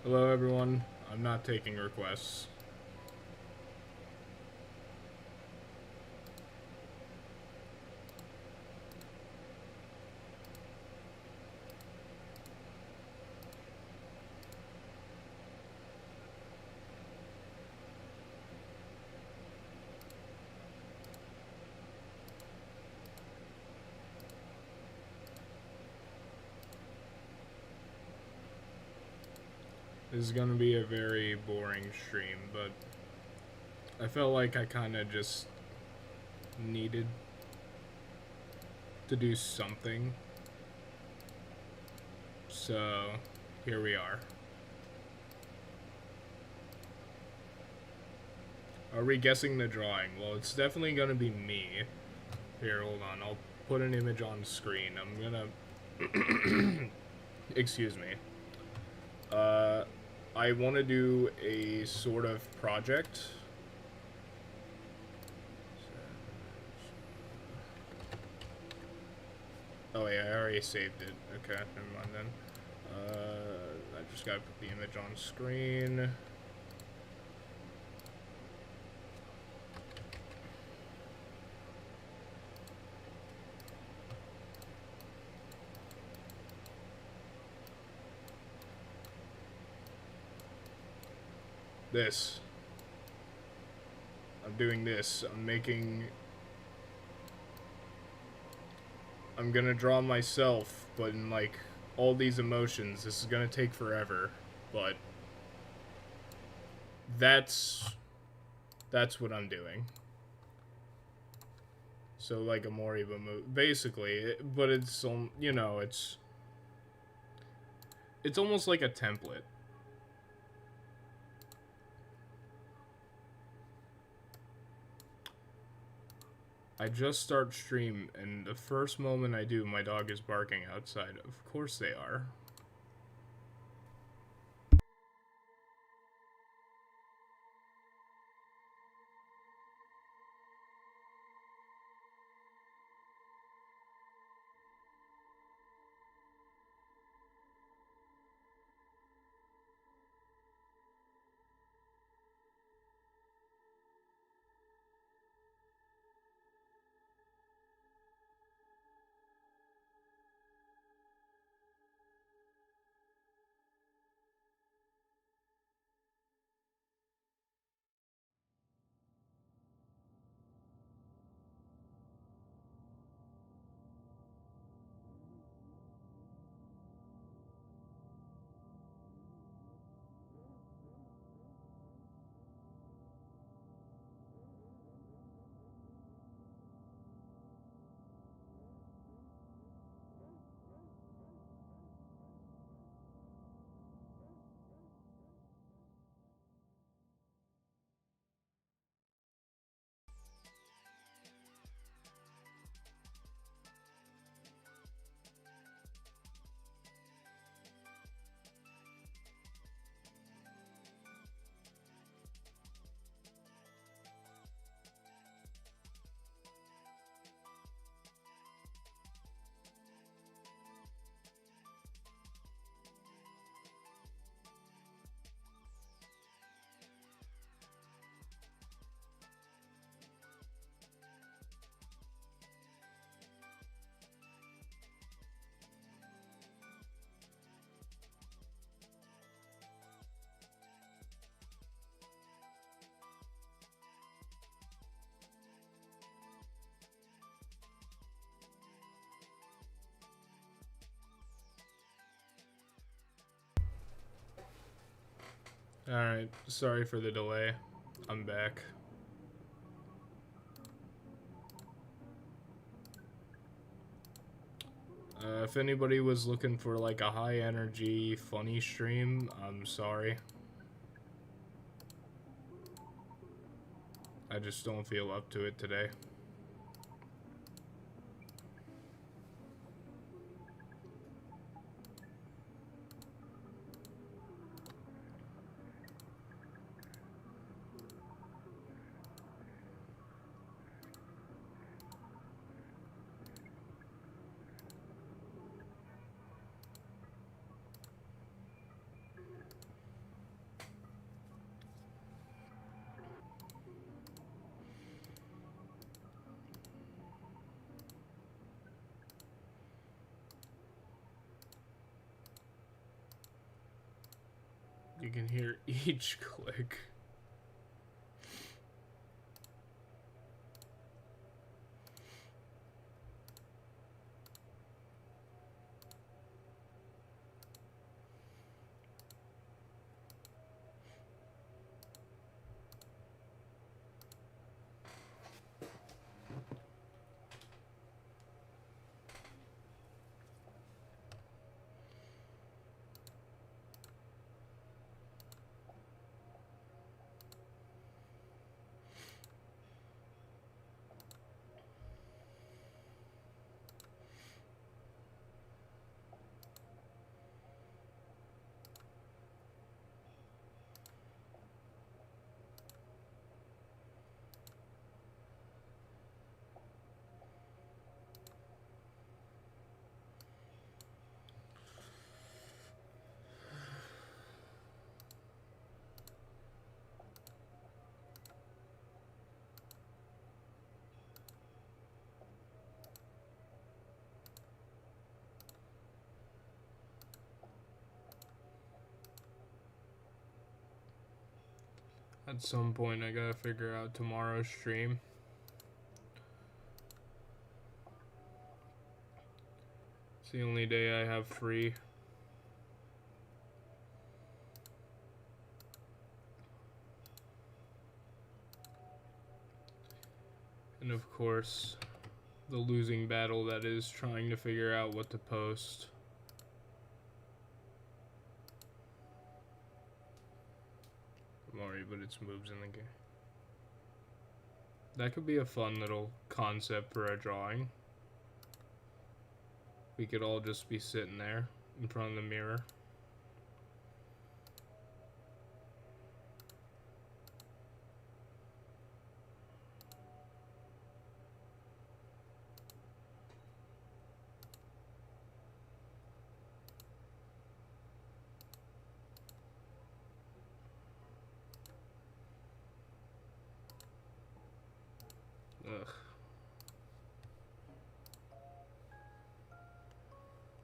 Hello everyone, I'm not taking requests. This is gonna be a very boring stream, but I felt like I kinda just needed to do something. So, here we are. Are we guessing the drawing? Well, it's definitely gonna be me. Here, hold on, I'll put an image on screen. I'm gonna... Excuse me. I want to do a sort of project. Oh yeah, I already saved it. Okay, never mind then. I just gotta put the image on screen. This. I'm doing this. I'm gonna draw myself, but in like all these emotions. This is gonna take forever, but that's what I'm doing. So like a Moriba movie, basically, but it's you know, it's almost like a template. I just start stream, and the first moment I do, my dog is barking outside. Of course they are. Alright, sorry for the delay. I'm back. If anybody was looking for like a high energy, funny stream, I'm sorry. I just don't feel up to it today. You can hear each click. At some point, I gotta figure out tomorrow's stream. It's the only day I have free. And of course, the losing battle that is trying to figure out what to post. I'm sorry, but it's moves in the game. That could be a fun little concept for a drawing. We could all just be sitting there in front of the mirror. Ugh.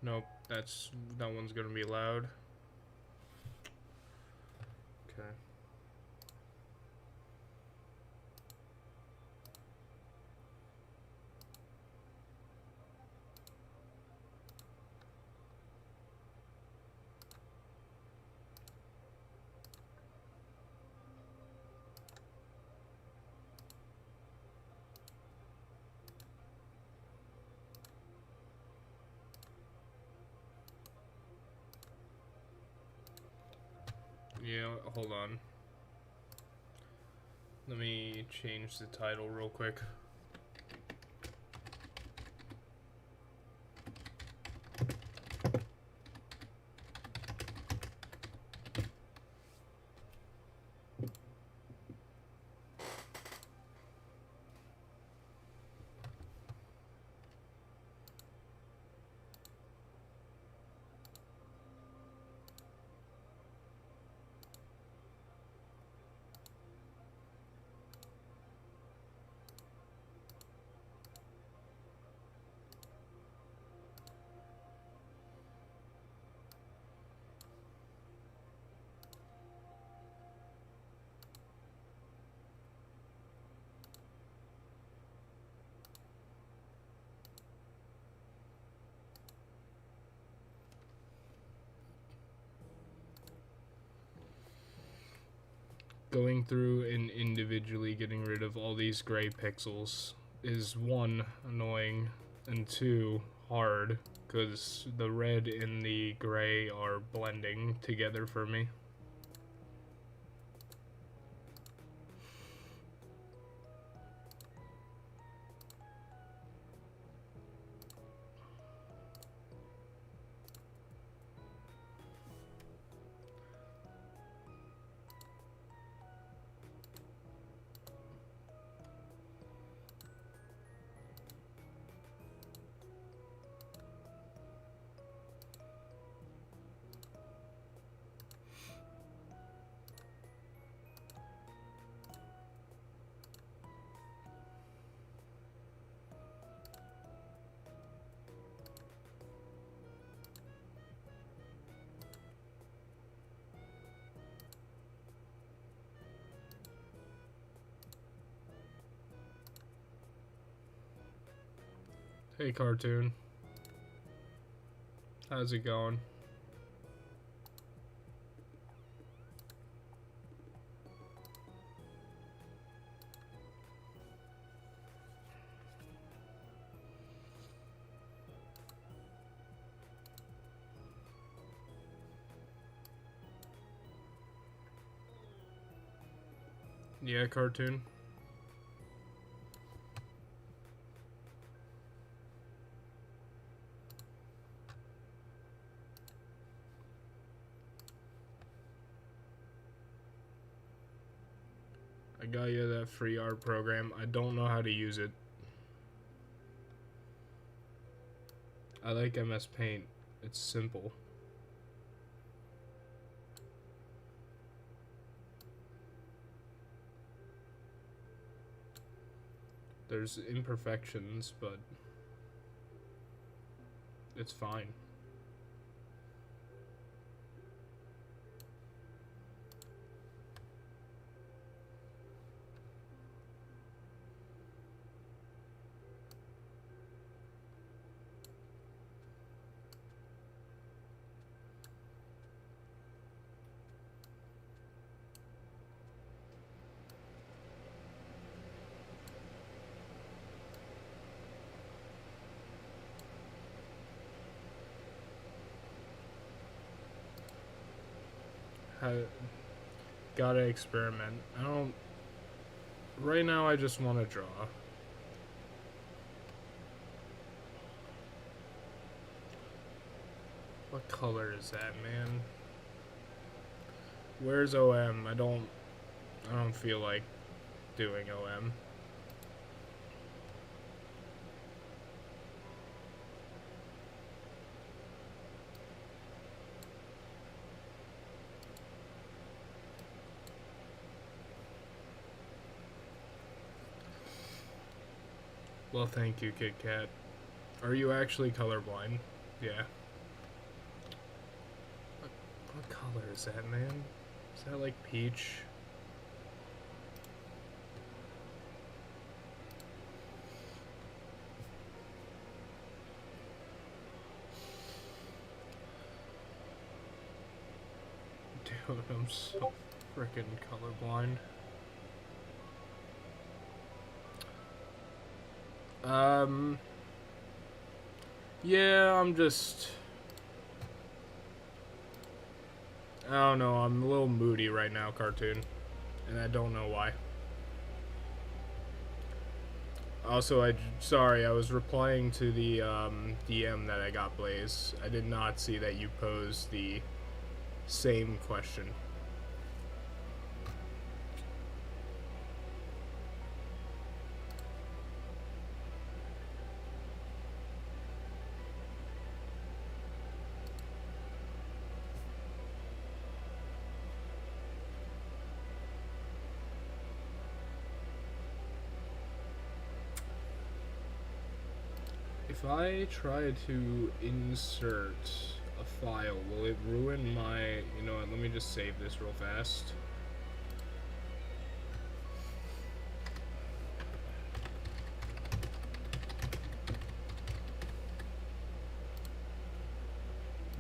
Nope, that one's gonna be loud. Okay. Yeah, hold on. Let me change the title real quick. Going through and individually getting rid of all these gray pixels is one, annoying, and two, hard, because the red and the gray are blending together for me. Hey, cartoon. How's it going? Yeah, cartoon. I got you that free art program. I don't know how to use it. I like MS Paint. It's simple. There's imperfections, but it's fine. Gotta experiment. I don't. Right now, I just want to draw. What color is that, man? Where's OM? I don't feel like doing OM. Well, thank you, Kit Kat. Are you actually colorblind? Yeah. What color is that, man? Is that like peach? Dude, I'm so freaking colorblind. Yeah, I'm just... I don't know, I'm a little moody right now, cartoon. And I don't know why. Also, sorry, I was replying to the DM that I got, Blaze. I did not see that you posed the same question. If I try to insert a file, will it ruin my... You know what, let me just save this real fast.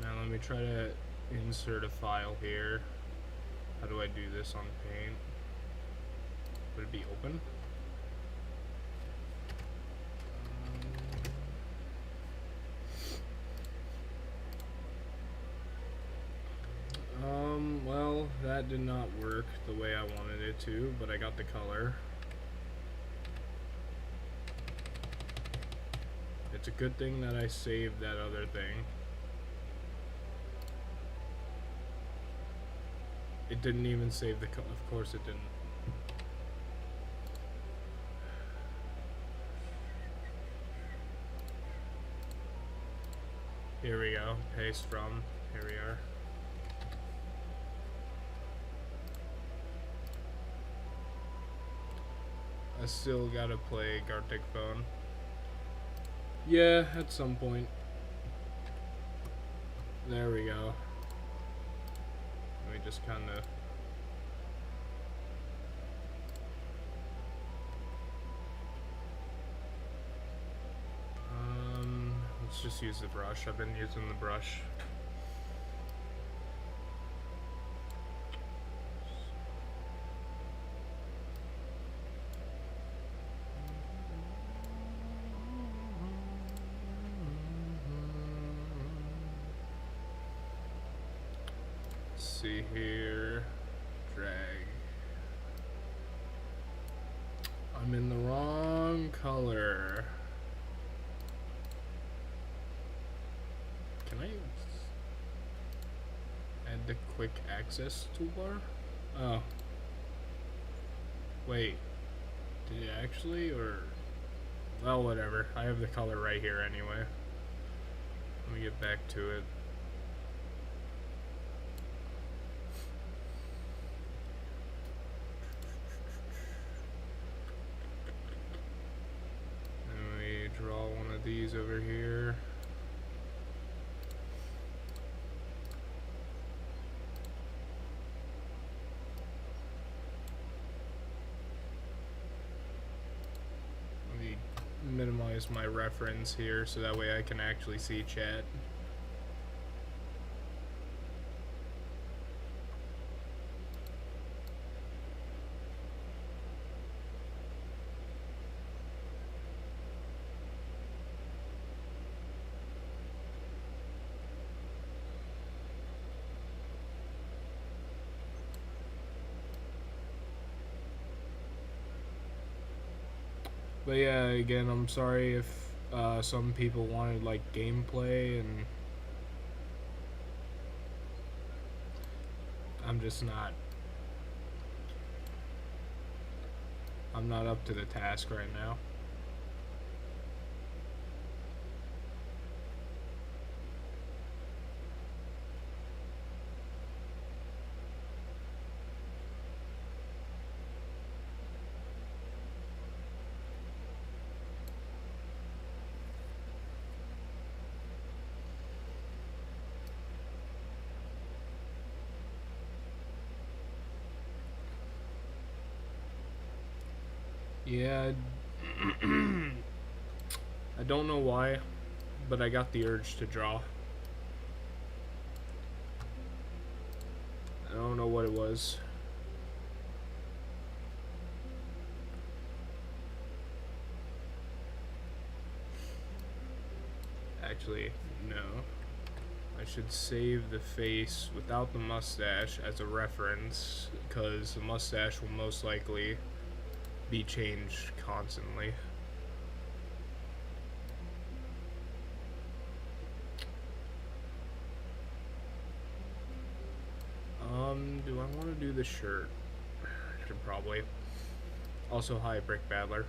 Now let me try to insert a file here. How do I do this on Paint? Would it be open? Well, that did not work the way I wanted it to, but I got the color. It's a good thing that I saved that other thing. It didn't even save the color. Of course it didn't. Here we go. Paste from. Here we are. I still gotta play Gartic Phone. Yeah, at some point. There we go. Let me just kinda... let's just use the brush. I've been using the brush. Let's see here. Drag. I'm in the wrong color. Can I add the quick access toolbar? Oh. Wait. Did it actually, or? Well, whatever. I have the color right here anyway. Let me get back to it. Let me draw one of these over here. Minimize my reference here so that way I can actually see chat. But yeah, again, I'm sorry if some people wanted like gameplay, and I'm just not. I'm not up to the task right now. Yeah, I don't know why, but I got the urge to draw. I don't know what it was. Actually, no. I should save the face without the mustache as a reference, because the mustache will most likely be changed constantly. Do I want to do the shirt? I should probably. Also, hi, Brick Battler.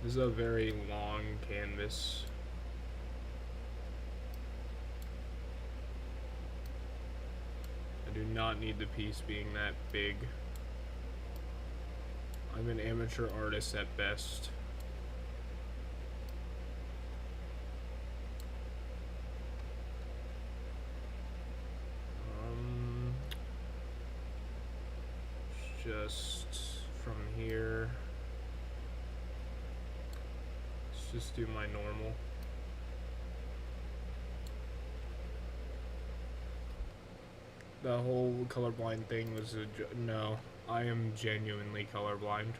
This is a very long canvas. I do not need the piece being that big. I'm an amateur artist at best. Just from here. Let's just do my normal. The whole colorblind thing was a no. I am genuinely colorblind.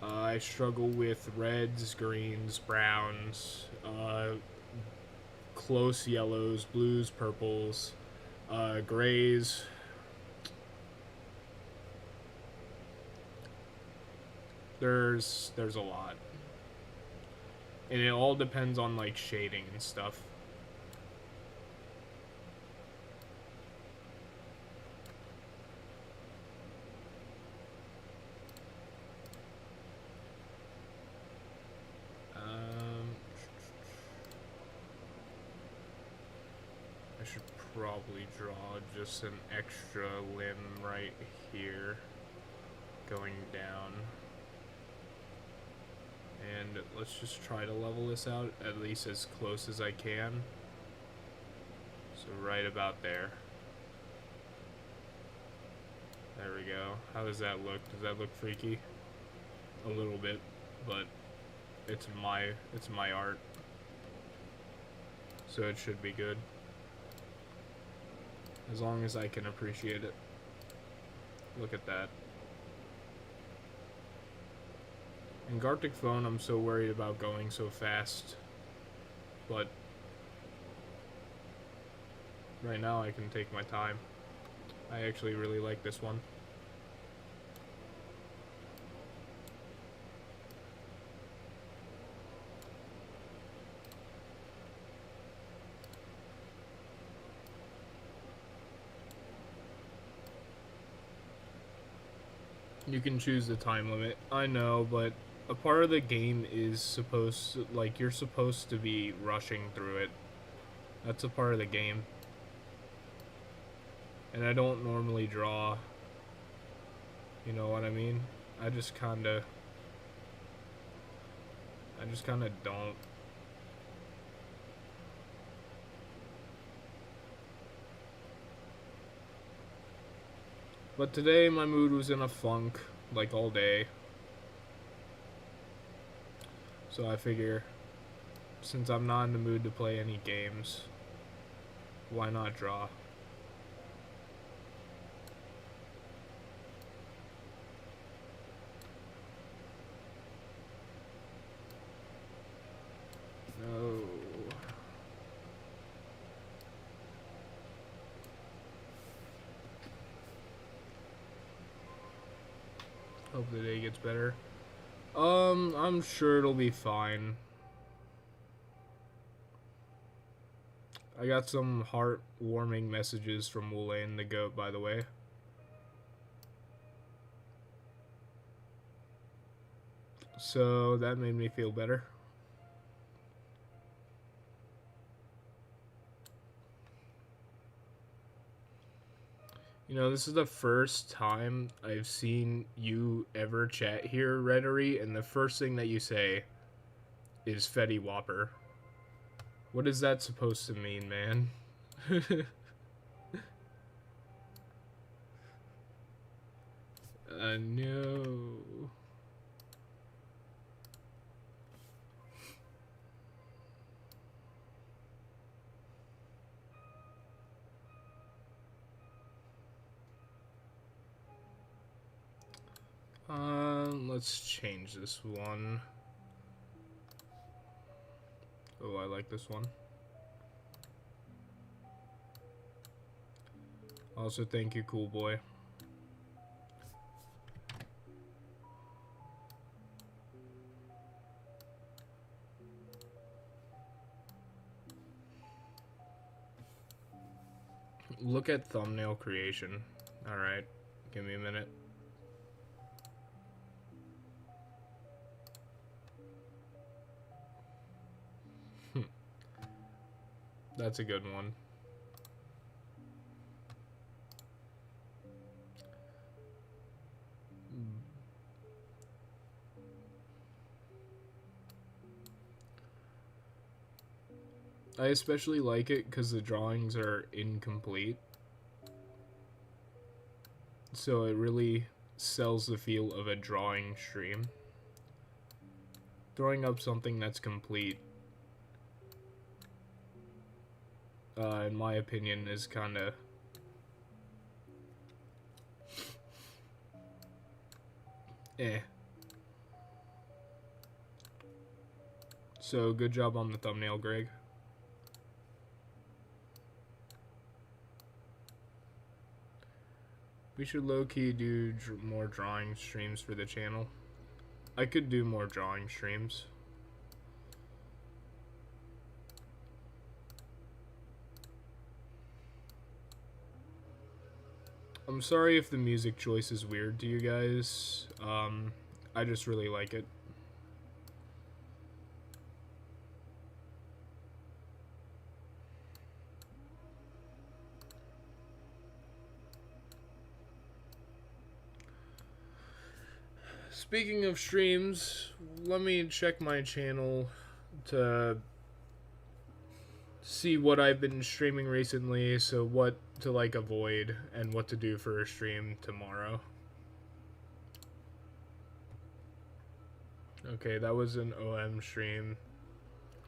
I struggle with reds, greens, browns, close yellows, blues, purples, grays. There's a lot. And it all depends on like shading and stuff. I should probably draw just an extra limb right here going down. And let's just try to level this out at least as close as I can. So right about there. There we go. How does that look? Does that look freaky? A little bit, but it's my art, so it should be good. As long as I can appreciate it. Look at that. In Gartic Phone, I'm so worried about going so fast, but right now I can take my time. I actually really like this one. You can choose the time limit. I know, but a part of the game is supposed to, like, you're supposed to be rushing through it. That's a part of the game. And I don't normally draw. You know what I mean? I just kinda don't. But today my mood was in a funk, like all day. So I figure, since I'm not in the mood to play any games, why not draw? No. Hope the day gets better. I'm sure it'll be fine. I got some heartwarming messages from Woolan the goat, by the way. So that made me feel better. You know, this is the first time I've seen you ever chat here, Reddery, and the first thing that you say is Fetty Whopper. What is that supposed to mean, man? No. Let's change this one. Oh, I like this one. Also, thank you, cool boy. Look at thumbnail creation. Alright, give me a minute. That's a good one. I especially like it because the drawings are incomplete. So it really sells the feel of a drawing stream. Throwing up something that's complete, in my opinion, is kinda... So, good job on the thumbnail, Greg. We should low-key do more drawing streams for the channel. I could do more drawing streams. I'm sorry if the music choice is weird to you guys. I just really like it. Speaking of streams, let me check my channel to see what I've been streaming recently. So what to like avoid and what to do for a stream tomorrow. Okay, that was an OM stream.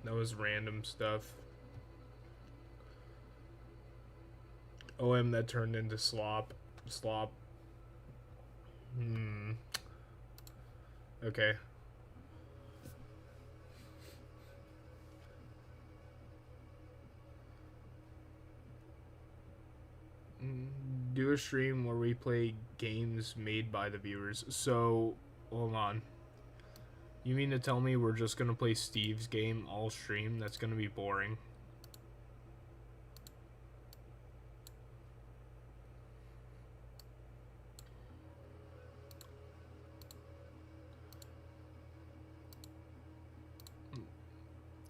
That was random stuff. OM that turned into slop. Slop. Okay. Do a stream where we play games made by the viewers. So, hold on. You mean to tell me we're just gonna play Steve's game all stream? That's gonna be boring.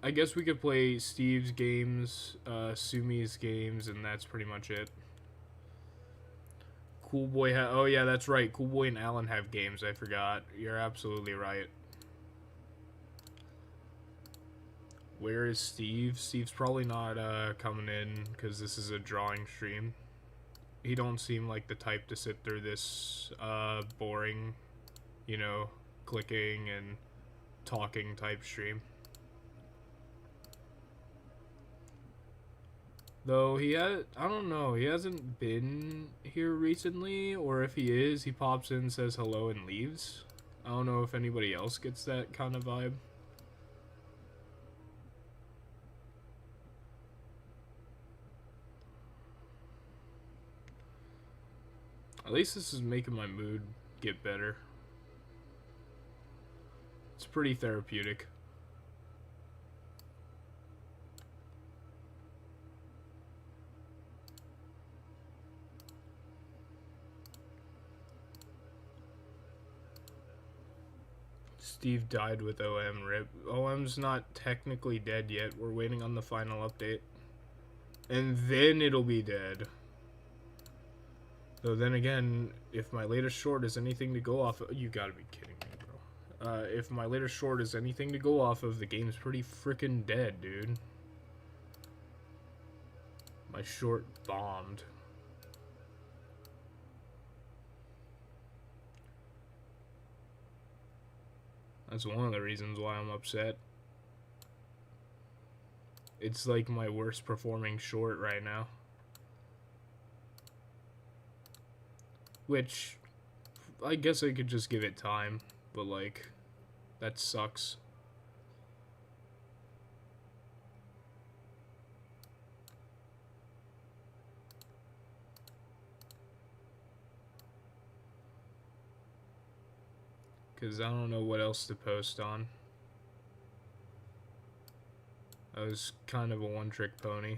I guess we could play Steve's games, Sumi's games, and that's pretty much it. Cool Boy oh yeah, that's right. Cool Boy and Alan have games. I forgot. You're absolutely right. Where is Steve? Steve's probably not coming in because this is a drawing stream. He don't seem like the type to sit through this boring, you know, clicking and talking type stream. Though he had, I don't know, he hasn't been here recently, or if he is, he pops in, says hello, and leaves. I don't know if anybody else gets that kind of vibe. At least this is making my mood get better. It's pretty therapeutic. Steve died with OM, rip. OM's not technically dead yet. We're waiting on the final update. And then it'll be dead. Though then again, if my latest short is anything to go off of, you gotta be kidding me, bro. If my latest short is anything to go off of, the game's pretty freaking dead, dude. My short bombed. That's one of the reasons why I'm upset. It's like my worst performing short right now. Which, I guess I could just give it time, but like, that sucks. Because I don't know what else to post on. I was kind of a one-trick pony.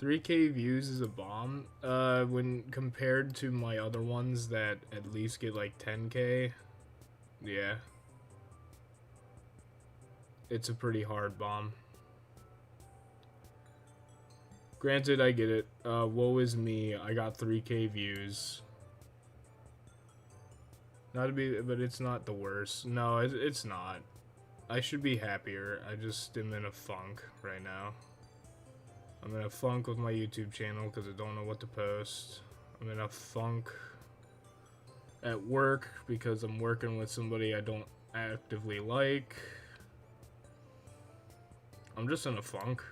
$3K views is a bomb. When compared to my other ones that at least get like 10K, yeah. It's a pretty hard bomb. Granted, I get it. Woe is me. I got 3K views. Not to be, but it's not the worst. No, it's not. I should be happier. I just am in a funk right now. I'm in a funk with my YouTube channel because I don't know what to post. I'm in a funk at work because I'm working with somebody I don't actively like. I'm just in a funk.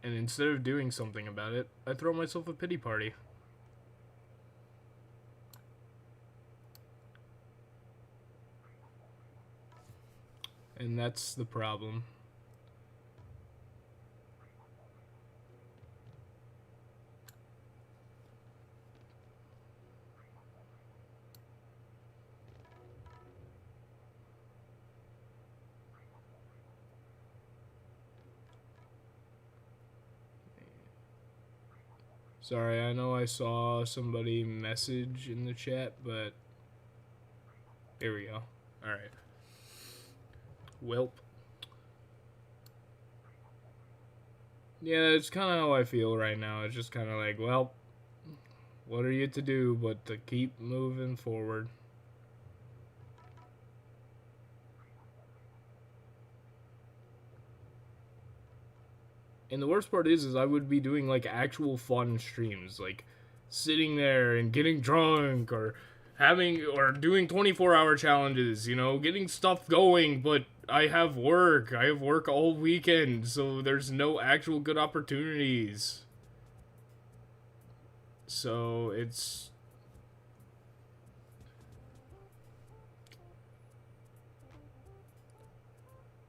And instead of doing something about it, I throw myself a pity party. And that's the problem. Sorry, I know I saw somebody message in the chat, but here we go. Alright. Welp. Yeah, it's kind of how I feel right now. It's just kind of like, well, what are you to do but to keep moving forward? And the worst part is I would be doing like actual fun streams, like sitting there and getting drunk or doing 24-hour challenges, you know, getting stuff going, but I have work. I have work all weekend, so there's no actual good opportunities. So it's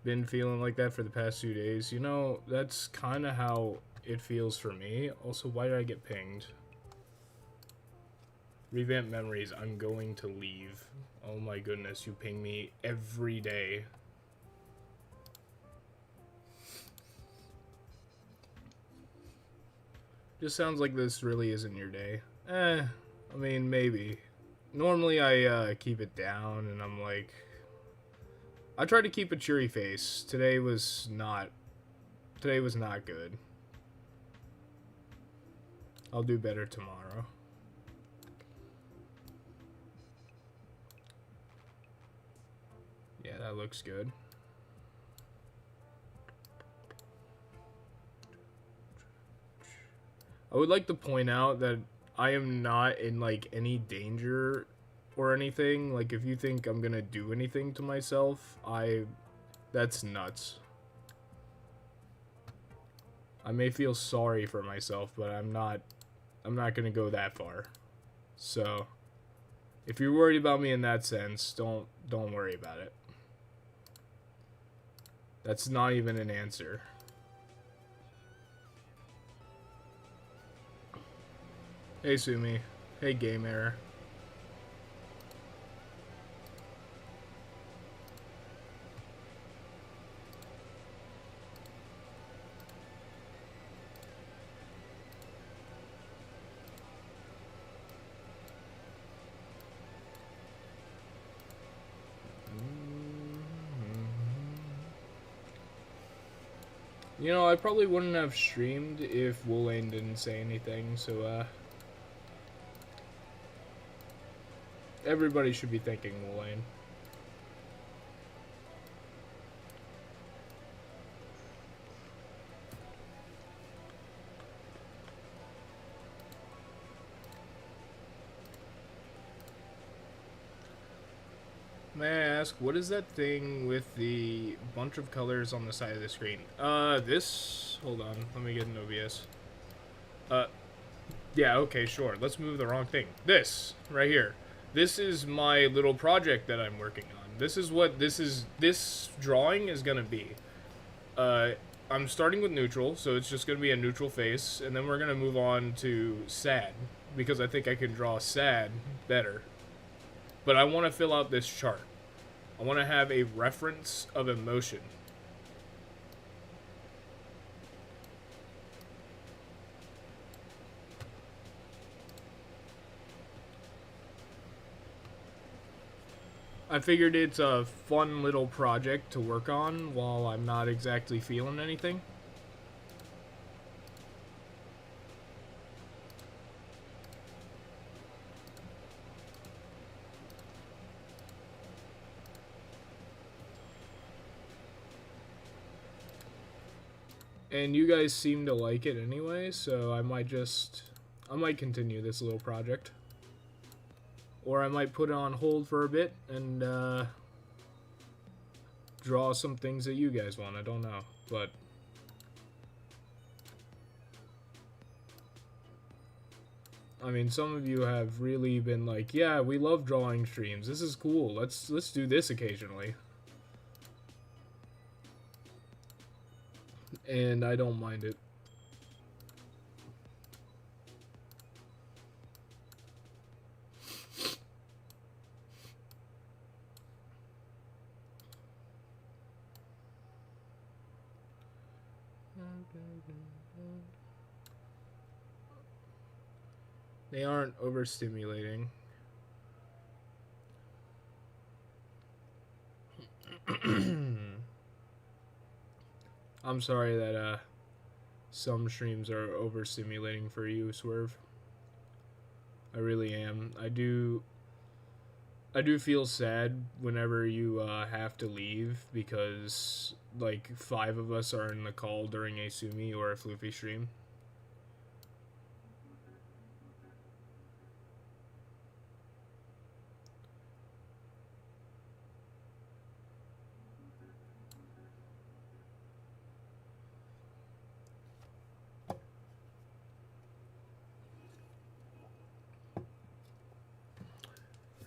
been feeling like that for the past 2 days. You know, that's kind of how it feels for me. Also, why did I get pinged? Revamp memories. I'm going to leave. Oh my goodness, you ping me every day. Just sounds like this really isn't your day. I mean, maybe. Normally I keep it down and I'm like... I try to keep a cheery face. Today was not good. I'll do better tomorrow. Yeah, that looks good. I would like to point out that I am not in like any danger or anything. Like if you think I'm gonna do anything to myself, that's nuts. I may feel sorry for myself, but I'm not gonna go that far. So if you're worried about me in that sense, don't worry about it. That's not even an answer. Hey Sumi. Hey Game Error. You know, I probably wouldn't have streamed if Woolane didn't say anything, so, everybody should be thanking Woolane. May I ask, what is that thing with the bunch of colors on the side of the screen? This... Hold on, let me get an OBS. Yeah, okay, sure. Let's move the wrong thing. This, right here. This is my little project that I'm working on. This is what this drawing is gonna be. I'm starting with neutral, so it's just gonna be a neutral face, and then we're gonna move on to sad, because I think I can draw sad better. But I want to fill out this chart. I want to have a reference of emotion. I figured it's a fun little project to work on while I'm not exactly feeling anything. And you guys seem to like it anyway, so I might continue this little project. Or I might put it on hold for a bit and draw some things that you guys want. I don't know, but I mean, some of you have really been like, yeah, we love drawing streams. This is cool. Let's do this occasionally. And I don't mind it. They aren't overstimulating. I'm sorry that some streams are overstimulating for you, Swerve. I really am. I do I do feel sad whenever you have to leave because like 5 of us are in the call during a Sumi or a Floofy stream.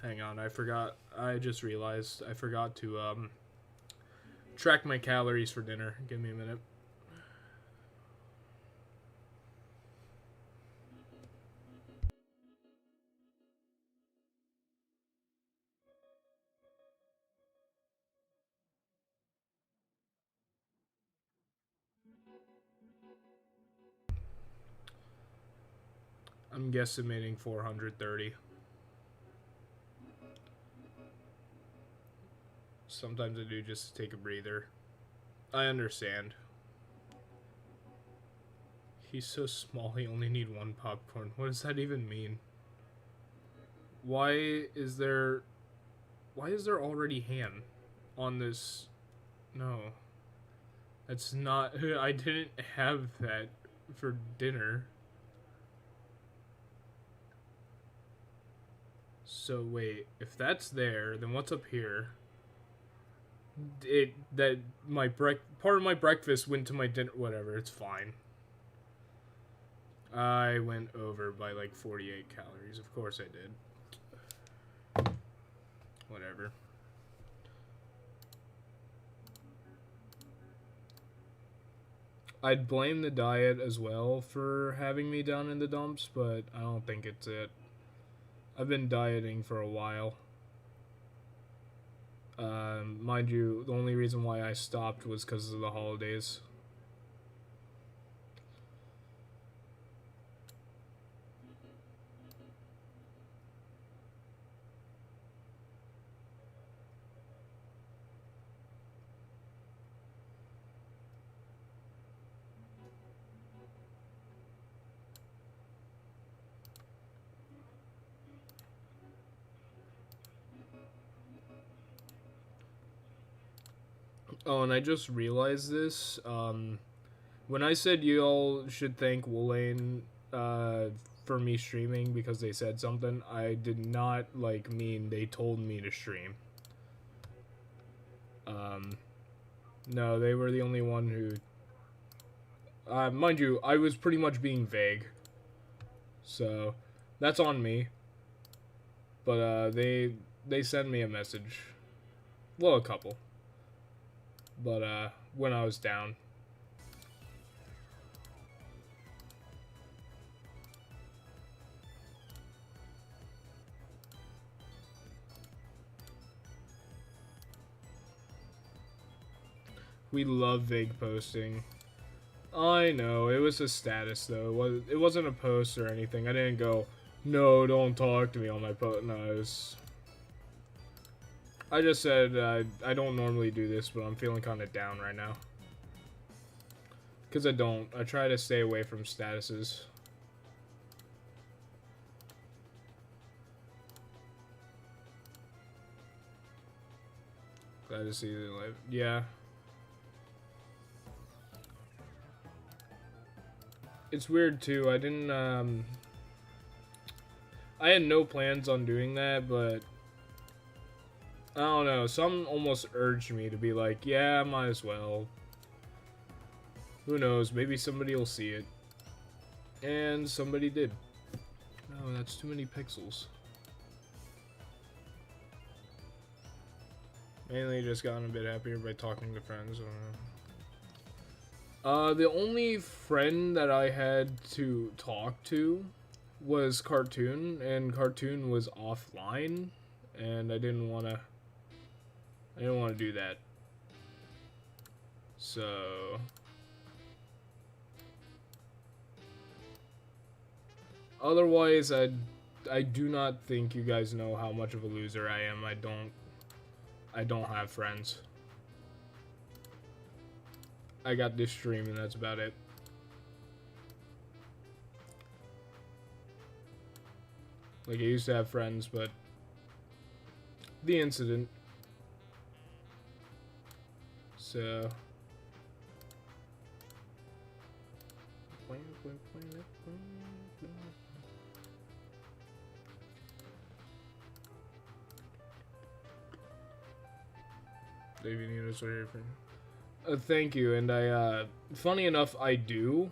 Hang on, I just realized I forgot to track my calories for dinner. Give me a minute. I'm guesstimating 430. Sometimes I do just take a breather. I understand. He's so small he only need 1 popcorn. What does that even mean? Why is there already ham on this? No. That's not I didn't have that for dinner. So wait, if that's there, then what's up here? Part of my breakfast went to my dinner. Whatever, it's fine. I went over by like 48 calories. Of course I did. Whatever. I'd blame the diet as well for having me down in the dumps, but I don't think it's it. I've been dieting for a while. Mind you, the only reason why I stopped was because of the holidays. Oh, and I just realized this. When I said you all should thank Woolane for me streaming because they said something, I did not like mean they told me to stream. No, they were the only one who. Mind you, I was pretty much being vague. So, that's on me. But they sent me a message. Well, a couple. But when I was down. We love vague posting. I know, it was a status though. It wasn't a post or anything. I didn't go, no, don't talk to me on my post. No, it was... I just said I don't normally do this, but I'm feeling kind of down right now. Because I don't. I try to stay away from statuses. Glad to see you live. Yeah. It's weird too. I didn't, I had no plans on doing that, but I don't know. Some almost urged me to be like, yeah, might as well. Who knows? Maybe somebody will see it. And somebody did. No, that's too many pixels. Mainly just gotten a bit happier by talking to friends. The only friend that I had to talk to was Cartoon, and Cartoon was offline, and I didn't want to do that. So otherwise, I do not think you guys know how much of a loser I am. I don't have friends. I got this stream and that's about it. Like, I used to have friends, but the incident. So Dave, you need us right here for thank you, and funny enough, I do.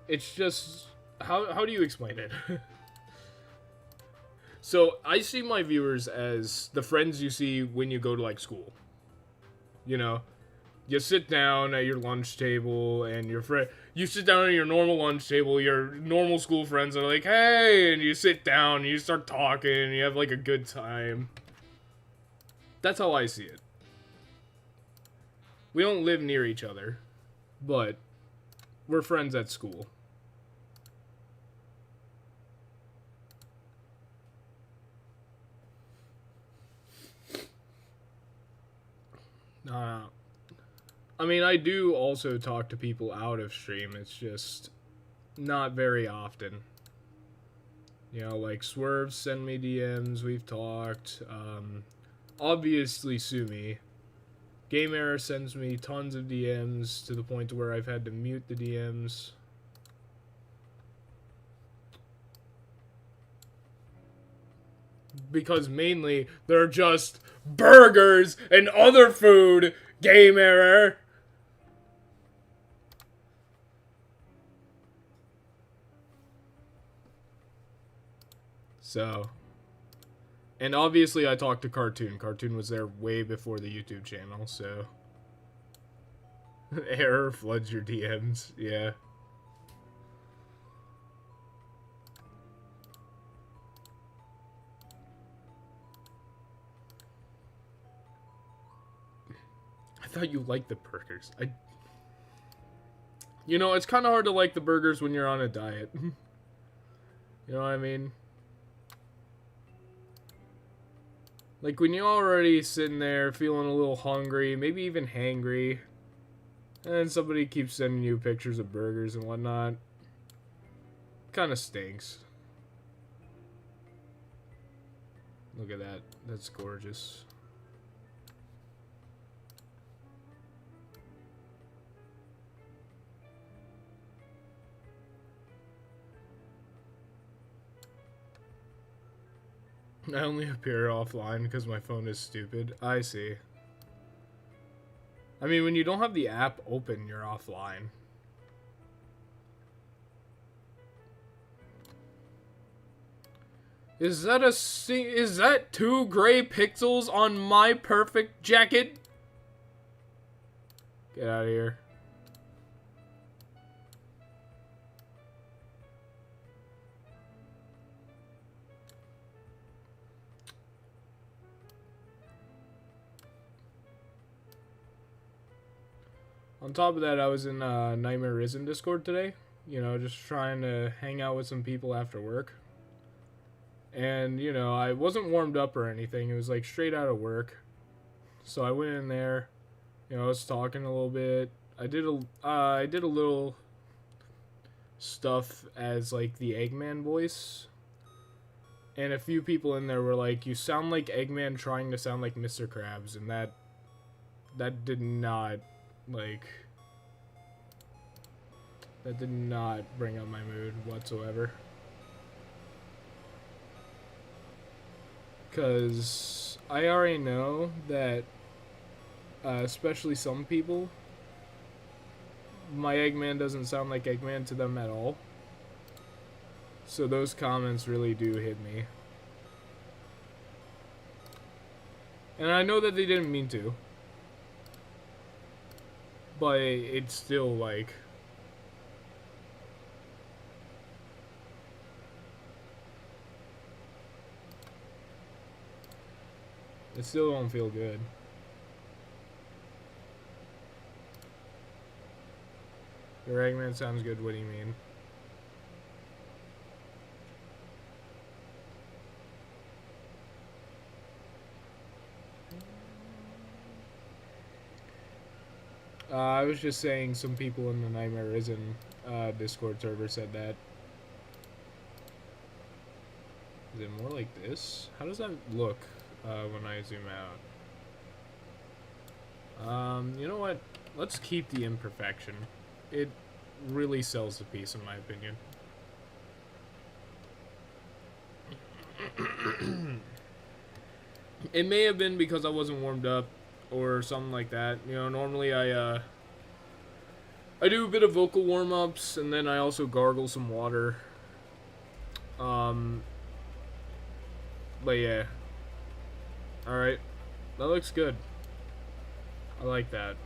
It's just, how do you explain it? So, I see my viewers as the friends you see when you go to, like, school. You know? You sit down at your lunch table, and you sit down at your normal lunch table, your normal school friends are like, hey, and you sit down, and you start talking, and you have, like, a good time. That's how I see it. We don't live near each other, but we're friends at school. I mean, I do also talk to people out of stream. It's just not very often. You know, like Swerve send me DMs. We've talked. Obviously, Sumi. Game Error sends me tons of DMs to the point where I've had to mute the DMs. Because mainly, they're just burgers and other food, Game Error. So, and obviously I talked to Cartoon. Cartoon was there way before the YouTube channel, so. Error floods your DMs, yeah. I thought you liked the burgers. You know, it's kind of hard to like the burgers when you're on a diet. You know what I mean? Like, when you're already sitting there feeling a little hungry, maybe even hangry, and somebody keeps sending you pictures of burgers and whatnot, kind of stinks. Look at that. That's gorgeous. I only appear offline because my phone is stupid. I see. I mean, when you don't have the app open, you're offline. Is that 2 gray pixels on my perfect jacket? Get out of here. On top of that, I was in Nightmare Risen Discord today. You know, just trying to hang out with some people after work. And, you know, I wasn't warmed up or anything. It was, like, straight out of work. So I went in there. You know, I was talking a little bit. I did a little stuff as, like, the Eggman voice. And a few people in there were like, you sound like Eggman trying to sound like Mr. Krabs. And that did not... Like, that did not bring up my mood whatsoever. Because I already know that, especially some people, my Eggman doesn't sound like Eggman to them at all. So those comments really do hit me. And I know that they didn't mean to. But it's still, like... It still don't feel good. Your Eggman sounds good, what do you mean? I was just saying some people in the Nightmare Risen Discord server said that. Is it more like this? How does that look? when I zoom out. You know what? Let's keep the imperfection. It really sells the piece, in my opinion. It may have been because I wasn't warmed up or something like that. You know, normally I do a bit of vocal warm-ups, and then I also gargle some water. But yeah. Alright. That looks good. I like that.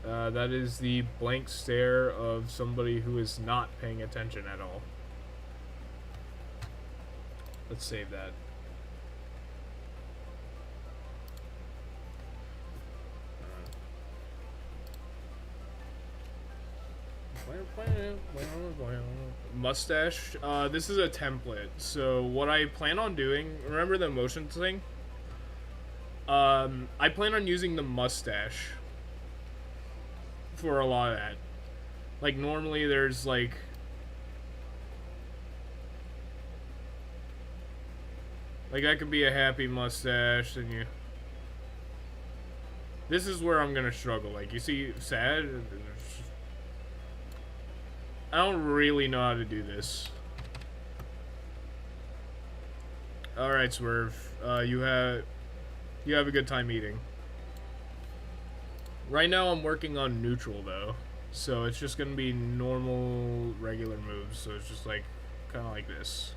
That is the blank stare of somebody who is not paying attention at all. Let's save that. Mustache. This is a template. So what I plan on doing, remember the motion thing? I plan on using the mustache for a lot of that. Like normally there's like that could be a happy mustache, and you. This is where I'm gonna struggle. Like you see, sad. I don't really know how to do this. Alright, Swerve. You have a good time eating. Right now I'm working on neutral though. So it's just gonna be normal, regular moves. So it's just like, kinda like this.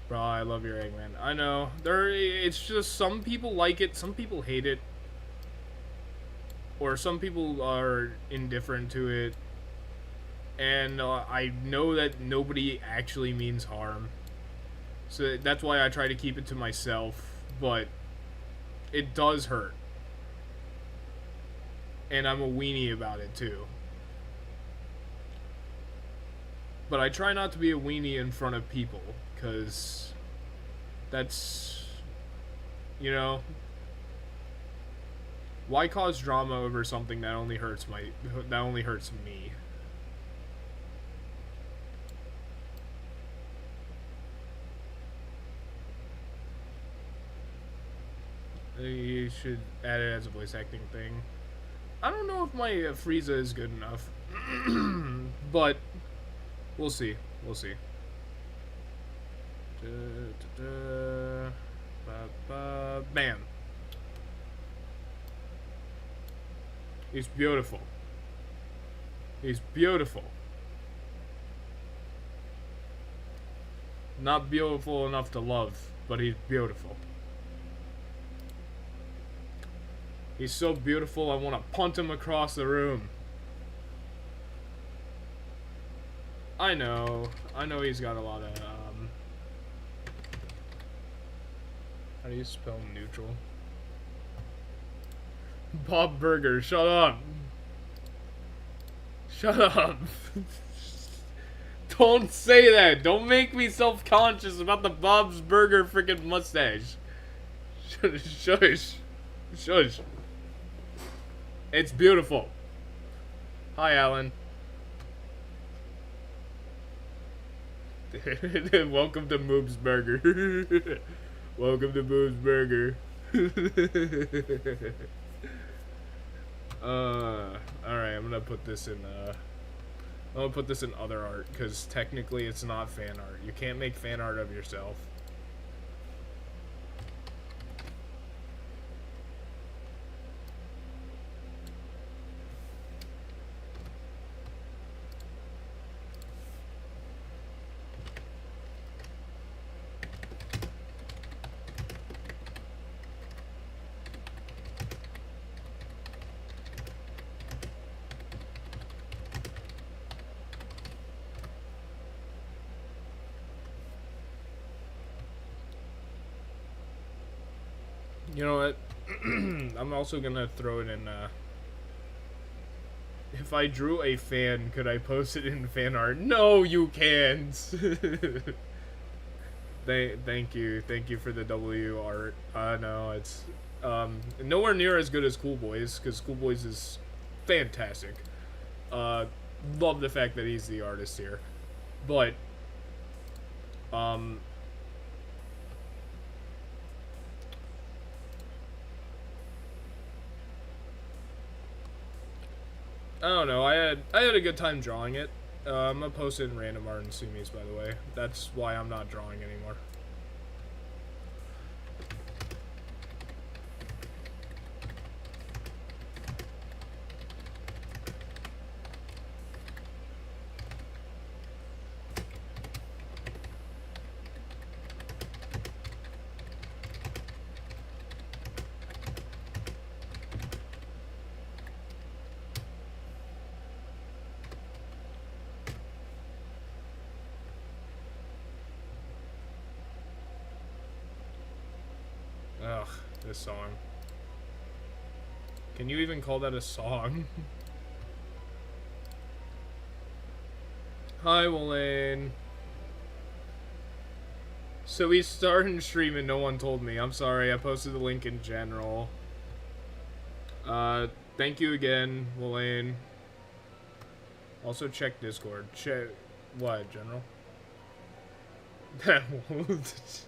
Bro, I love your Eggman. I know. It's just some people like it, some people hate it. Or some people are indifferent to it. And I know that nobody actually means harm. So that's why I try to keep it to myself. But it does hurt. And I'm a weenie about it too. But I try not to be a weenie in front of people. Because that's, you know, why cause drama over something that only hurts me? You should add it as a voice acting thing. I don't know if my Frieza is good enough, but we'll see. We'll see. Bam. He's beautiful. He's beautiful. Not beautiful enough to love, but he's beautiful. He's so beautiful, I want to punt him across the room. I know he's got a lot of, how do you spell neutral? Bob Burger, shut up. Shut up. Don't say that. Don't make me self-conscious about the Bob's Burger freaking mustache. Shush. Shush. It's beautiful. Hi, Alan. Welcome to Moob's Burger. Welcome to Moob's Burger. Alright, I'm gonna put this in, other art, because technically it's not fan art. You can't make fan art of yourself. You know what? I'm also gonna throw it in, If I drew a fan, could I post it in fan art? No, you can't. Thank you for the W art. No, it's nowhere near as good as Cool Boys, because Cool Boys is fantastic. Love the fact that he's the artist here, but I don't know. I had a good time drawing it. I'm gonna post it in random art and Sumi's, by the way. That's why I'm not drawing anymore. Ugh, this song. Can you even call that a song? Hi, Wayne. So we started streaming, no one told me. I'm sorry, I posted the link in general. Thank you again, Wayne. Also check Discord. Check what, general? That won't.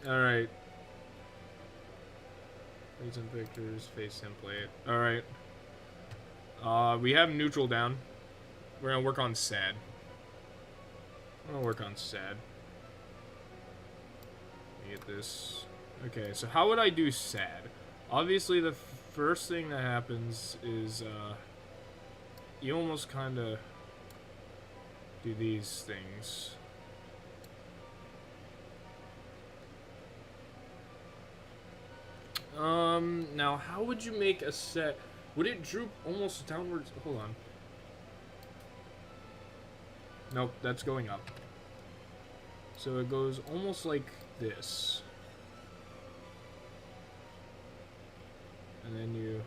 Alright. Recent pictures, face template. Alright. We have neutral down. We're gonna work on sad. Get this. Okay, so how would I do sad? Obviously, the first thing that happens is, you almost kinda do these things. Now how would you make a set? Would it droop almost downwards? Hold on. Nope, that's going up. So it goes almost like this. And then you...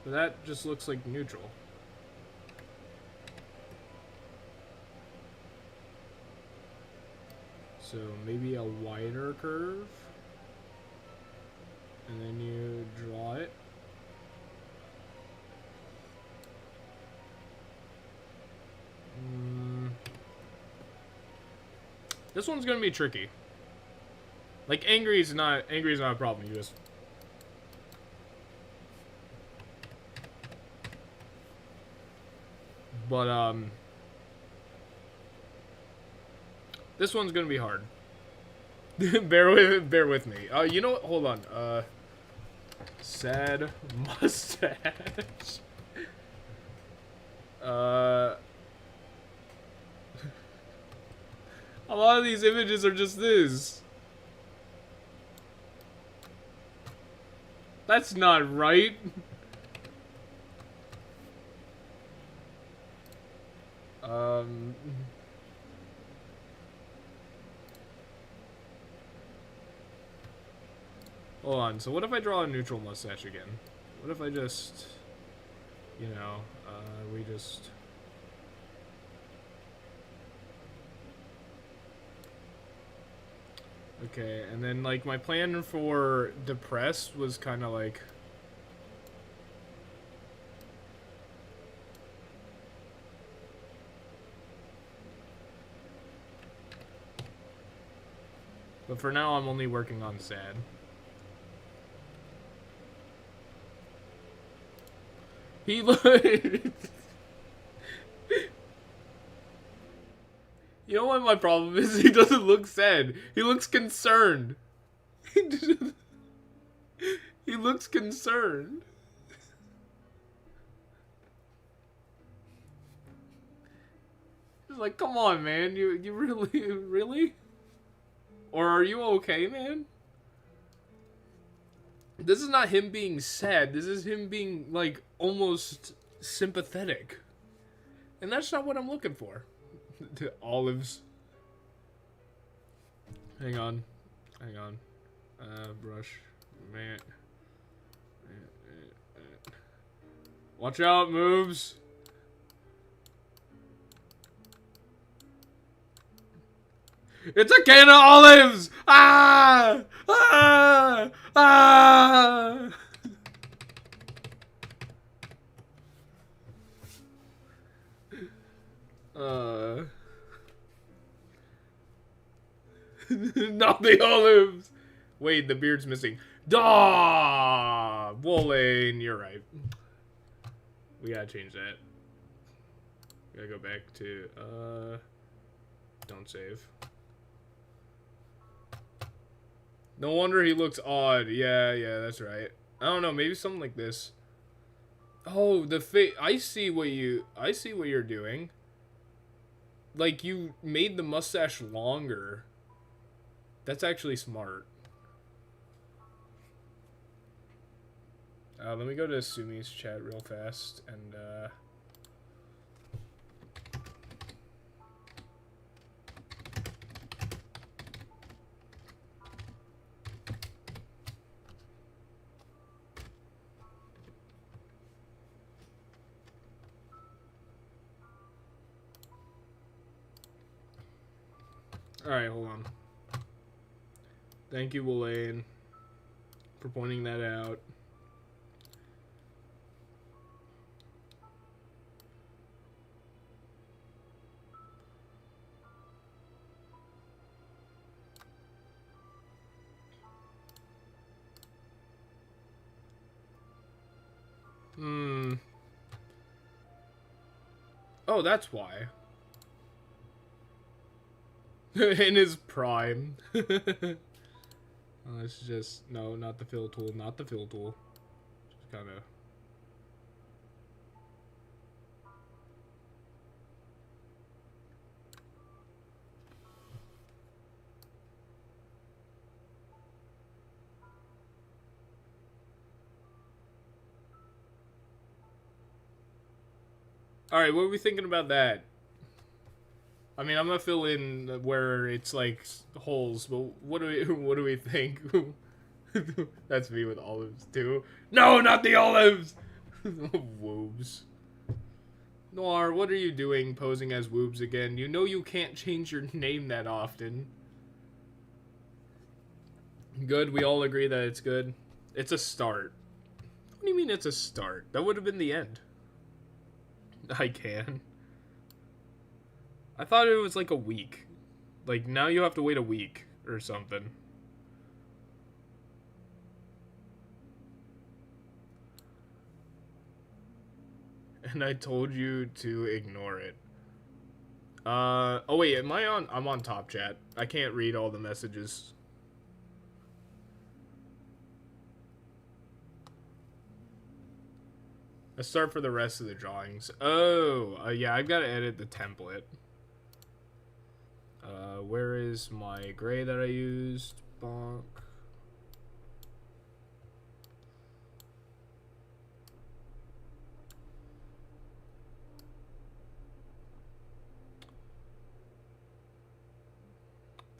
But that just looks like neutral. So maybe a wider curve. And then you draw it. This one's gonna be tricky. Like angry is not a problem. You just this one's gonna be hard. bear with me. You know what? Hold on. Sad mustache. A lot of these images are just this. That's not right. Hold on, so what if I draw a neutral mustache again? What if I just, you know, we just... Okay, and then, like, my plan for depressed was kind of like... But for now, I'm only working on sad. He look. You know what my problem is? He doesn't look sad. He looks concerned. He looks concerned. It's like, come on, man. You really? Or are you okay, man? This is not him being sad. This is him being, like, almost sympathetic. And that's not what I'm looking for. To olives. Hang on. Brush. Man. Watch out, moves. It's a can of olives! Ah! Ah! Ah! Not the olives! Wait, the beard's missing. Daw! Woolen, you're right. We gotta change that. We gotta go back to, don't save. No wonder he looks odd. Yeah, that's right. I don't know, maybe something like this. Oh, the face. I see what you're doing. Like, you made the mustache longer. That's actually smart. Let me go to Sumi's chat real fast and, Alright, hold on. Thank you, Woolen, for pointing that out. Oh, that's why. In his prime. It's just, no, not the fill tool, not the fill tool. Just kind of. Alright, what are we thinking about that? I mean, I'm gonna fill in where it's like holes, but what do we think? That's me with olives too. No, not the olives. Woobs. Noir, what are you doing posing as Woobs again? You know you can't change your name that often. Good, we all agree that it's good. It's a start. What do you mean it's a start? That would have been the end. I can. I thought it was like a week. Like, now you have to wait a week or something. And I told you to ignore it. Oh wait, am I on? I'm on top chat. I can't read all the messages. Let's start for the rest of the drawings. Oh, yeah, I've got to edit the template. Where is my gray that I used? Bonk.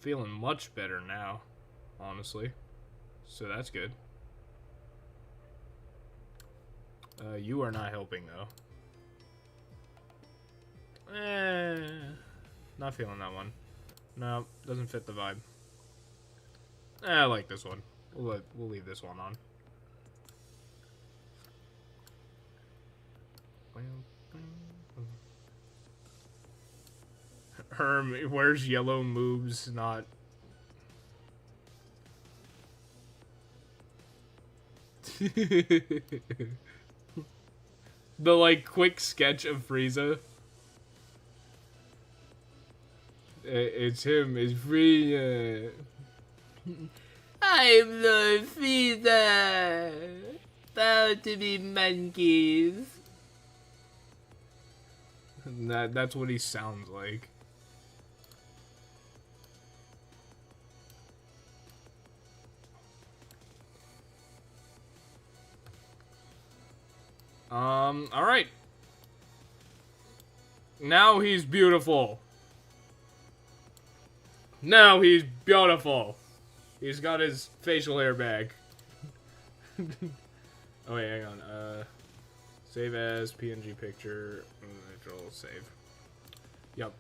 Feeling much better now, honestly. So that's good. You are not helping, though. Not feeling that one. No, doesn't fit the vibe. I like this one. We'll leave this one on. Herm, where's yellow moves? Not. The, like, quick sketch of Frieza. It's him, it's Frieza. I'm Lord Frieza. Bow to be monkeys. That's what he sounds like. Alright. Now he's beautiful. Now he's beautiful. He's got his facial hair back. Oh wait, hang on. Save as PNG picture. Control save. Yep.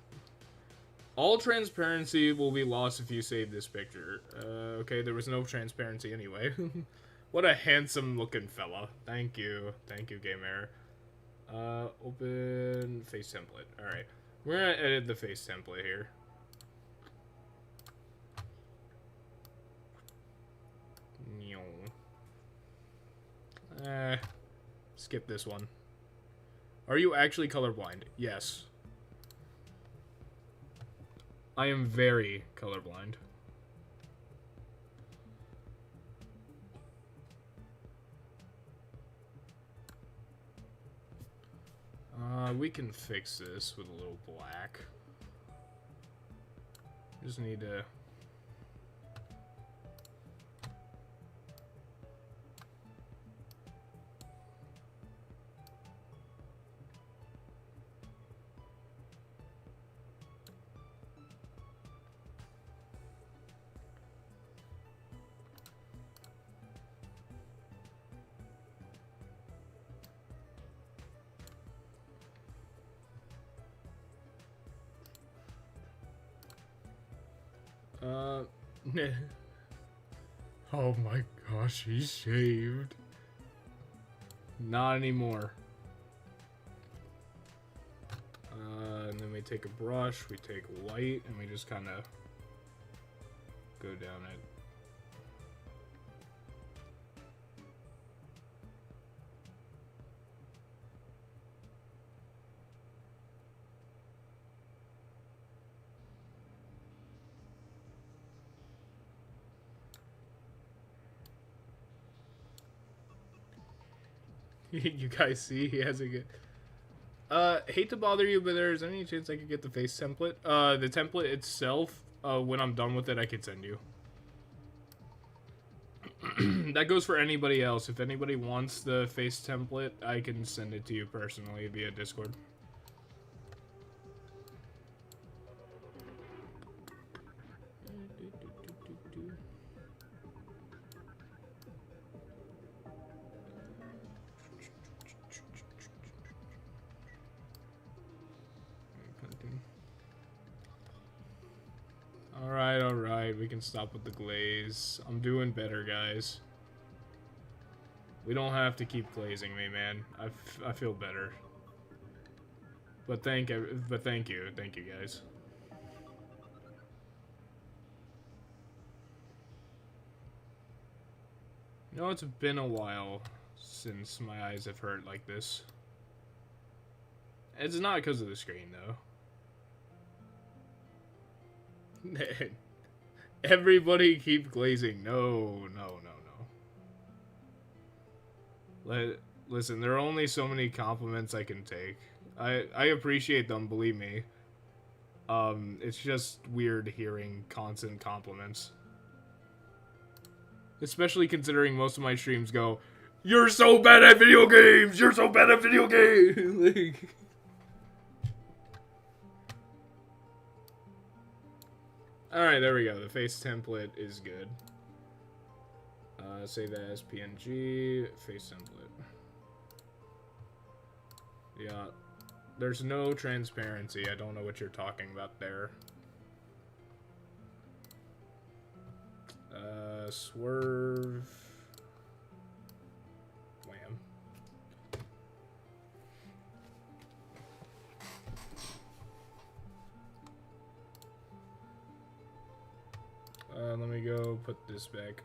All transparency will be lost if you save this picture. Okay, there was no transparency anyway. What a handsome looking fella. Thank you. Thank you, Game Error. Open face template. Alright. We're gonna edit the face template here. Skip this one. Are you actually colorblind? Yes. I am very colorblind. We can fix this with a little black. Just need to... Oh my gosh, he's shaved. Not anymore. And then we take a brush, we take white, and we just kind of go down it. You guys see he has a good... hate to bother you, but there's any chance I could get the face template? The template itself, when I'm done with it, I could send you. That goes for anybody else. If anybody wants the face template, I can send it to you personally via Discord. Alright, we can stop with the glaze. I'm doing better, guys. We don't have to keep glazing me, man. I feel better. But thank you, guys. You know, it's been a while since my eyes have hurt like this. It's not because of the screen, though. Everybody keep glazing. No. Listen, there are only so many compliments I can take. I appreciate them, believe me. It's just weird hearing constant compliments. Especially considering most of my streams go, "You're so bad at video games! You're so bad at video games!" Like... Alright, there we go. The face template is good. Save as PNG, face template. Yeah, there's no transparency. I don't know what you're talking about there. Swerve. Wham. Let me go put this back.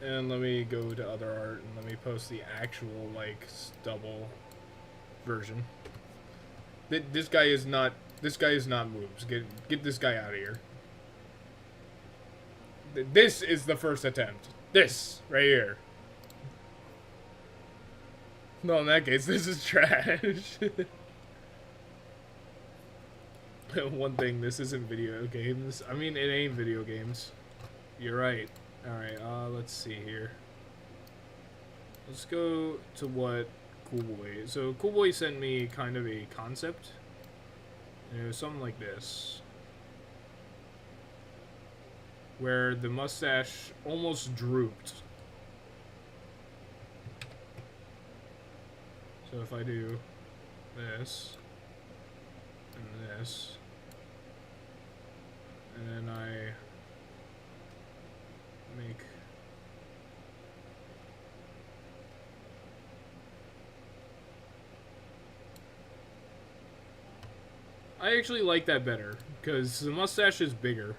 And let me go to other art and let me post the actual, like, stubble version. This guy is not moves. Get this guy out of here. This is the first attempt. This, right here. No, in that case, this is trash. One thing, this isn't video games. I mean, it ain't video games. You're right. Alright, let's see here. Let's go to what Cool Boy... So, Cool Boy sent me kind of a concept. And it was something like this. Where the mustache almost drooped. So if I do this, and this, and then I make I actually like that better, because the mustache is bigger.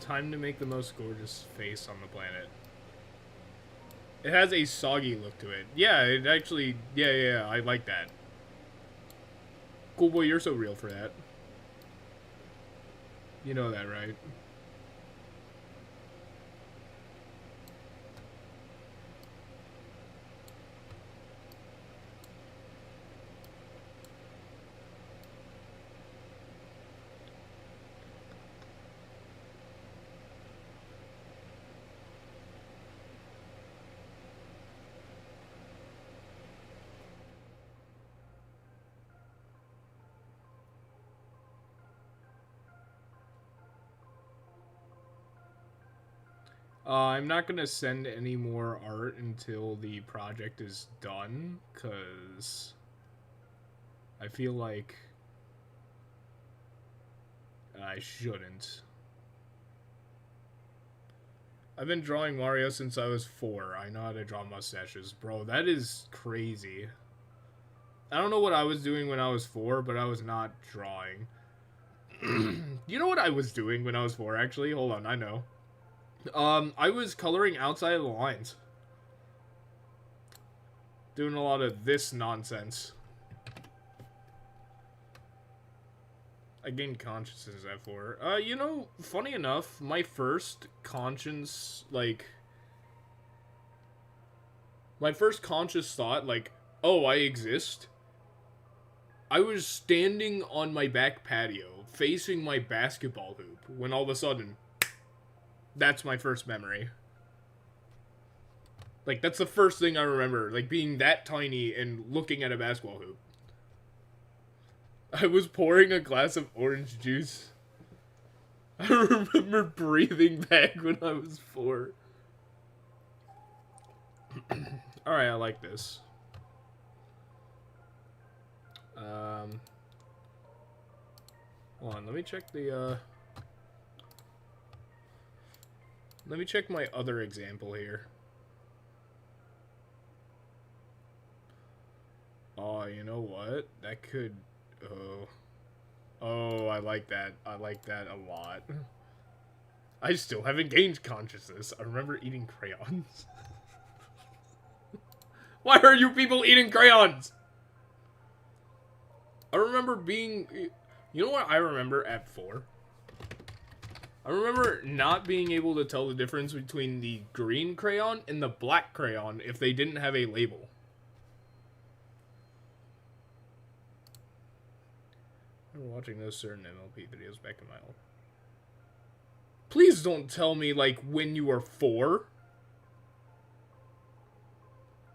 Time to make the most gorgeous face on the planet. It has a soggy look to it. Yeah, it actually... Yeah, I like that. Cool Boy, you're so real for that. You know that, right? I'm not going to send any more art until the project is done, because I feel like I shouldn't. I've been drawing Mario since I was 4. I know how to draw mustaches. Bro, that is crazy. I don't know what I was doing when I was 4, but I was not drawing. You know what I was doing when I was 4, actually? Hold on, I know. I was coloring outside of the lines. Doing a lot of this nonsense. I gained consciousness at 4. You know, funny enough, my first conscience, like... My first conscious thought, like, oh, I exist. I was standing on my back patio, facing my basketball hoop, when all of a sudden... That's my first memory. Like, that's the first thing I remember. Like, being that tiny and looking at a basketball hoop. I was pouring a glass of orange juice. I remember breathing back when I was 4. Alright, I like this. Hold on, let me check the, Let me check my other example here. Oh, you know what? That could... Oh. Oh, I like that. I like that a lot. I still haven't gained consciousness. I remember eating crayons. Why are you people eating crayons? I remember being... You know what I remember at 4? I remember not being able to tell the difference between the green crayon and the black crayon if they didn't have a label. I remember watching those certain MLP videos back in my old... Please don't tell me, like, when you were 4.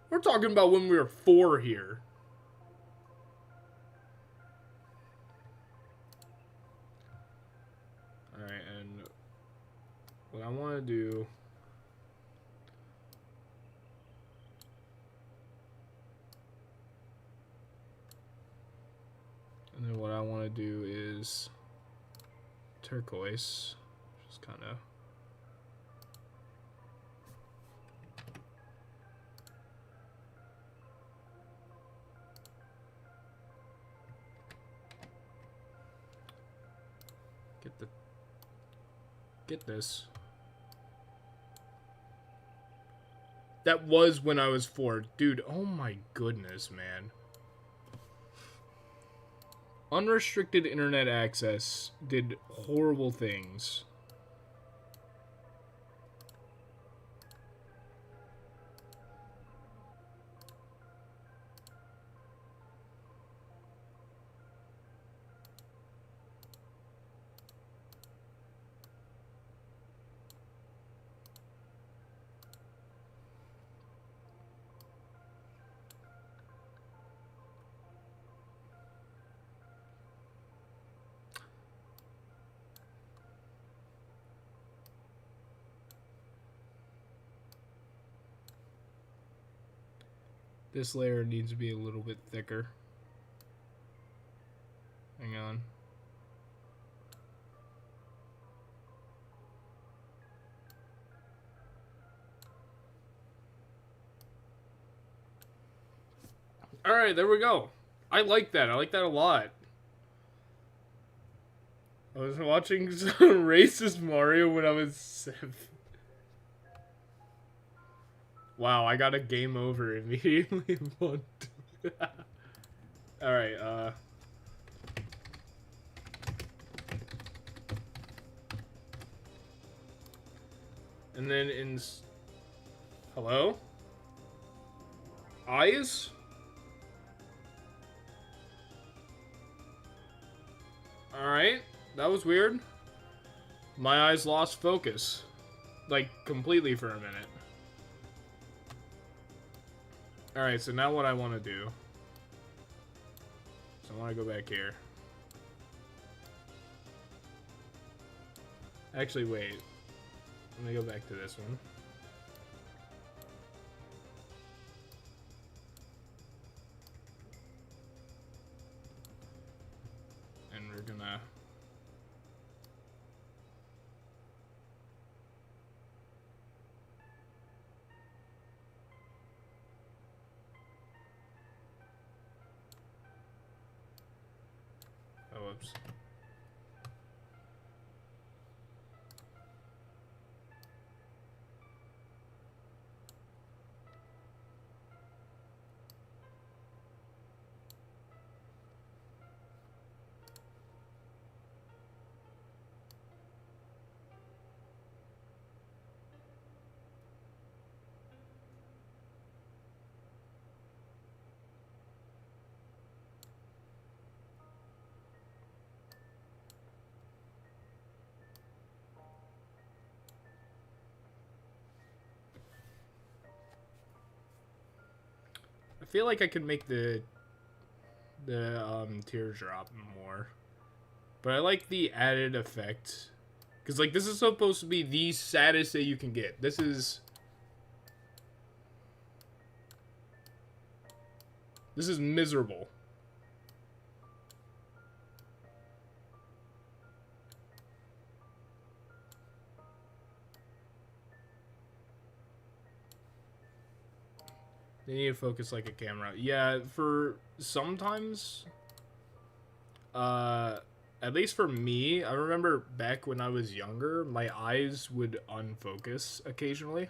We're talking about when we were 4 here. Alright, and what I want to do... And then what I want to do is turquoise, just kind of... Get this. That was when I was 4. Dude, oh my goodness, man. Unrestricted internet access did horrible things. This layer needs to be a little bit thicker. Hang on. Alright, there we go. I like that. I like that a lot. I was watching some racist Mario when I was 7. Wow, I got a game over immediately. Alright, and then hello? Eyes? Alright, that was weird. My eyes lost focus. Like, completely for a minute. Alright, so now what I want to do. So I want to go back here. Actually, wait. Let me go back to this one. And we're gonna... Oh, whoops. I feel like I could make the teardrop more. But I like the added effect. Because, like, this is supposed to be the saddest that you can get. This is miserable. They need to focus like a camera. Yeah, for sometimes, at least for me, I remember back when I was younger, my eyes would unfocus occasionally.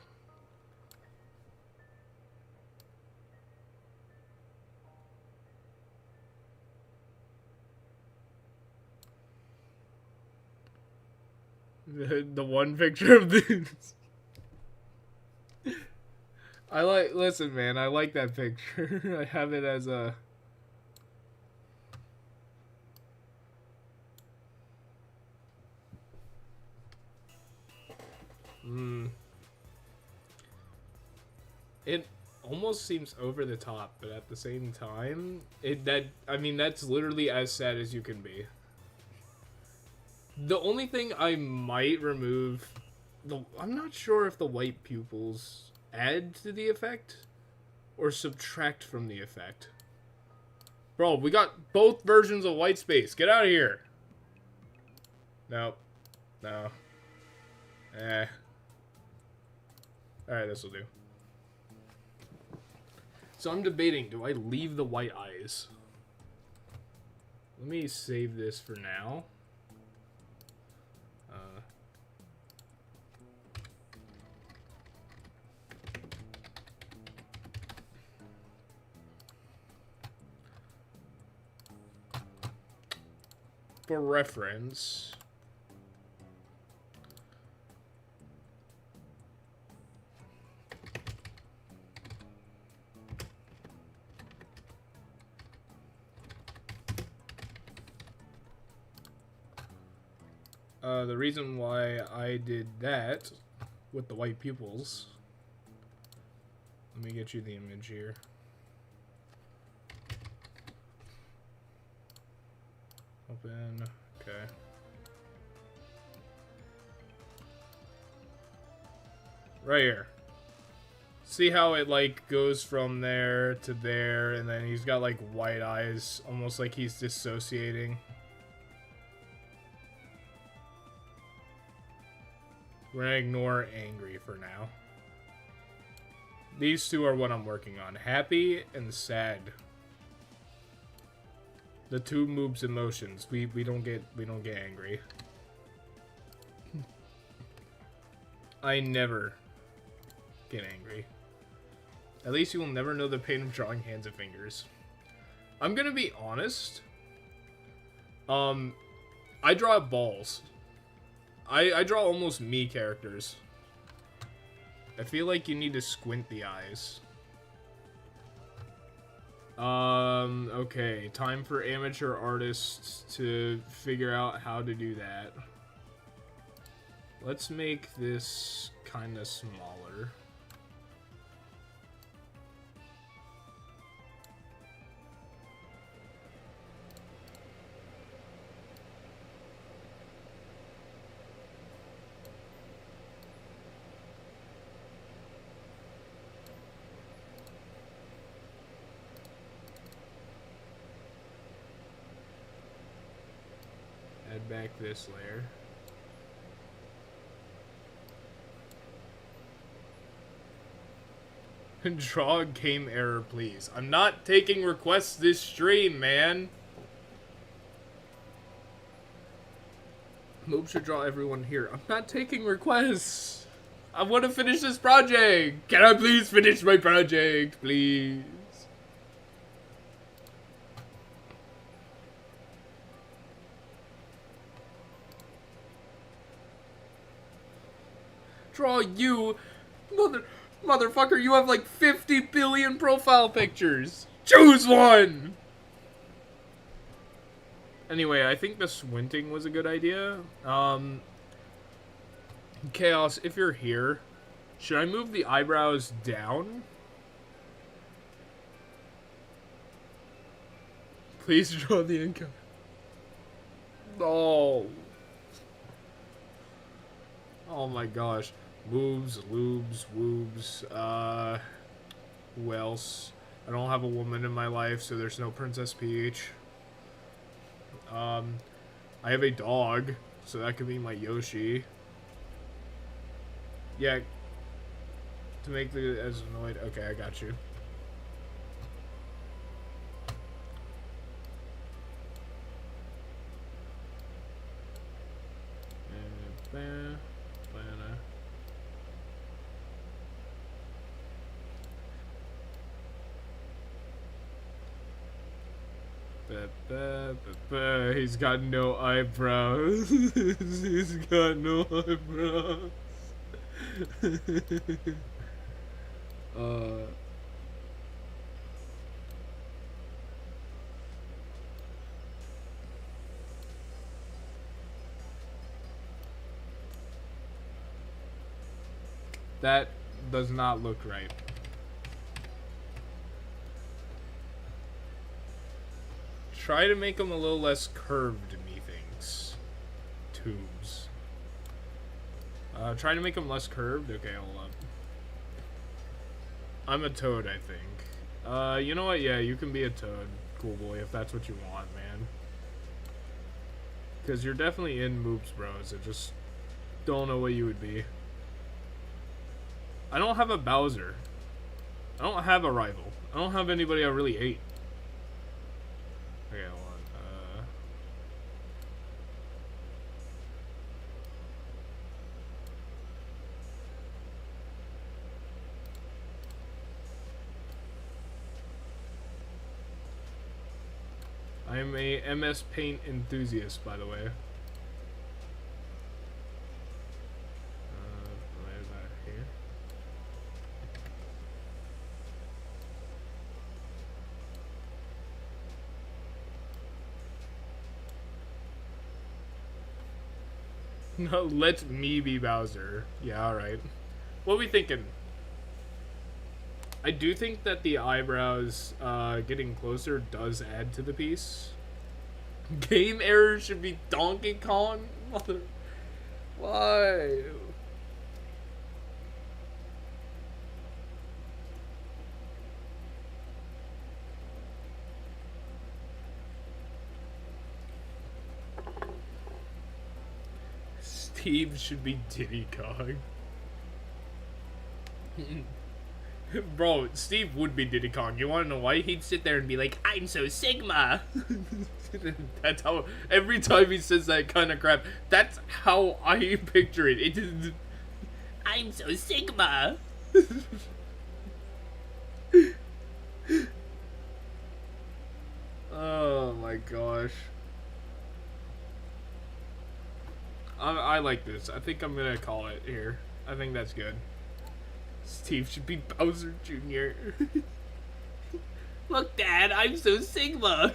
The one picture of this. Listen, man, I like that picture. I have it as a... It almost seems over the top, but at the same time, that's literally as sad as you can be. The only thing I might remove... I'm not sure if the white pupils add to the effect or subtract from the effect. Bro, we got both versions of white space. Get out of here. Nope. No. Eh. Alright, this'll do. So I'm debating, do I leave the white eyes? Let me save this for now. For reference, the reason why I did that with the white pupils, let me get you the image here. Open, okay. Right here. See how it, like, goes from there to there, and then he's got, like, white eyes, almost like he's dissociating. We're gonna ignore angry for now. These two are what I'm working on. Happy and sad. The two moves emotions. We don't get angry. I never get angry. At least you will never know the pain of drawing hands and fingers. I'm gonna be honest. I draw balls. I draw almost me characters. I feel like you need to squint the eyes. Okay. Time for amateur artists to figure out how to do that. Let's make this kind of smaller. Add back this layer. Draw a game error, please. I'm not taking requests this stream, man. Moob should draw everyone here. I'm not taking requests. I want to finish this project. Can I please finish my project, please? Draw you, motherfucker. You have like 50 billion profile pictures. Choose one. Anyway, I think the squinting was a good idea. Chaos, if you're here, should I move the eyebrows down? Please draw the income. Oh. Oh my gosh. Moves, lubes, woobs, who else? I don't have a woman in my life, so there's no Princess Peach. I have a dog, so that could be my Yoshi. Yeah. To make the as annoyed. Okay, I got you. He's got no eyebrows. He's got no eyebrows. That does not look right. Try to make them a little less curved, methinks. Tubes. Try to make them less curved? Okay, hold up. I'm a toad, I think. You know what? Yeah, you can be a toad, cool boy, if that's what you want, man. Because you're definitely in Moops Bros. I just don't know what you would be. I don't have a Bowser. I don't have a rival. I don't have anybody I really hate. Okay, hold on. I'm a MS Paint enthusiast, by the way. Where's that here? No, let me be Bowser. Yeah, alright. What are we thinking? I do think that the eyebrows getting closer does add to the piece. Game error should be Donkey Kong? Mother... Why? Steve should be Diddy Kong. Bro, Steve would be Diddy Kong. You wanna know why? He'd sit there and be like, I'm so Sigma. That's how, every time he says that kind of crap, that's how I picture it. It is, I'm so Sigma. Oh my gosh. I like this. I think I'm gonna call it here. I think that's good. Steve should be Bowser Jr. Look, Dad, I'm so Sigma.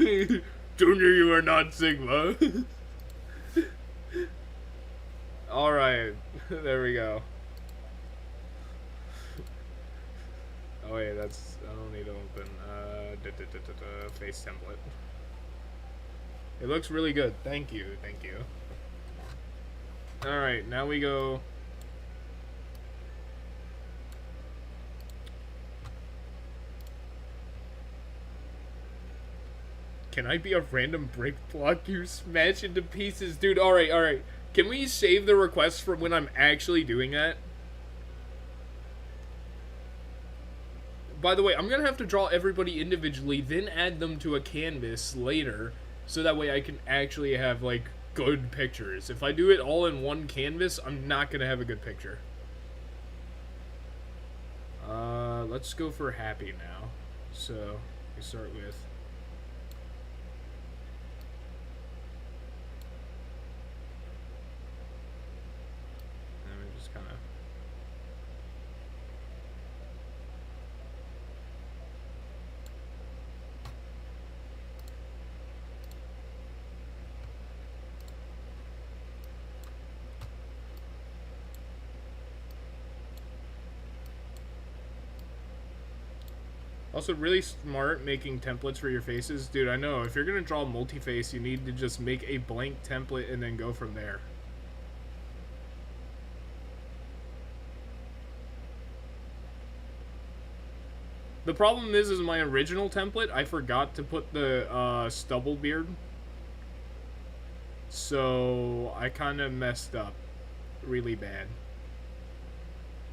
Junior, you are not Sigma. Alright, there we go. Oh wait, that's, I don't need to open, face template. It looks really good, thank you. Alright, now we go. Can I be a random brick block you smash into pieces? Dude, alright. Can we save the request for when I'm actually doing that? By the way, I'm gonna have to draw everybody individually, then add them to a canvas later, so that way I can actually have, like, good pictures. If I do it all in one canvas, I'm not gonna have a good picture. Let's go for happy now. So, we start with... And we just kind of... Also, really smart making templates for your faces. Dude, I know. If you're going to draw multi-face, you need to just make a blank template and then go from there. The problem is my original template, I forgot to put the stubble beard. So, I kind of messed up really bad.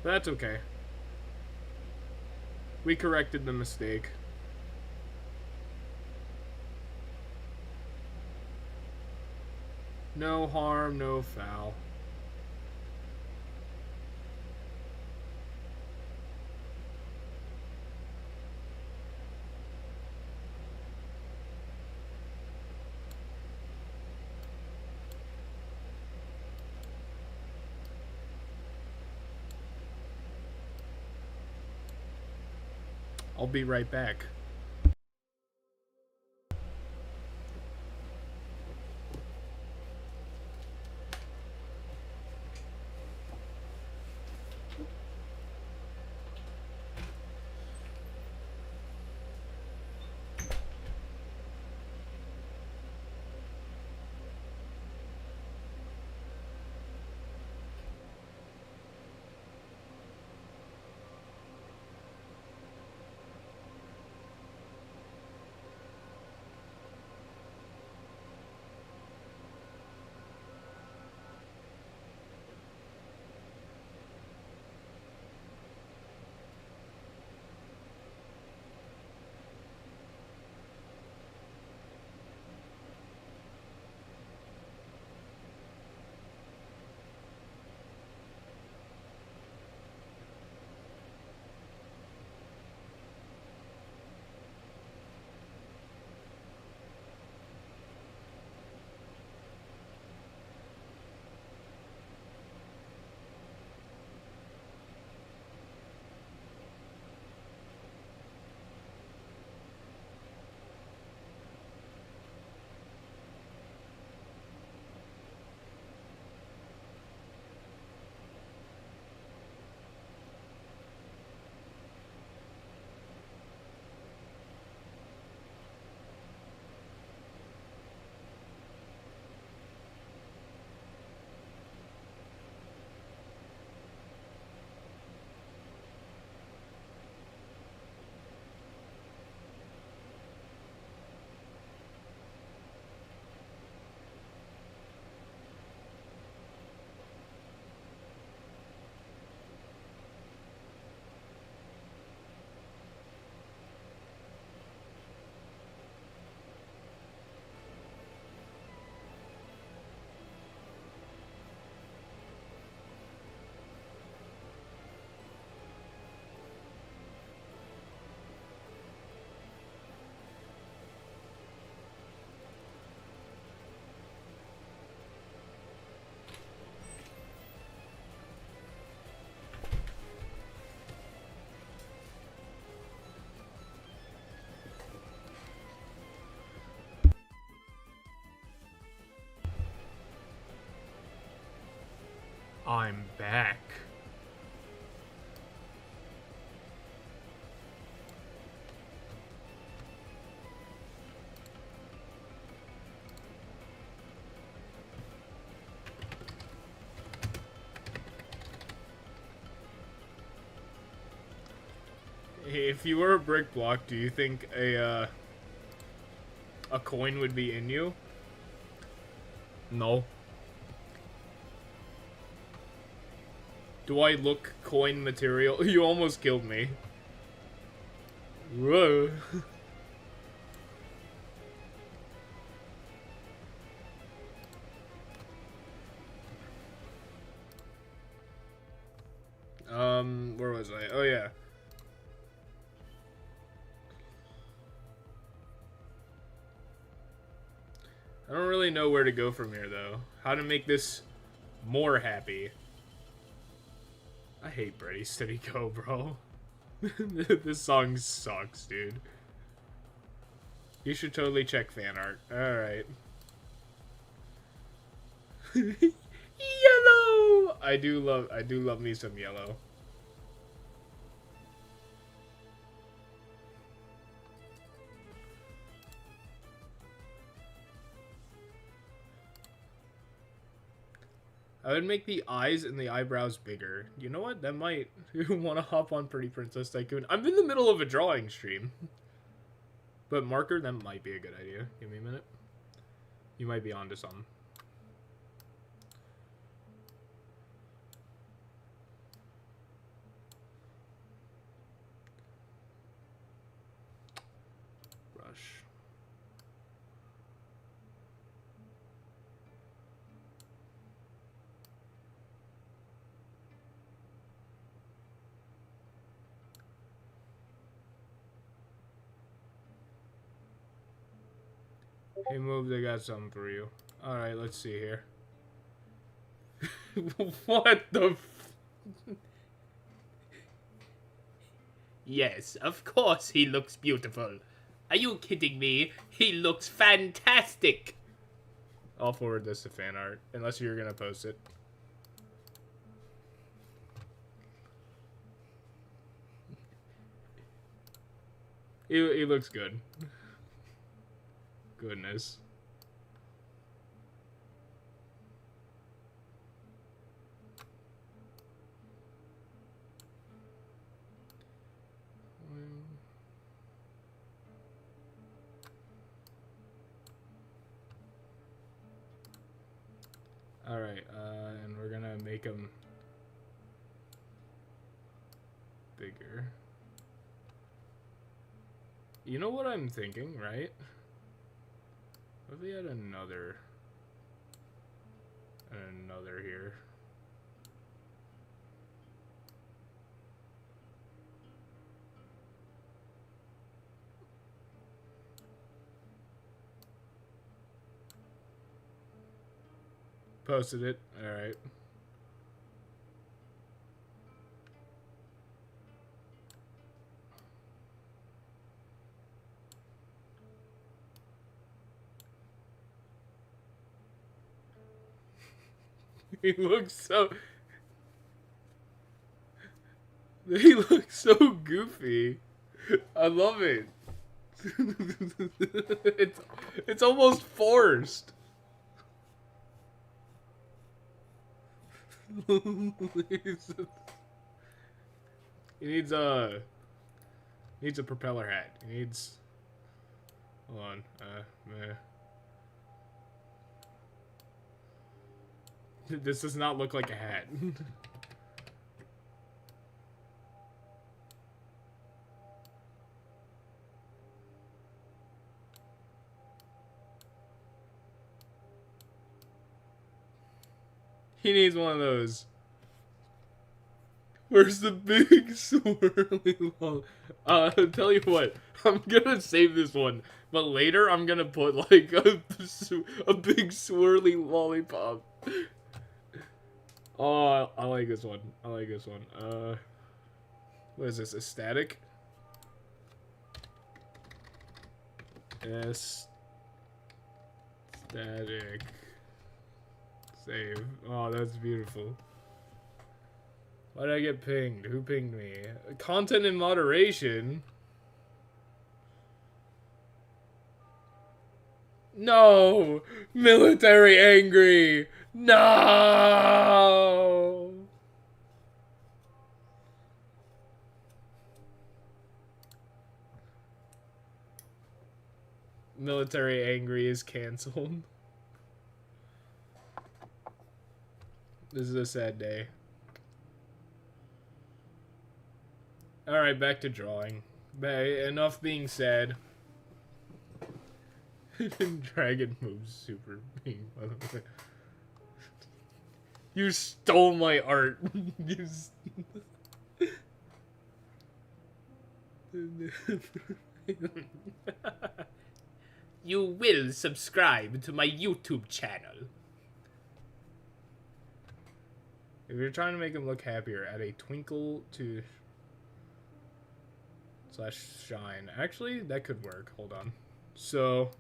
But that's okay. We corrected the mistake. No harm, no foul. I'll be right back. I'm back. If you were a brick block, do you think a coin would be in you? No. Do I look coin material? You almost killed me. Whoa. Where was I? Oh, yeah. I don't really know where to go from here, though. How to make this more happy. I hate Ready, Steady, Go, bro. This song sucks, dude. You should totally check fan art. Alright. Yellow! I do love me some yellow. I would make the eyes and the eyebrows bigger. You know what? That might want to hop on Pretty Princess Tycoon. I'm in the middle of a drawing stream. But marker, that might be a good idea. Give me a minute. You might be onto something. Brush. Hey, Moves, I got something for you. Alright, let's see here. What the f... Yes, of course he looks beautiful. Are you kidding me? He looks fantastic! I'll forward this to fan art, unless you're gonna post it. He looks good. Goodness. Alright, and we're gonna make him bigger. You know what I'm thinking, right? What if we had another here? Posted it. Alright. He looks so... He looks so goofy. I love it. It's almost forced. He needs a propeller hat. He needs... Hold on. Meh. This does not look like a hat. He needs one of those. Where's the big swirly lollipop? Tell you what, I'm gonna save this one, but later I'm gonna put like a big swirly lollipop. Oh, I like this one. I like this one. What is this? Aesthetic? Aesthetic. Save. Oh, that's beautiful. Why did I get pinged? Who pinged me? Content in moderation? No! Military angry! No! Military angry is canceled. This is a sad day. Alright, back to drawing. Enough being sad. Dragon moves super beam, by the way. You stole my art. You will subscribe to my YouTube channel. If you're trying to make him look happier, add a twinkle to / shine. Actually, that could work. Hold on. So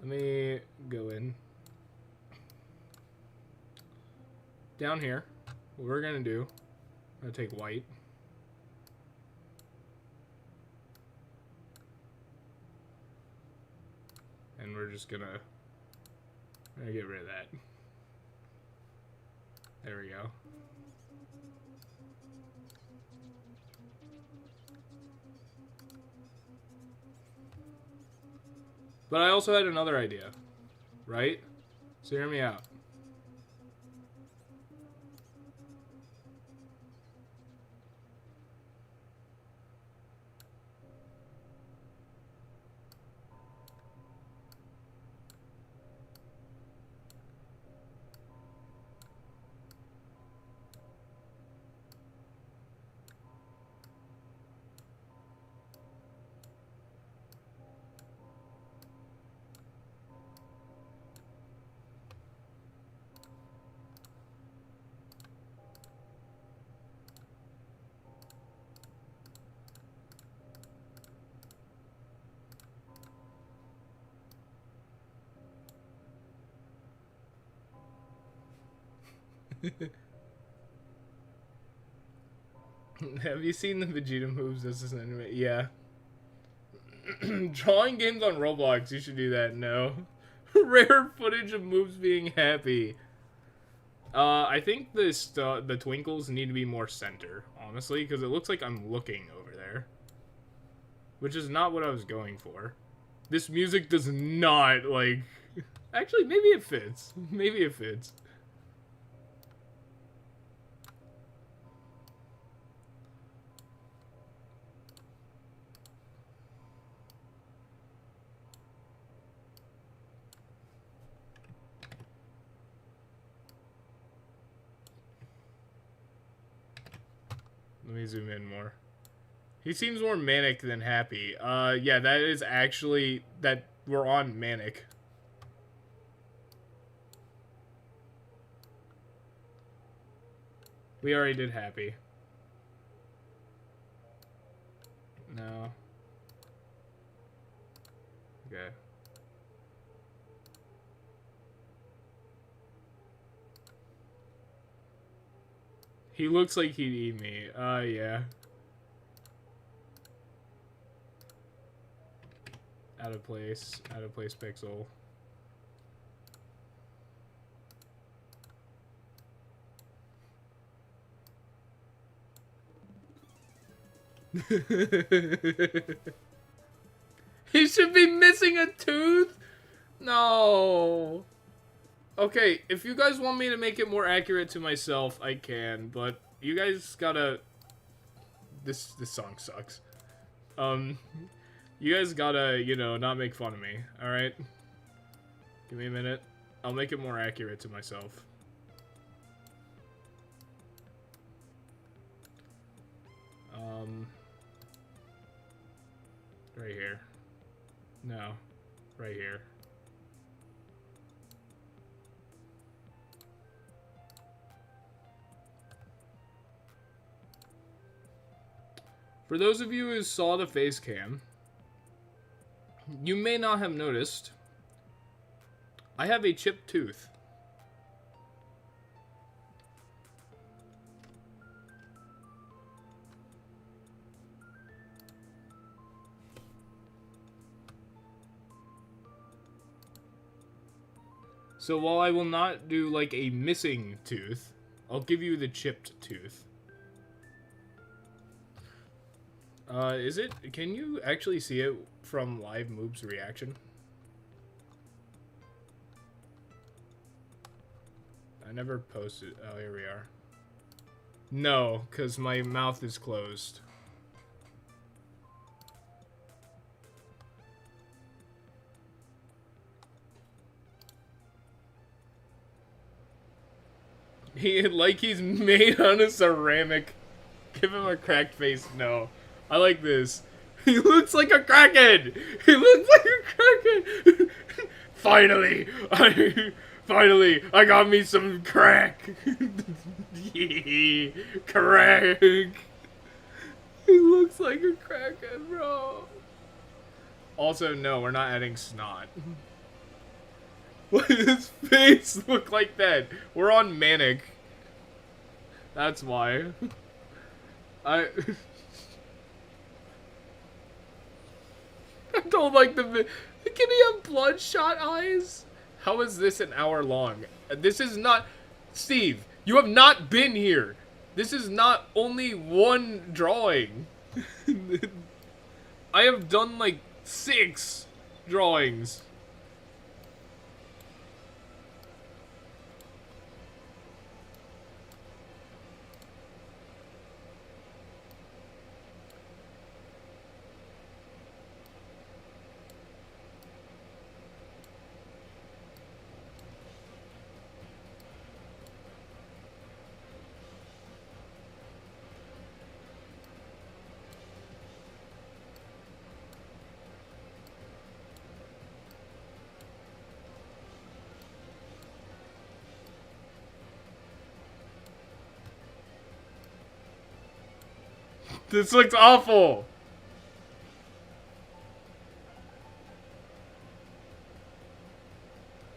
let me go in. Down here, what we're gonna do, I'm gonna take white. And we're just gonna get rid of that. There we go. But I also had another idea, right? So hear me out. Have you seen the Vegeta moves? This is an anime. Yeah. Drawing games on Roblox. You should do that. No. Rare footage of moves being happy. I think the twinkles need to be more center, honestly, because it looks like I'm looking over there. Which is not what I was going for. This music does not, like... Actually, maybe it fits. Maybe it fits. Let me zoom in more. He seems more manic than happy. Yeah, that is actually... that we're on manic. We already did happy. No. Okay. He looks like he'd eat me. Yeah. Out of place pixel. He should be missing a tooth? No. Okay, if you guys want me to make it more accurate to myself, I can, but you guys gotta... This song sucks. You guys gotta, you know, not make fun of me, alright? Give me a minute. I'll make it more accurate to myself. Right here. No. Right here. For those of you who saw the face cam, you may not have noticed, I have a chipped tooth. So while I will not do like a missing tooth, I'll give you the chipped tooth. Is it? Can you actually see it from Live Moob's reaction? I never posted. Oh, here we are. No, because my mouth is closed. Like he's made on a ceramic. Give him a cracked face. No. I like this. He looks like a kraken! He looks like a kraken! Finally! Finally! I got me some crack! Crack! He looks like a kraken, bro. Also, no, we're not adding snot. Why does his face look like that? We're on manic. That's why. I don't like the... Can he have bloodshot eyes? How is this an hour long? This is not... Steve, you have not been here. This is not only one drawing. I have done like 6 drawings. This looks awful.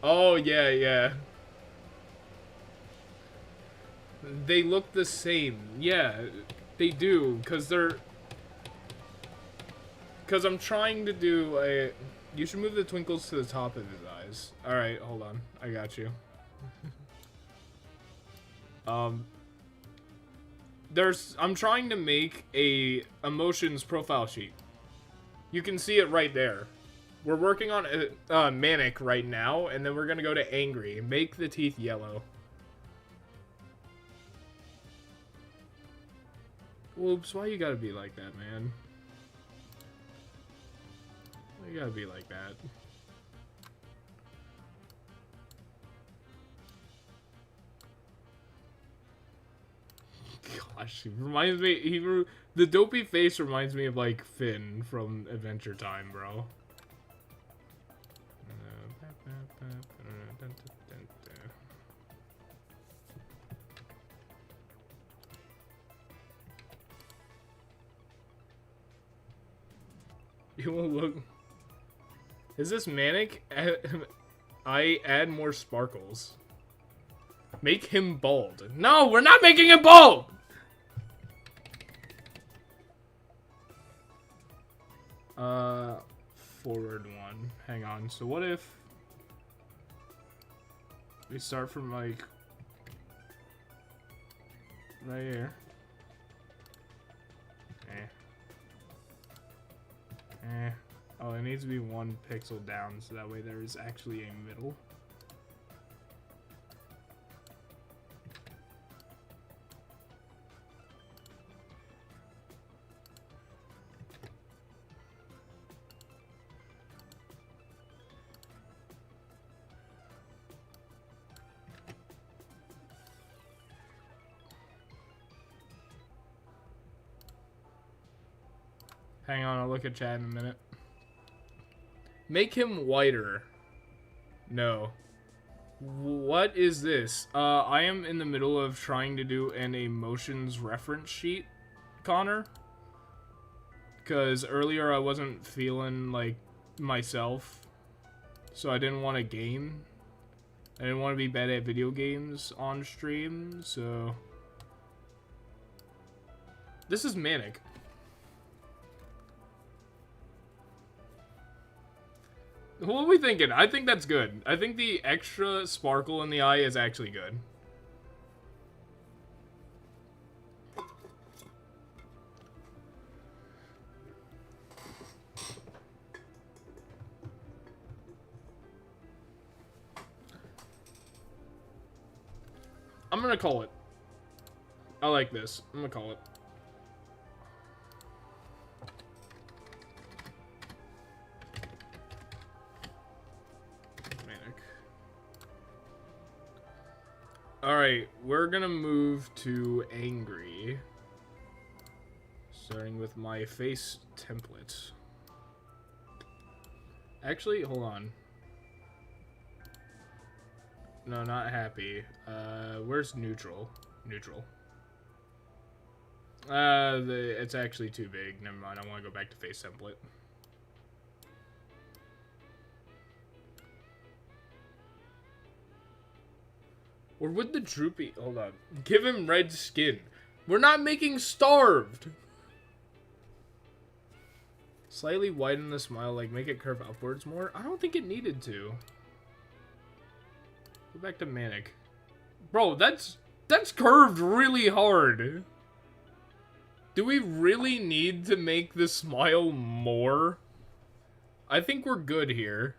Oh, yeah, yeah. They look the same. Yeah, they do, because they're... Because I'm trying to do a... You should move the twinkles to the top of his eyes. Alright, hold on. I got you. I'm trying to make a emotions profile sheet. You can see it right there. We're working on manic right now, and then we're gonna go to angry. Make the teeth yellow. Whoops, why you gotta be like that, man? Why you gotta be like that? Gosh, he reminds me. The dopey face reminds me of like Finn from Adventure Time, bro. You will look. Is this manic? I add more sparkles. Make him bald. No, we're not making him bald! Forward one. Hang on. So what if we start from like right here? Oh, it needs to be 1 pixel down, so that way there is actually a middle. Hang on, I'll look at chat in a minute. Make him whiter. No. What is this? I am in the middle of trying to do an emotions reference sheet, Connor. Because earlier I wasn't feeling like myself. So I didn't want to game. I didn't want to be bad at video games on stream, so... This is manic. What are we thinking? I think that's good. I think the extra sparkle in the eye is actually good. I'm gonna call it. I like this. I'm gonna call it. Alright, we're gonna move to angry. Starting with my face template. Actually, hold on. No, not happy. Where's neutral? Neutral. It's actually too big. Never mind, I want to go back to face template. Or would the droopy... Hold on. Give him red skin. We're not making starved. Slightly widen the smile, like make it curve upwards more. I don't think it needed to. Go back to manic. Bro, that's curved really hard. Do we really need to make the smile more? I think we're good here.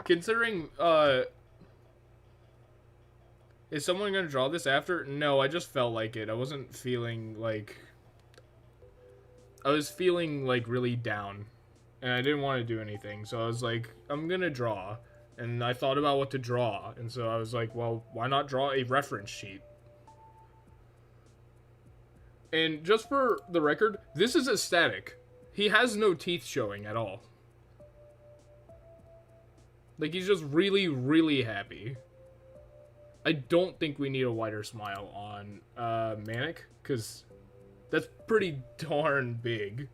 Considering, is someone gonna draw this after? No, I just felt like it. I wasn't feeling like... I was feeling, like, really down. And I didn't want to do anything. So I was like, I'm gonna draw. And I thought about what to draw. And so I was like, well, why not draw a reference sheet? And just for the record, this is aesthetic. He has no teeth showing at all. Like, he's just really, really happy. I don't think we need a wider smile on Manic, because that's pretty darn big.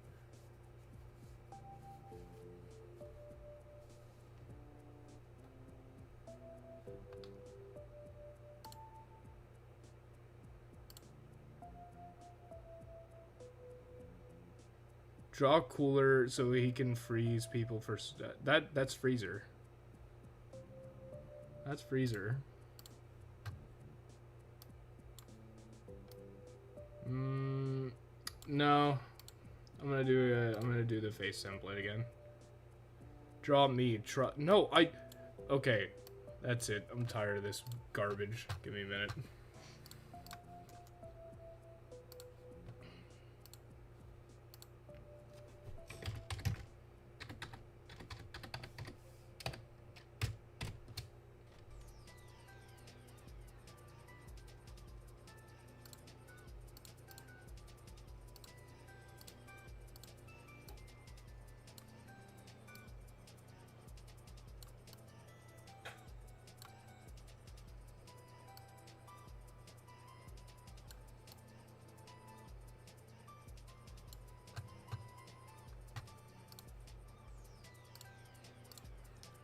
Draw cooler so he can freeze people for... That's Freezer. That's Freezer. No. I'm gonna do the face template again. Draw me. No, okay. That's it. I'm tired of this garbage. Give me a minute.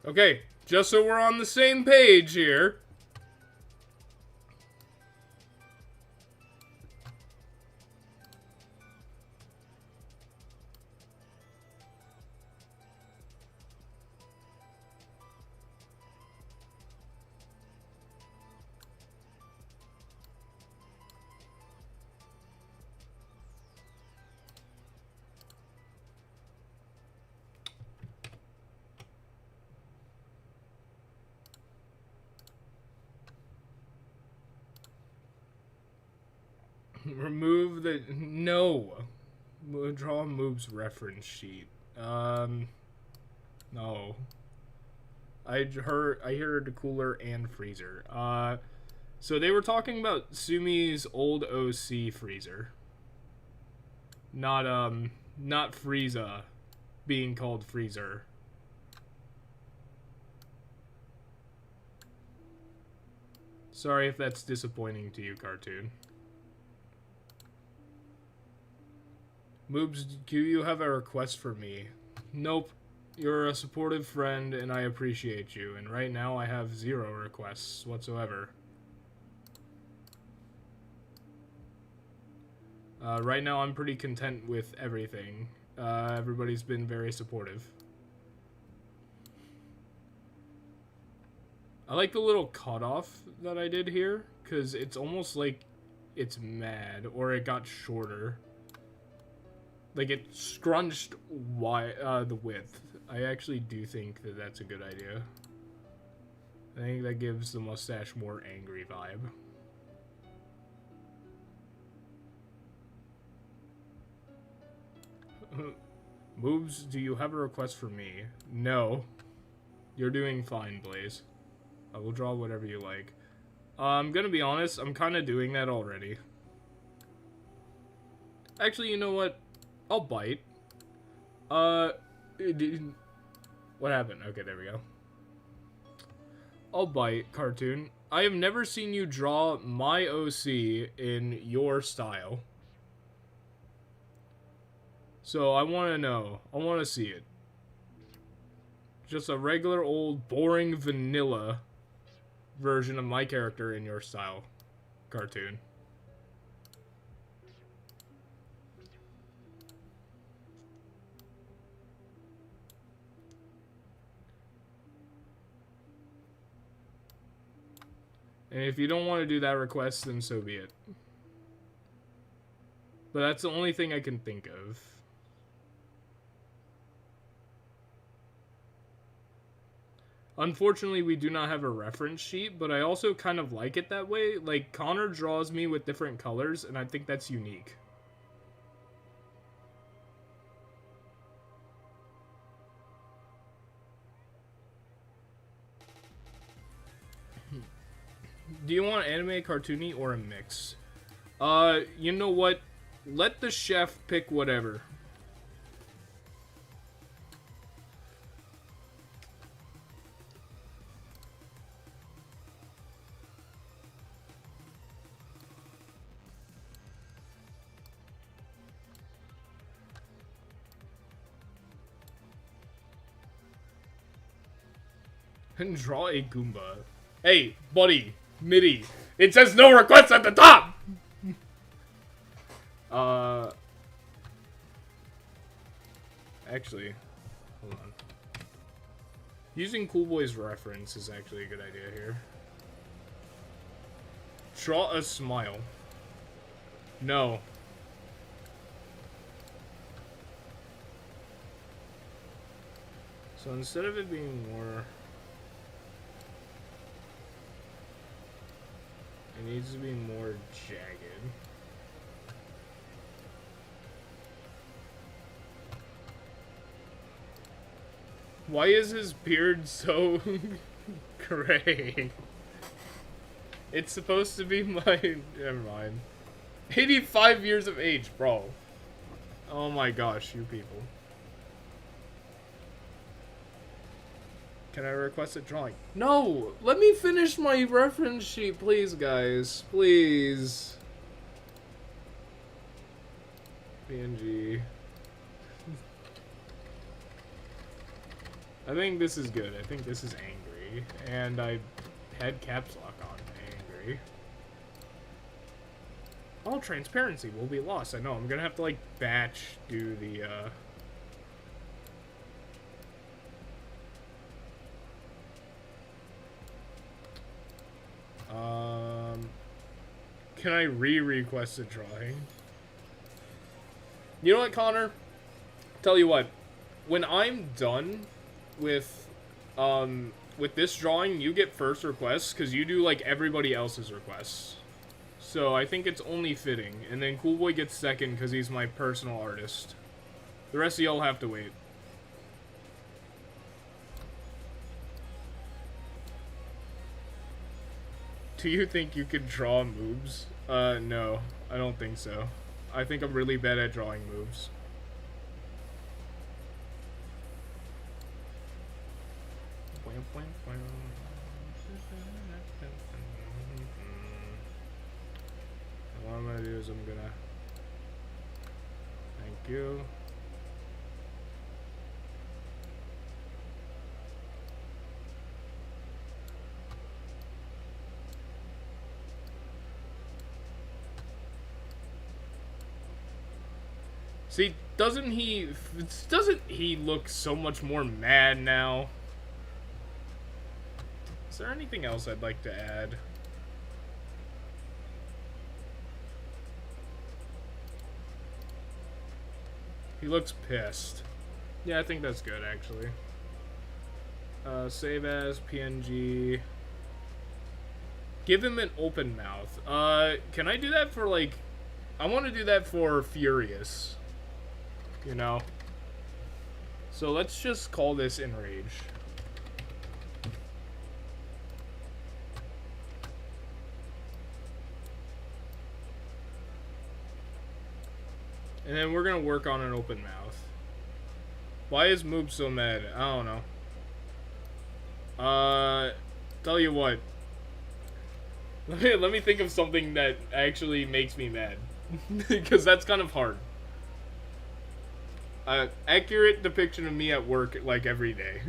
Okay, just so we're on the same page here. Remove the... No. Draw moves reference sheet. No. I heard Cooler and Freezer. So they were talking about Sumi's old OC Freezer. Not Frieza being called Freezer. Sorry if that's disappointing to you, cartoon. Moobs, do you have a request for me? Nope. You're a supportive friend, and I appreciate you. And right now, I have 0 requests whatsoever. Right now, I'm pretty content with everything. Everybody's been very supportive. I like the little cutoff that I did here, because it's almost like it's mad, or it got shorter. Like, it scrunched the width. I actually do think that that's a good idea. I think that gives the mustache more angry vibe. Moves, do you have a request for me? No. You're doing fine, Blaze. I will draw whatever you like. I'm gonna be honest, I'm kind of doing that already. Actually, you know what? I'll bite. What happened? Okay, there we go. I'll bite, cartoon. I have never seen you draw my OC in your style. So I want to know. I want to see it. Just a regular old boring vanilla version of my character in your style, cartoon. And if you don't want to do that request, then so be it. But that's the only thing I can think of. Unfortunately, we do not have a reference sheet, but I also kind of like it that way. Like, Connor draws me with different colors, and I think that's unique. Do you want anime, cartoony, or a mix? You know what? Let the chef pick whatever. And draw a Goomba. Hey, buddy. MIDI. It says no requests at the top! Actually, hold on. Using Cool Boy's reference is actually a good idea here. Draw a smile. No. So instead of it being more... It needs to be more jagged. Why is his beard so gray? It's supposed to be my... Never mind. 85 years of age, bro. Oh my gosh, you people. Can I request a drawing? No! Let me finish my reference sheet, please, guys. Please. PNG. I think this is good. I think this is angry. And I had caps lock on angry. All transparency will be lost. I know. I'm gonna have to, like, batch do the, Can I re-request a drawing? You know what, Connor? Tell you what. When I'm done with this drawing, you get first requests, because you do, like, everybody else's requests. So I think it's only fitting. And then Cool Boy gets second, because he's my personal artist. The rest of y'all have to wait. Do you think you could draw moves? No. I don't think so. I think I'm really bad at drawing moves. What I'm gonna do is I'm gonna... Thank you. See, doesn't he look so much more mad now? there anything else I'd like to add? He looks pissed. Yeah, I think that's good, actually. Save as PNG. Give him an open mouth. Can I do that for, like... I want to do that for Furious. You know? So let's just call this Enrage. And then we're gonna work on an open mouth. Why is Moob so mad? I don't know. Tell you what. Let me think of something that actually makes me mad. Because that's kind of hard. Accurate depiction of me at work, like, every day.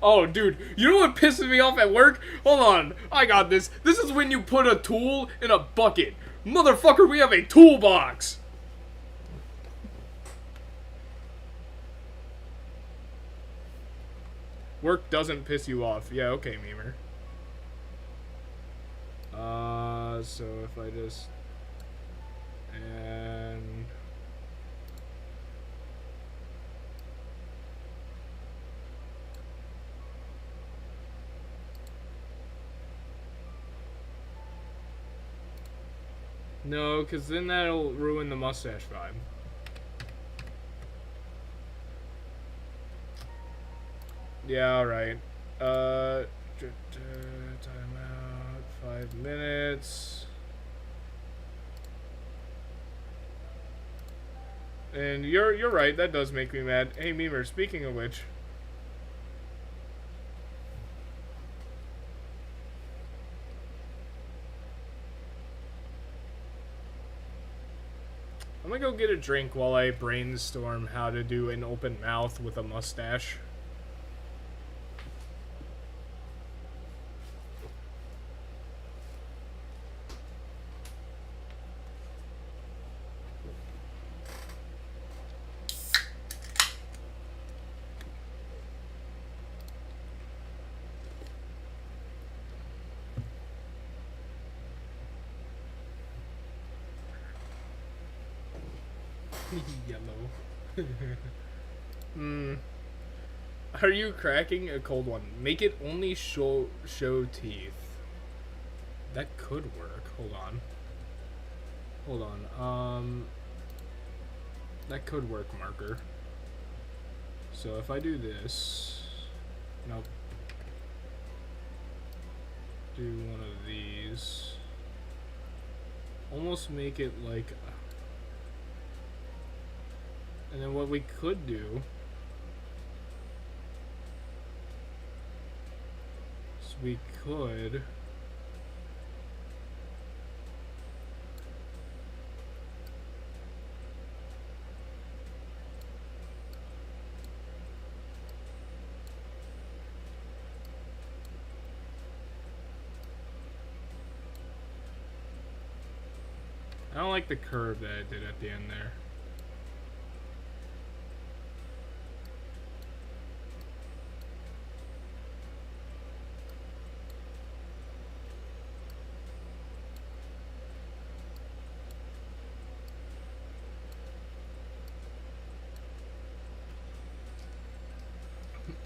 Oh, dude, you know what pisses me off at work? Hold on, I got this. This is when you put a tool in a bucket. Motherfucker, we have a toolbox! Work doesn't piss you off. Yeah, okay, Memer. So if I just... And... No, because then that'll ruin the mustache vibe. Yeah, alright. Time out. 5 minutes. And you're right, that does make me mad. Hey, Memer, speaking of which... I'm gonna go get a drink while I brainstorm how to do an open mouth with a mustache. Yellow. Are you cracking a cold one? Make it only show teeth. That could work. Hold on. That could work, marker. So if I do this... Nope. Do one of these. Almost make it like... And then what we could do is we could I don't like the curve that I did at the end there.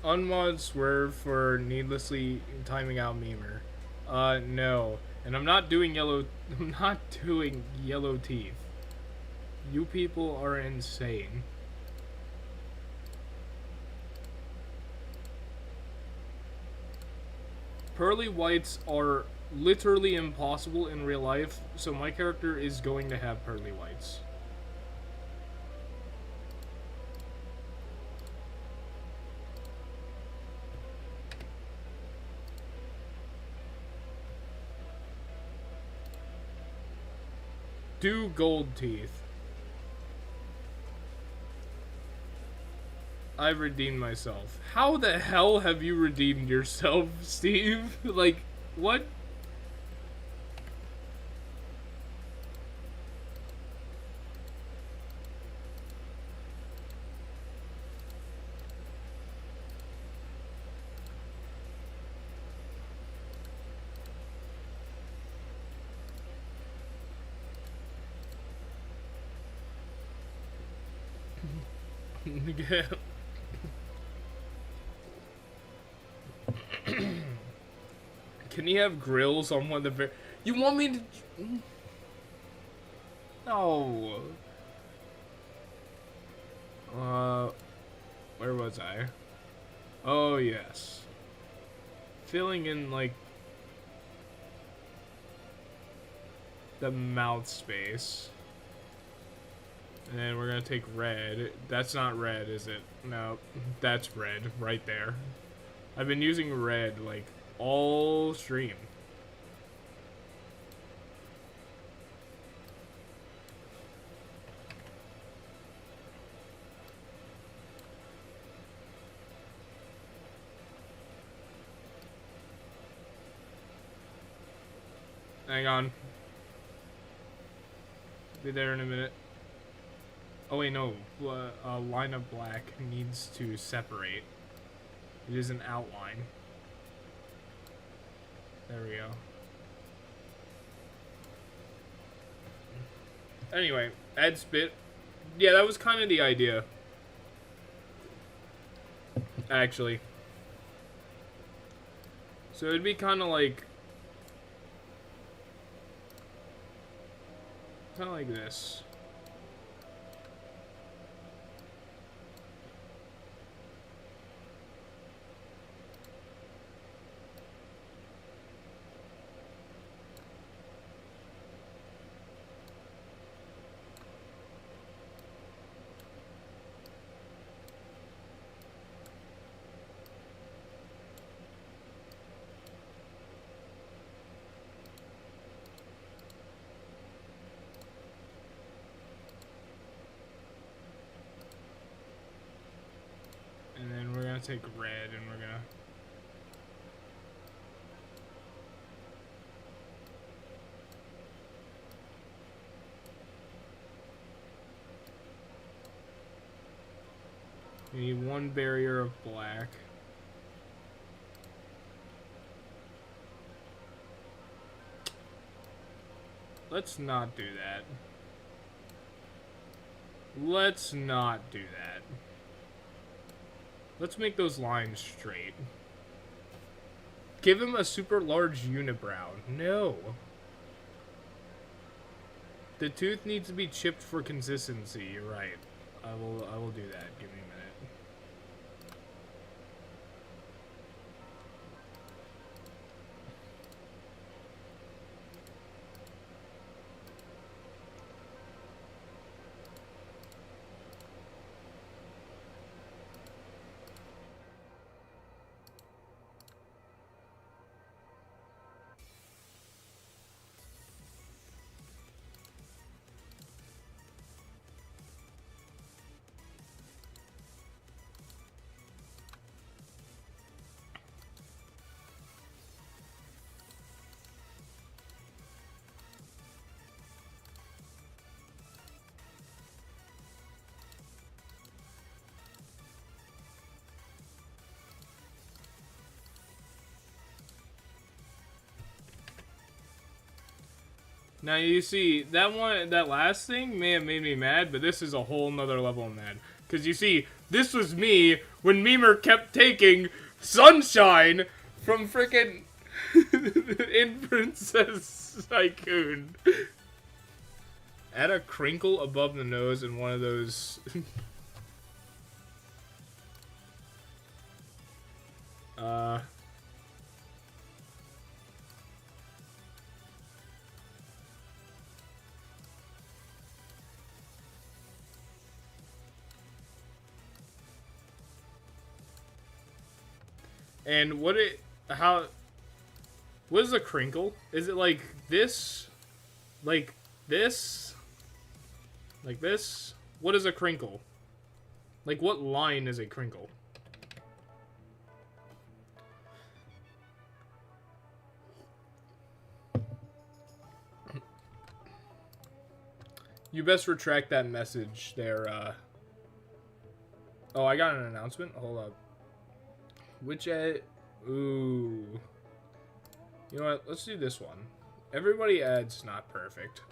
Unmod swerve for needlessly timing out Memer. No. And I'm not doing yellow teeth. You people are insane. Pearly whites are literally impossible in real life, so my character is going to have pearly whites. Do gold teeth. I've redeemed myself. How the hell have you redeemed yourself, Steve? Like, what? Can he have grills on one of the You want me to... No. Where was I? Oh, yes. Filling in, like, the mouth space. And then we're gonna take red. That's not red, is it? No, that's red right there. I've been using red, like, all stream. Hang on. Be there in a minute. Oh wait, no. A line of black needs to separate. It is an outline. There we go. Anyway, add spit. Yeah, that was kind of the idea. Actually. So it'd be kind of like... kind of like this. And then we're gonna take red and we're gonna... we need one barrier of black. Let's not do that. Let's not do that. Let's make those lines straight. Give him a super large unibrow. No. The tooth needs to be chipped for consistency. You're right. I will do that. Give me a minute. Now you see, that last thing may have made me mad, but this is a whole nother level of mad. Because you see, this was me when Memer kept taking Sunshine from frickin' in Princess Tycoon. Add a crinkle above the nose and one of those... And what is a crinkle? Is it like this? Like this? Like this? What is a crinkle? Like what line is a crinkle? You best retract that message there, Oh, I got an announcement? Hold up. Which ooh. You know what? Let's do this one. Everybody adds not perfect.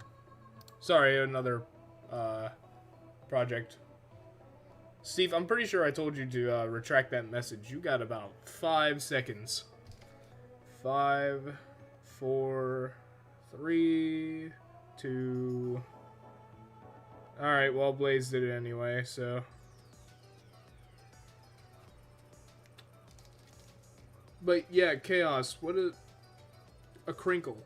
Sorry, another project. Steve, I'm pretty sure I told you to retract that message. You got about 5 seconds. 5, 4, 3, 2. Alright, well, Blaze did it anyway, so. But yeah, Chaos, what is a crinkle?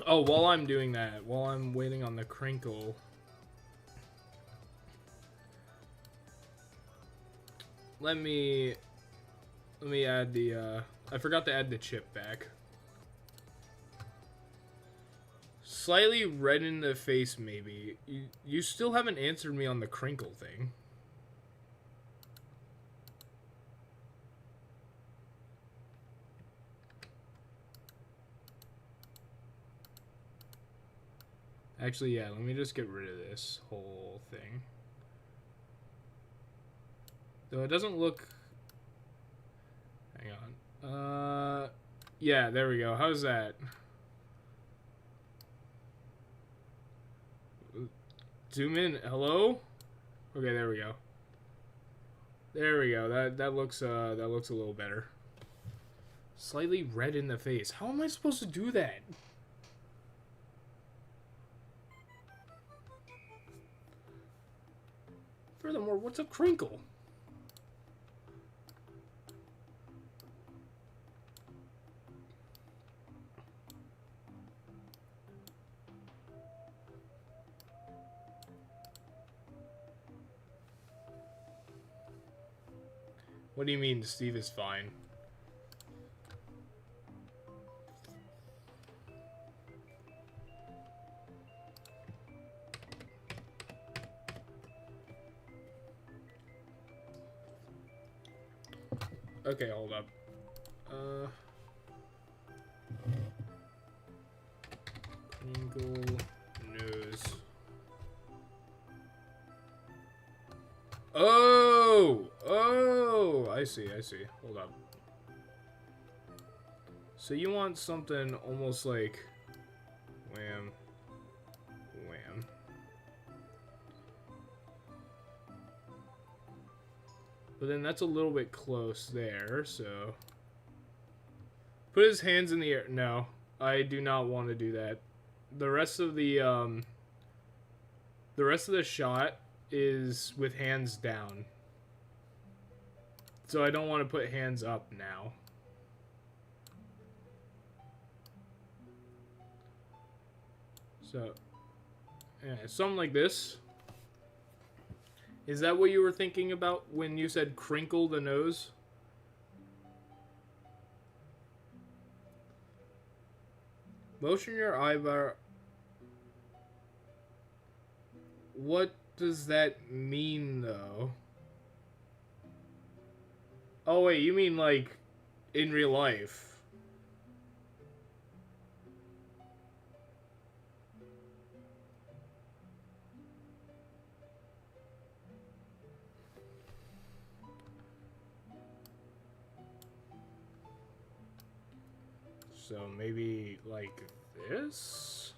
Oh, while I'm doing that, while I'm waiting on the crinkle, let me add the I forgot to add the chip back. Slightly red in the face, maybe. You still haven't answered me on the crinkle thing. Actually, yeah, let me just get rid of this whole thing. Though it doesn't look... Hang on. Yeah, there we go. How's that? Zoom in. Hello? Okay, there we go. There we go. That looks a little better. Slightly red in the face. How am I supposed to do that? Furthermore, what's a crinkle? What do you mean Steve is fine? Okay, hold up. Crinkle nose. Oh, I see. Hold up. So you want something almost like wham, wham. But then that's a little bit close there, so put his hands in the air. No, I do not want to do that. The rest of the shot is with hands down. So I don't want to put hands up now. So, yeah, something like this. Is that what you were thinking about when you said crinkle the nose? Motion your eyebrow. What does that mean, though? Oh, wait, you mean, like, in real life? So maybe like this?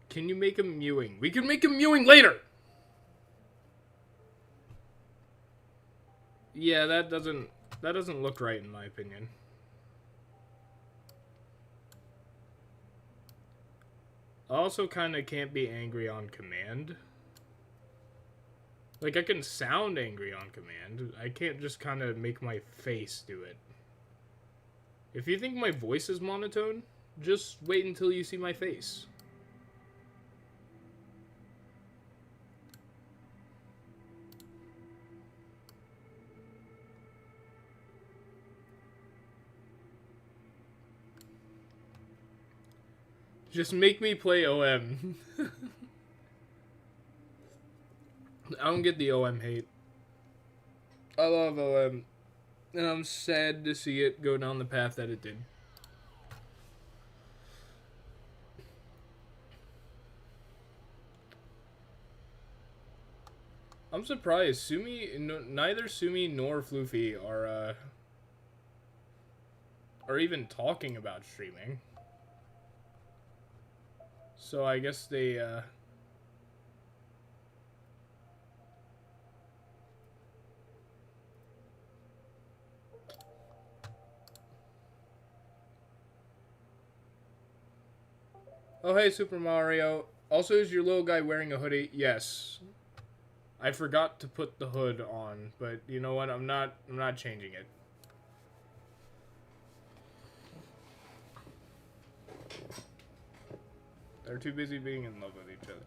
Can you make him mewing? We can make him mewing later! Yeah, that doesn't look right in my opinion. I also kind of can't be angry on command. Like, I can sound angry on command. I can't just kind of make my face do it. If you think my voice is monotone, just wait until you see my face. Just make me play OM. I don't get the OM hate. I love OM. And I'm sad to see it go down the path that it did. I'm surprised. Neither Sumi nor Floofy are even talking about streaming. So I guess they, Oh, hey, Super Mario. Also, is your little guy wearing a hoodie? Yes. I forgot to put the hood on, but you know what? I'm not changing it. They're too busy being in love with each other.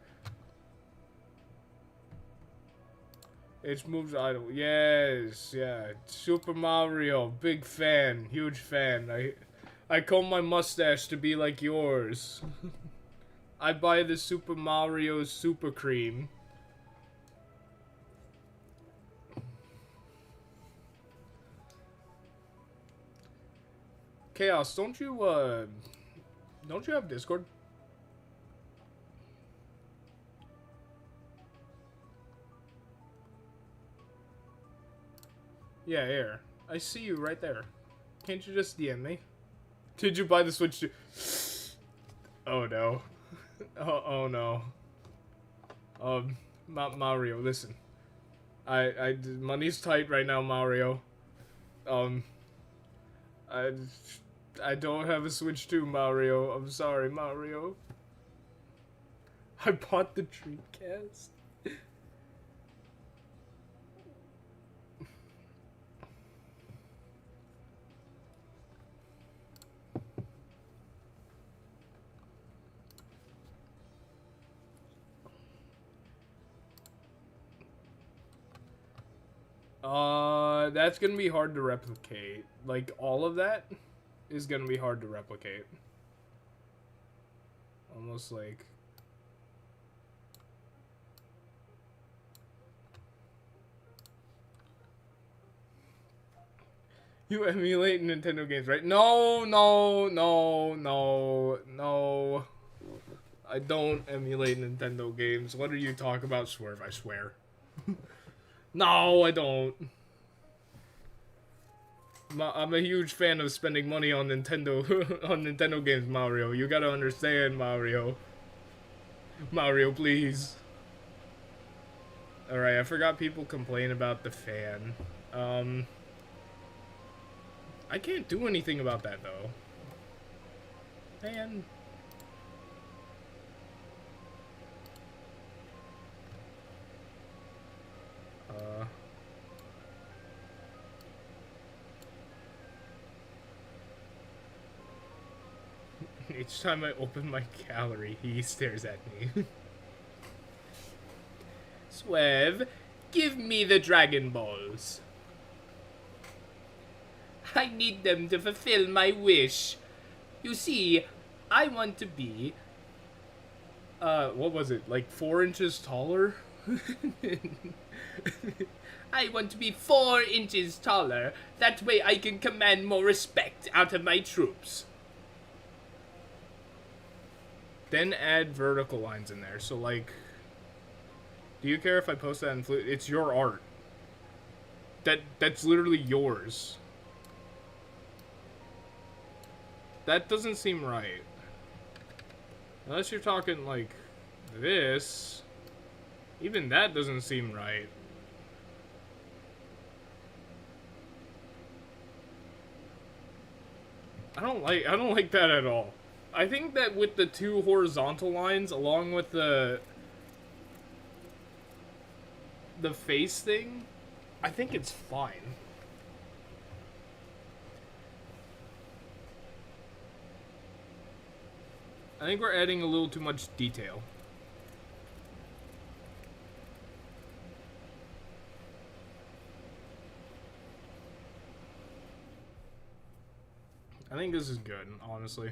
It's moves idle. Yes, yeah. Super Mario, big fan, huge fan. I comb my mustache to be like yours. I buy the Super Mario Super Cream. Chaos, don't you have Discord? Yeah, here. I see you right there. Can't you just DM me? Did you buy the Switch too? Oh no. Oh no. Mario, listen. Money's tight right now, Mario. I don't have a Switch 2, Mario. I'm sorry, Mario. I bought the Dreamcast. That's gonna be hard to replicate. Like, all of that is gonna be hard to replicate. Almost like... You emulate Nintendo games, right? No. I don't emulate Nintendo games. What are you talking about, Swerve? I swear. No, I don't. I'm a huge fan of spending money on Nintendo on Nintendo games, Mario. You gotta understand, Mario. Mario, please. Alright, I forgot people complain about the fan. I can't do anything about that, though. Man. Each time I open my gallery, he stares at me. Swerve, give me the Dragon Balls. I need them to fulfill my wish. You see, I want to be... what was it? Like 4 inches taller? I want to be 4 inches taller. That way I can command more respect out of my troops. Then add vertical lines in there. So, like... Do you care if I post that in Flute? It's your art. That's literally yours. That doesn't seem right. Unless you're talking, like, this. Even that doesn't seem right. I don't like that at all. I think that with the 2 horizontal lines, along with the face thing, I think it's fine. I think we're adding a little too much detail. I think this is good, honestly.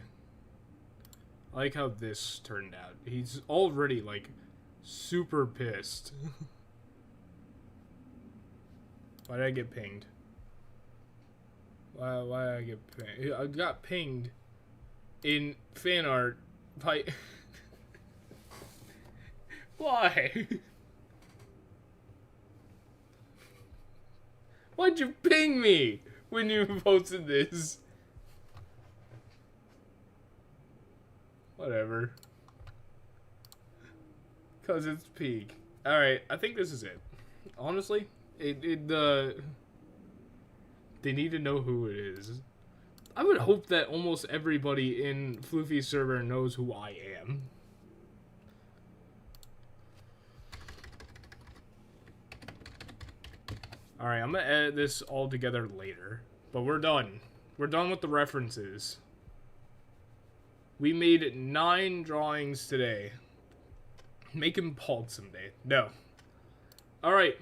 I like how this turned out. He's already, like, super pissed. Why did I get pinged? Why did I get pinged? I got pinged in fan art by... Why? Why'd you ping me when you posted this? Whatever. Cause it's peak. Alright, I think this is it. Honestly, they need to know who it is. I would hope that almost everybody in Floofy's server knows who I am. Alright, I'm gonna edit this all together later. But we're done. We're done with the references. We made 9 drawings today. Make him bald someday. No. Alright.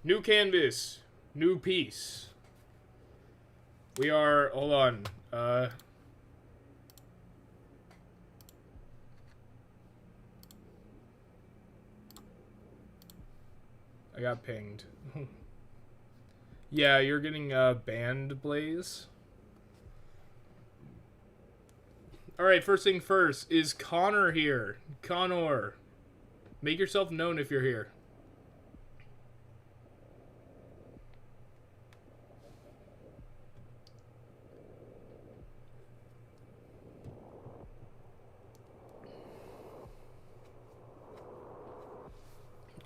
New canvas. New piece. We are... Hold on. I got pinged. Yeah, you're getting banned, Blaze. Alright, first thing first. Is Connor here? Connor. Make yourself known if you're here.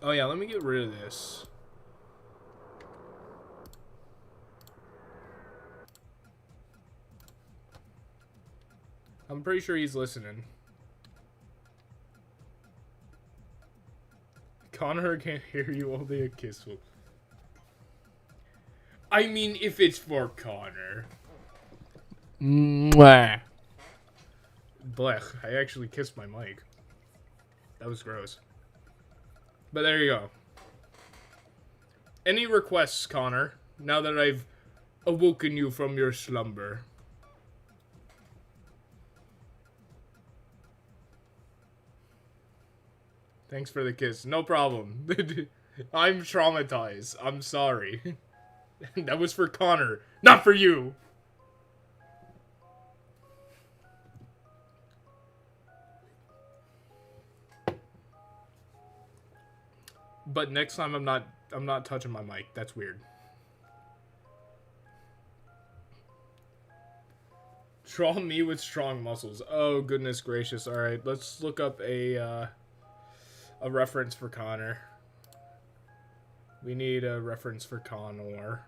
Oh yeah, let me get rid of this. I'm pretty sure he's listening. Connor can't hear you, only a kiss will. I mean, if it's for Connor. Mwah. Blech, I actually kissed my mic. That was gross. But there you go. Any requests, Connor, now that I've awoken you from your slumber? Thanks for the kiss. No problem. I'm traumatized. I'm sorry. That was for Connor, not for you. But next time I'm not touching my mic. That's weird. Draw me with strong muscles. Oh goodness gracious. All right, let's look up a reference for Connor. We need a reference for Connor.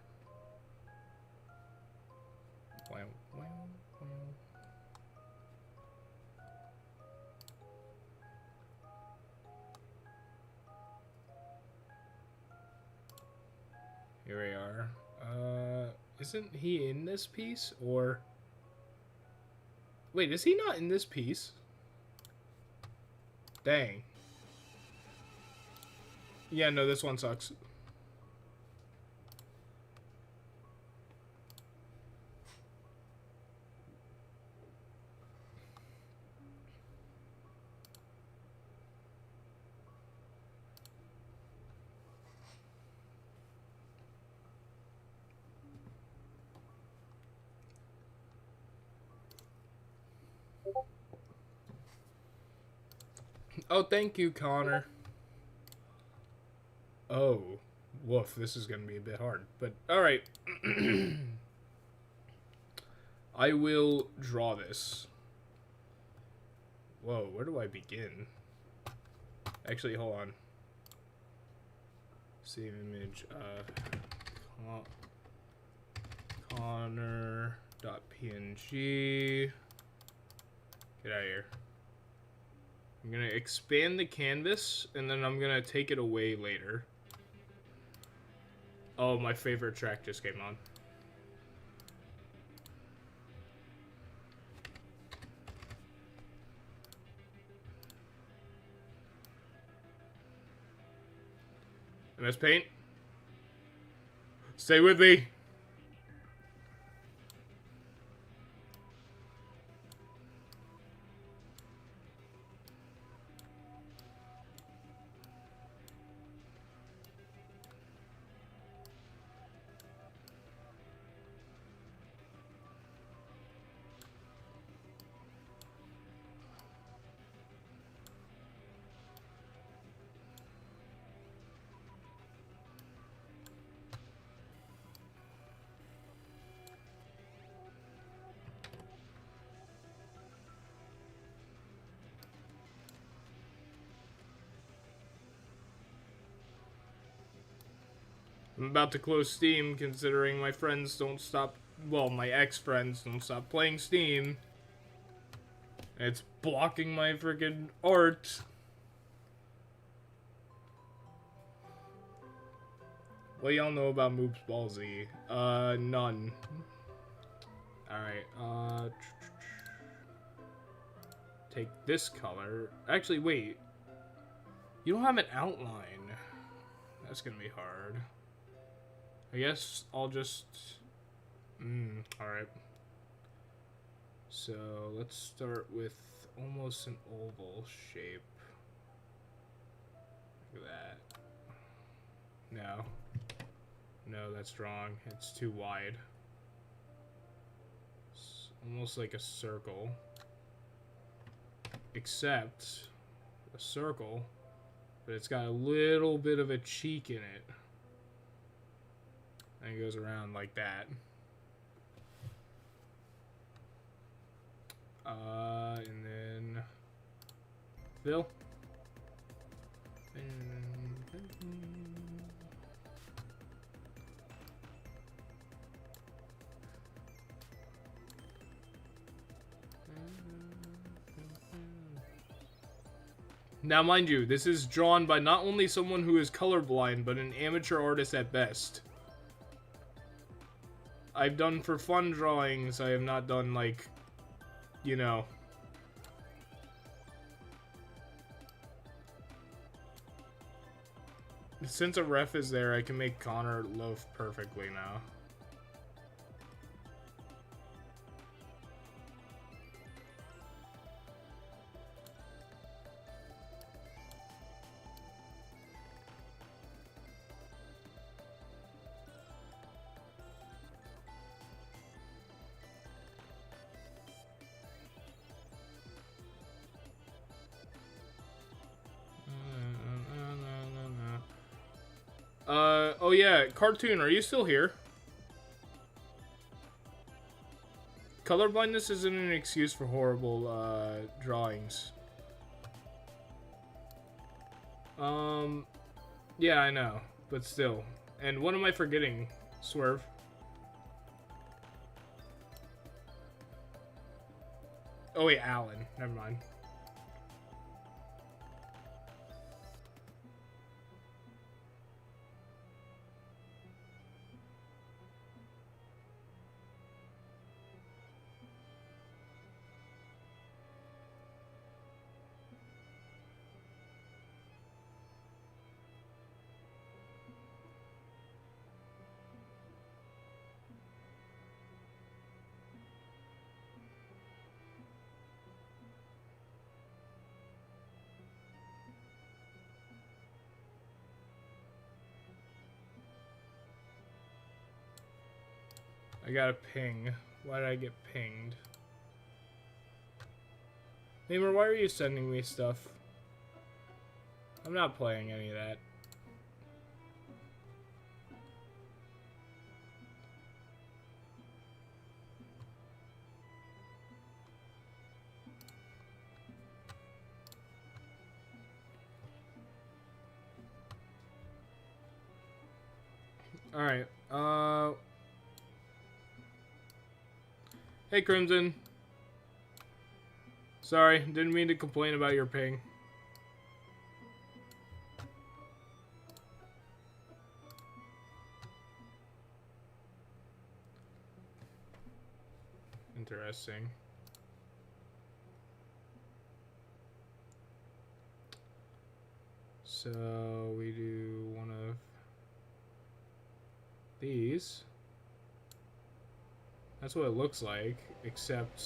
Here we are. Isn't he in this piece? Or... Wait, is he not in this piece? Dang. Yeah, no, this one sucks. Oh, thank you, Connor. Oh, woof, this is going to be a bit hard. But, alright. I will draw this. Whoa, where do I begin? Actually, hold on. Save image. Connor.png. Get out of here. I'm going to expand the canvas, and then I'm going to take it away later. Oh, my favorite track just came on. MS Paint. Stay with me. I'm about to close Steam considering my friends don't stop, well, my ex-friends don't stop playing Steam. It's blocking my freaking art. What y'all know about Moops Ballsy? None. Alright, take this color. Actually, wait. You don't have an outline. That's gonna be hard. I guess I'll just... alright. So, let's start with almost an oval shape. Look at that. No. No, that's wrong. It's too wide. It's almost like a circle. Except a circle, but it's got a little bit of a cheek in it. And it goes around like that. And then fill. Now, mind you, this is drawn by not only someone who is colorblind, but an amateur artist at best. I've done for fun drawings, I have not done, like, you know. Since a ref is there, I can make Connor loaf perfectly now. Oh yeah, Cartoon, are you still here? Colorblindness isn't an excuse for horrible, drawings. Yeah, I know, but still. And what am I forgetting, Swerve? Oh wait, Alan, never mind. I got a ping. Why did I get pinged? Namer, why are you sending me stuff? I'm not playing any of that. Alright, hey, Crimson. Sorry, didn't mean to complain about your ping. Interesting. So we do one of these. That's what it looks like, except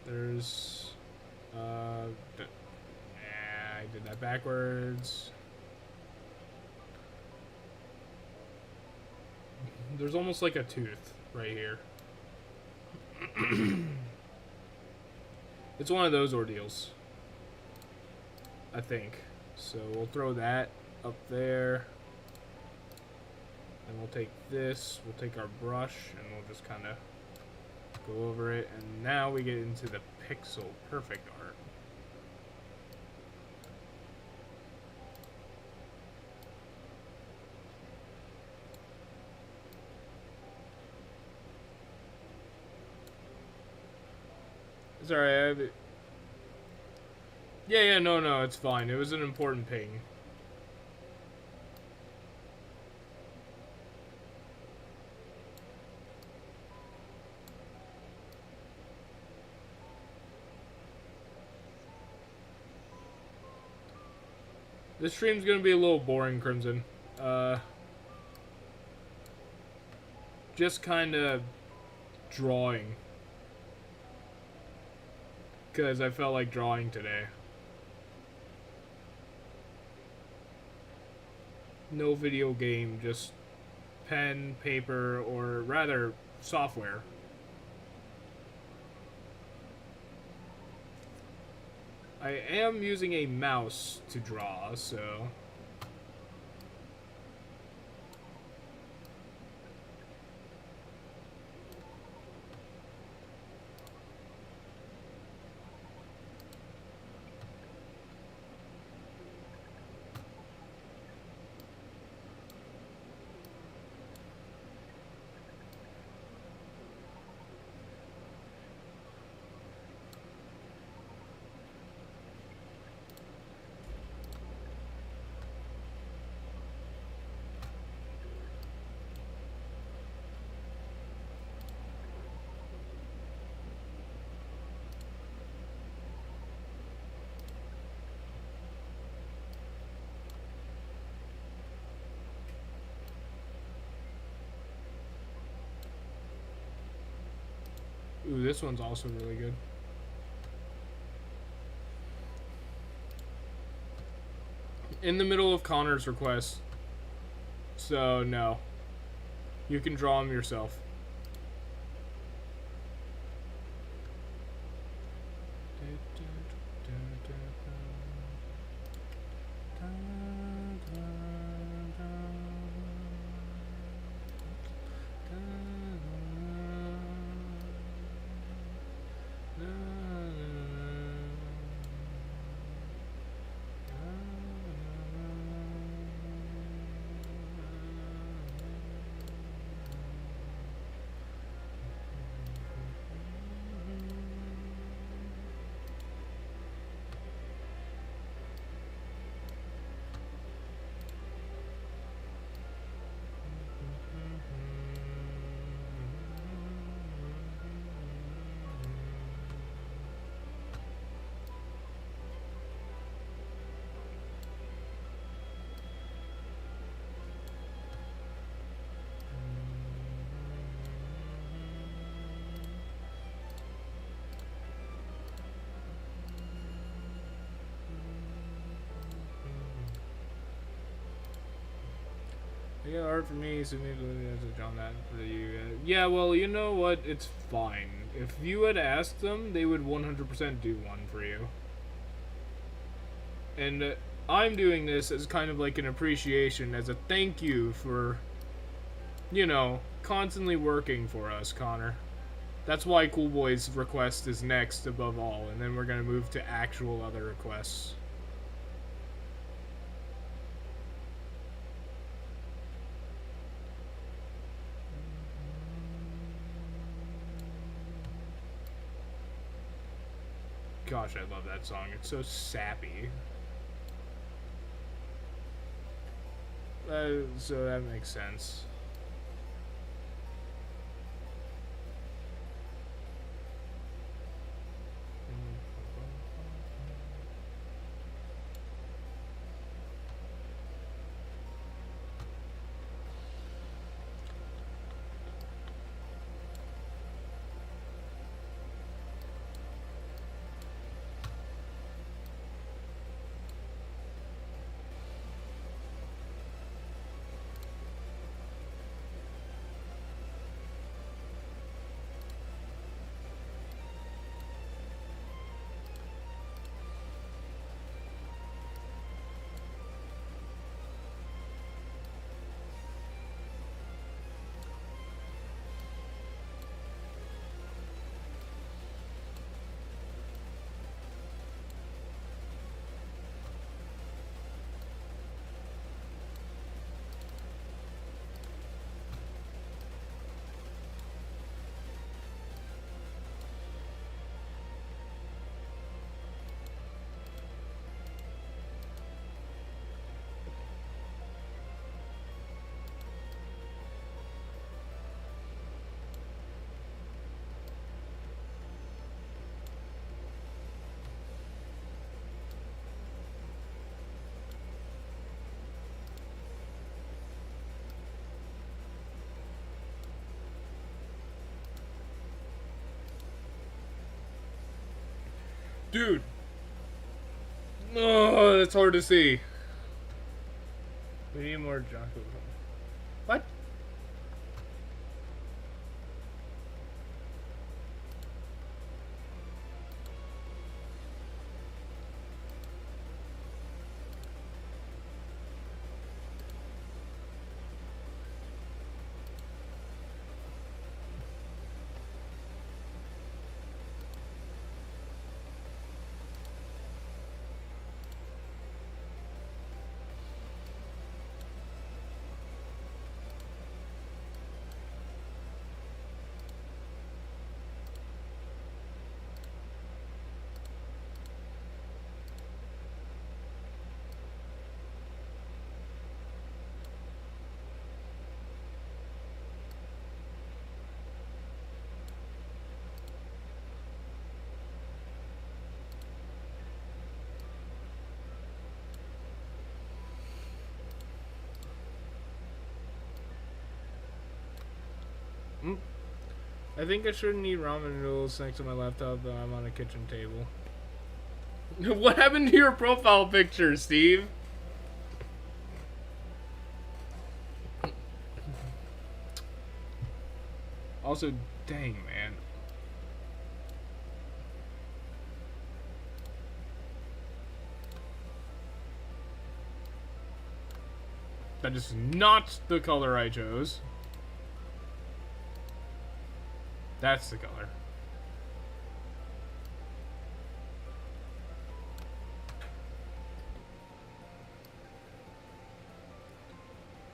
there's yeah, I did that backwards. There's almost like a tooth right here. It's one of those ordeals, I think. So we'll throw that up there. And we'll take this, we'll take our brush, and we'll just kind of go over it. And now we get into the pixel perfect art. Sorry, I have it. Yeah, no, it's fine. It was an important ping. This stream's gonna be a little boring, Crimson. Just kinda drawing. Because I felt like drawing today. No video game, just pen, paper, or rather, software. I am using a mouse to draw, so... Ooh, this one's also really good. In the middle of Connor's request. So, no. You can draw them yourself. Yeah, hard for me, so maybe to John that for you. Yeah, well, you know what? It's fine. If you had asked them, they would 100% do one for you. And I'm doing this as kind of like an appreciation, as a thank you for, you know, constantly working for us, Connor. That's why Cool Boy's request is next above all, and then we're gonna move to actual other requests. Gosh, I love that song. It's so sappy. So that makes sense. Dude. Oh, that's hard to see. We need more Jocko. What? I think I shouldn't eat ramen noodles next to my laptop, but I'm on a kitchen table. What happened to your profile picture, Steve? Also, dang, man. That is not the color I chose. That's the color.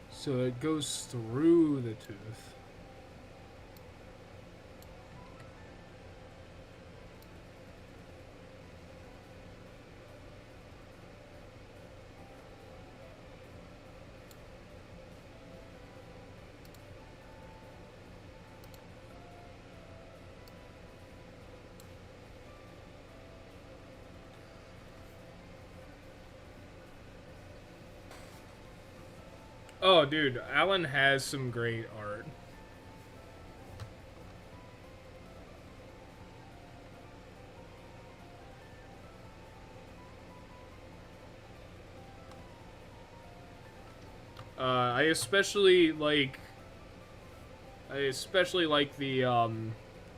So it goes through the tooth. Oh, dude, Alan has some great art. I especially like the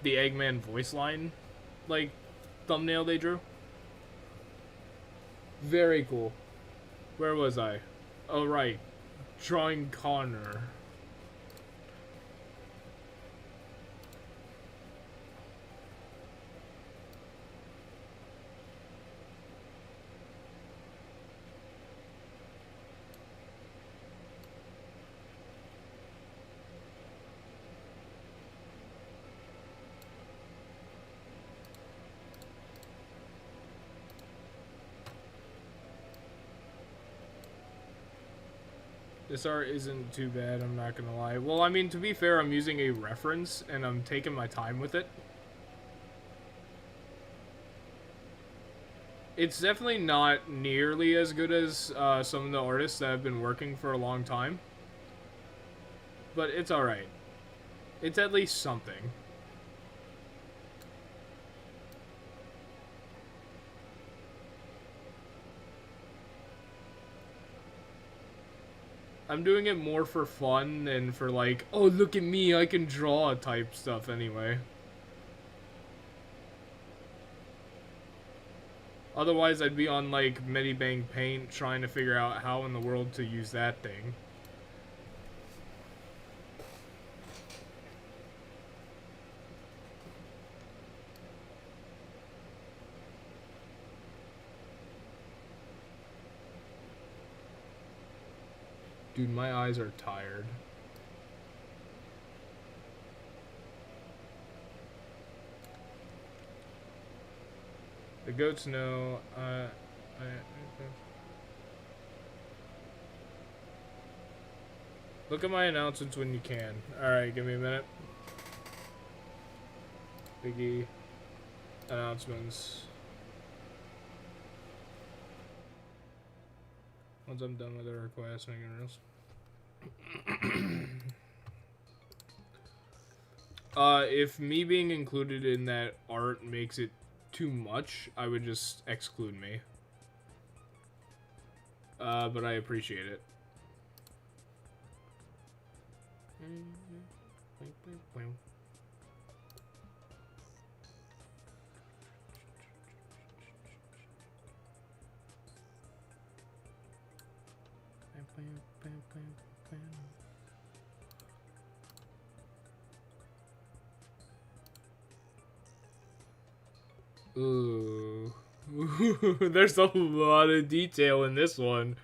Eggman voice line, like, thumbnail they drew. Very cool. Where was I? Oh, right. Drawing Connor. This art isn't too bad, I'm not gonna lie. Well, I mean, to be fair, I'm using a reference, and I'm taking my time with it. It's definitely not nearly as good as some of the artists that have been working for a long time. But it's alright. It's at least something. I'm doing it more for fun than for like, oh, look at me, I can draw type stuff anyway. Otherwise, I'd be on like Medibang Paint trying to figure out how in the world to use that thing. Dude, my eyes are tired. The goats know, look at my announcements when you can. Alright, give me a minute. Biggie. Announcements. Once I'm done with the request, making reels. If me being included in that art makes it too much, I would just exclude me. But I appreciate it. Ooh. There's a lot of detail in this one.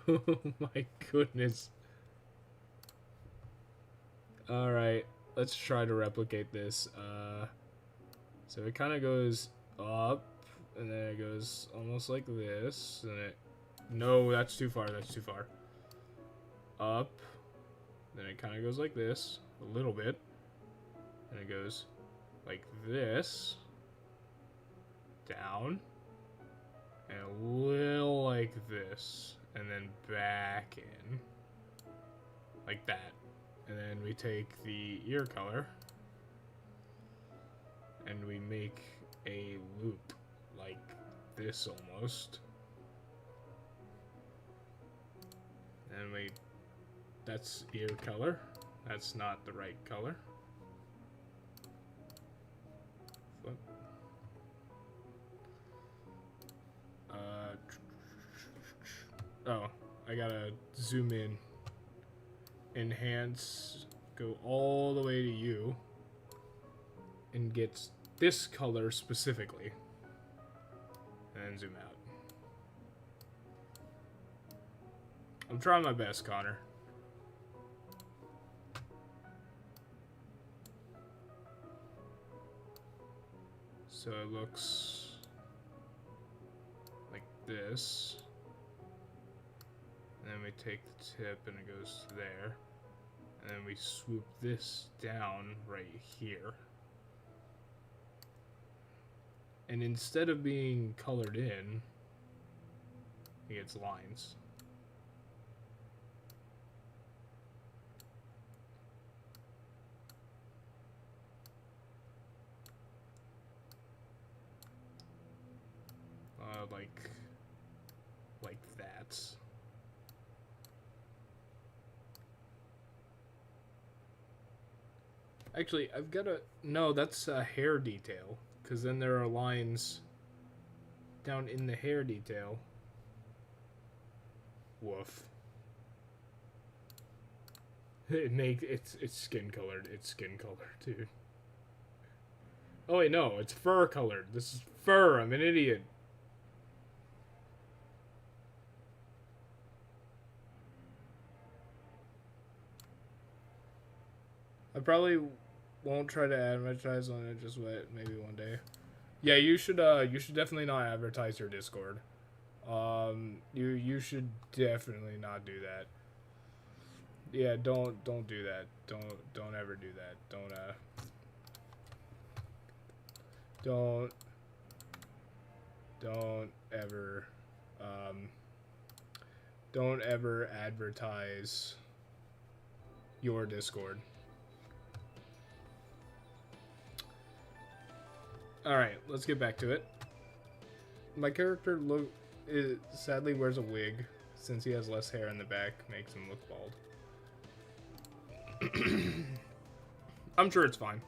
Oh my goodness. Alright, let's try to replicate this. So it kind of goes up, and then it goes almost like this, and it... No, that's too far, that's too far. Up, then it kind of goes like this, a little bit, and it goes like this, down, and a little like this, and then back in, like that. And then we take the ear color, and we make a loop like this almost. And we, that's ear color. That's not the right color. Flip. Oh, I gotta zoom in. Enhance, go all the way to you, and get this color specifically, and then zoom out. I'm trying my best, Connor. So it looks like this. And then we take the tip and it goes there. And then we swoop this down right here. And instead of being colored in, it gets lines. Like that. Actually, I've got a... No, that's a hair detail. Because then there are lines down in the hair detail. Woof. It's skin colored. It's skin colored, dude. Oh wait, no, it's fur colored. This is fur. I'm an idiot. I probably won't try to advertise on it just yet. Maybe one day. Yeah, you should definitely not advertise your Discord. You should definitely not do that. Yeah, don't do that. Don't ever do that. Don't ever don't ever advertise your Discord. Alright, let's get back to it. My character sadly wears a wig, since he has less hair in the back, makes him look bald. I'm sure it's fine.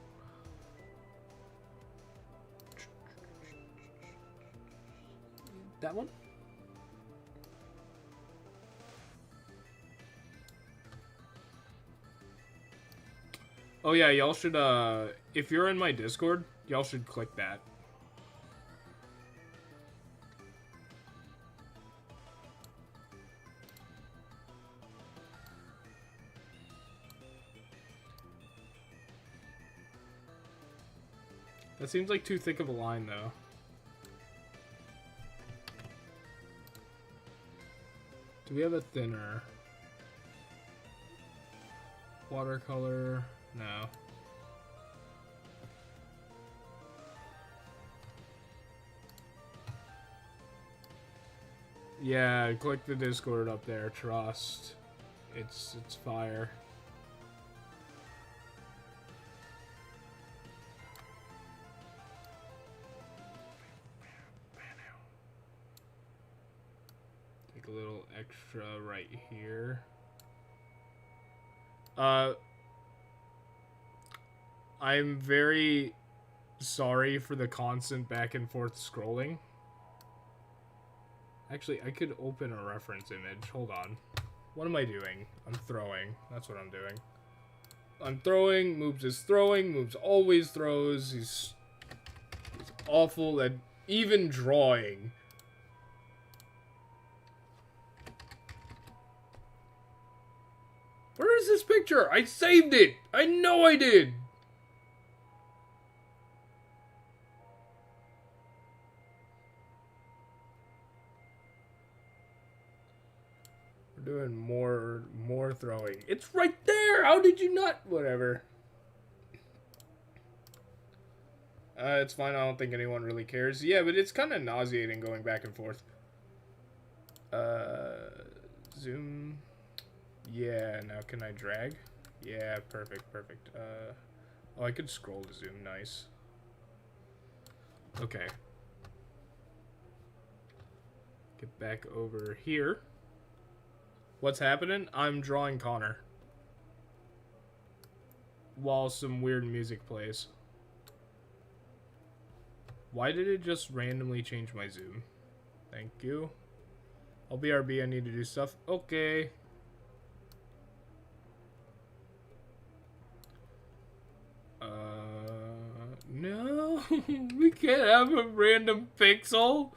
That one? Oh yeah, y'all should, if you're in my Discord, y'all should click that. That seems like too thick of a line, though. Do we have a thinner? Watercolor? No. Yeah, click the Discord up there. Trust. It's fire. a little extra right here. I'm very sorry for the constant back and forth scrolling. Actually, I could open a reference image. Hold on. What am I doing? I'm throwing. That's what I'm doing. I'm throwing. Moobs is throwing. Moobs always throws. He's awful at even drawing. Where is this picture? I saved it! I know I did! We're doing more throwing. It's right there! How did you not? Whatever. It's fine. I don't think anyone really cares. Yeah, but it's kind of nauseating going back and forth. Zoom. Yeah, now can I drag? Yeah, perfect. Oh, I could scroll to zoom. Nice. Okay. Get back over here. What's happening? I'm drawing Connor. While some weird music plays. Why did it just randomly change my zoom? Thank you. I'll BRB, I need to do stuff. Okay. No, we can't have a random pixel.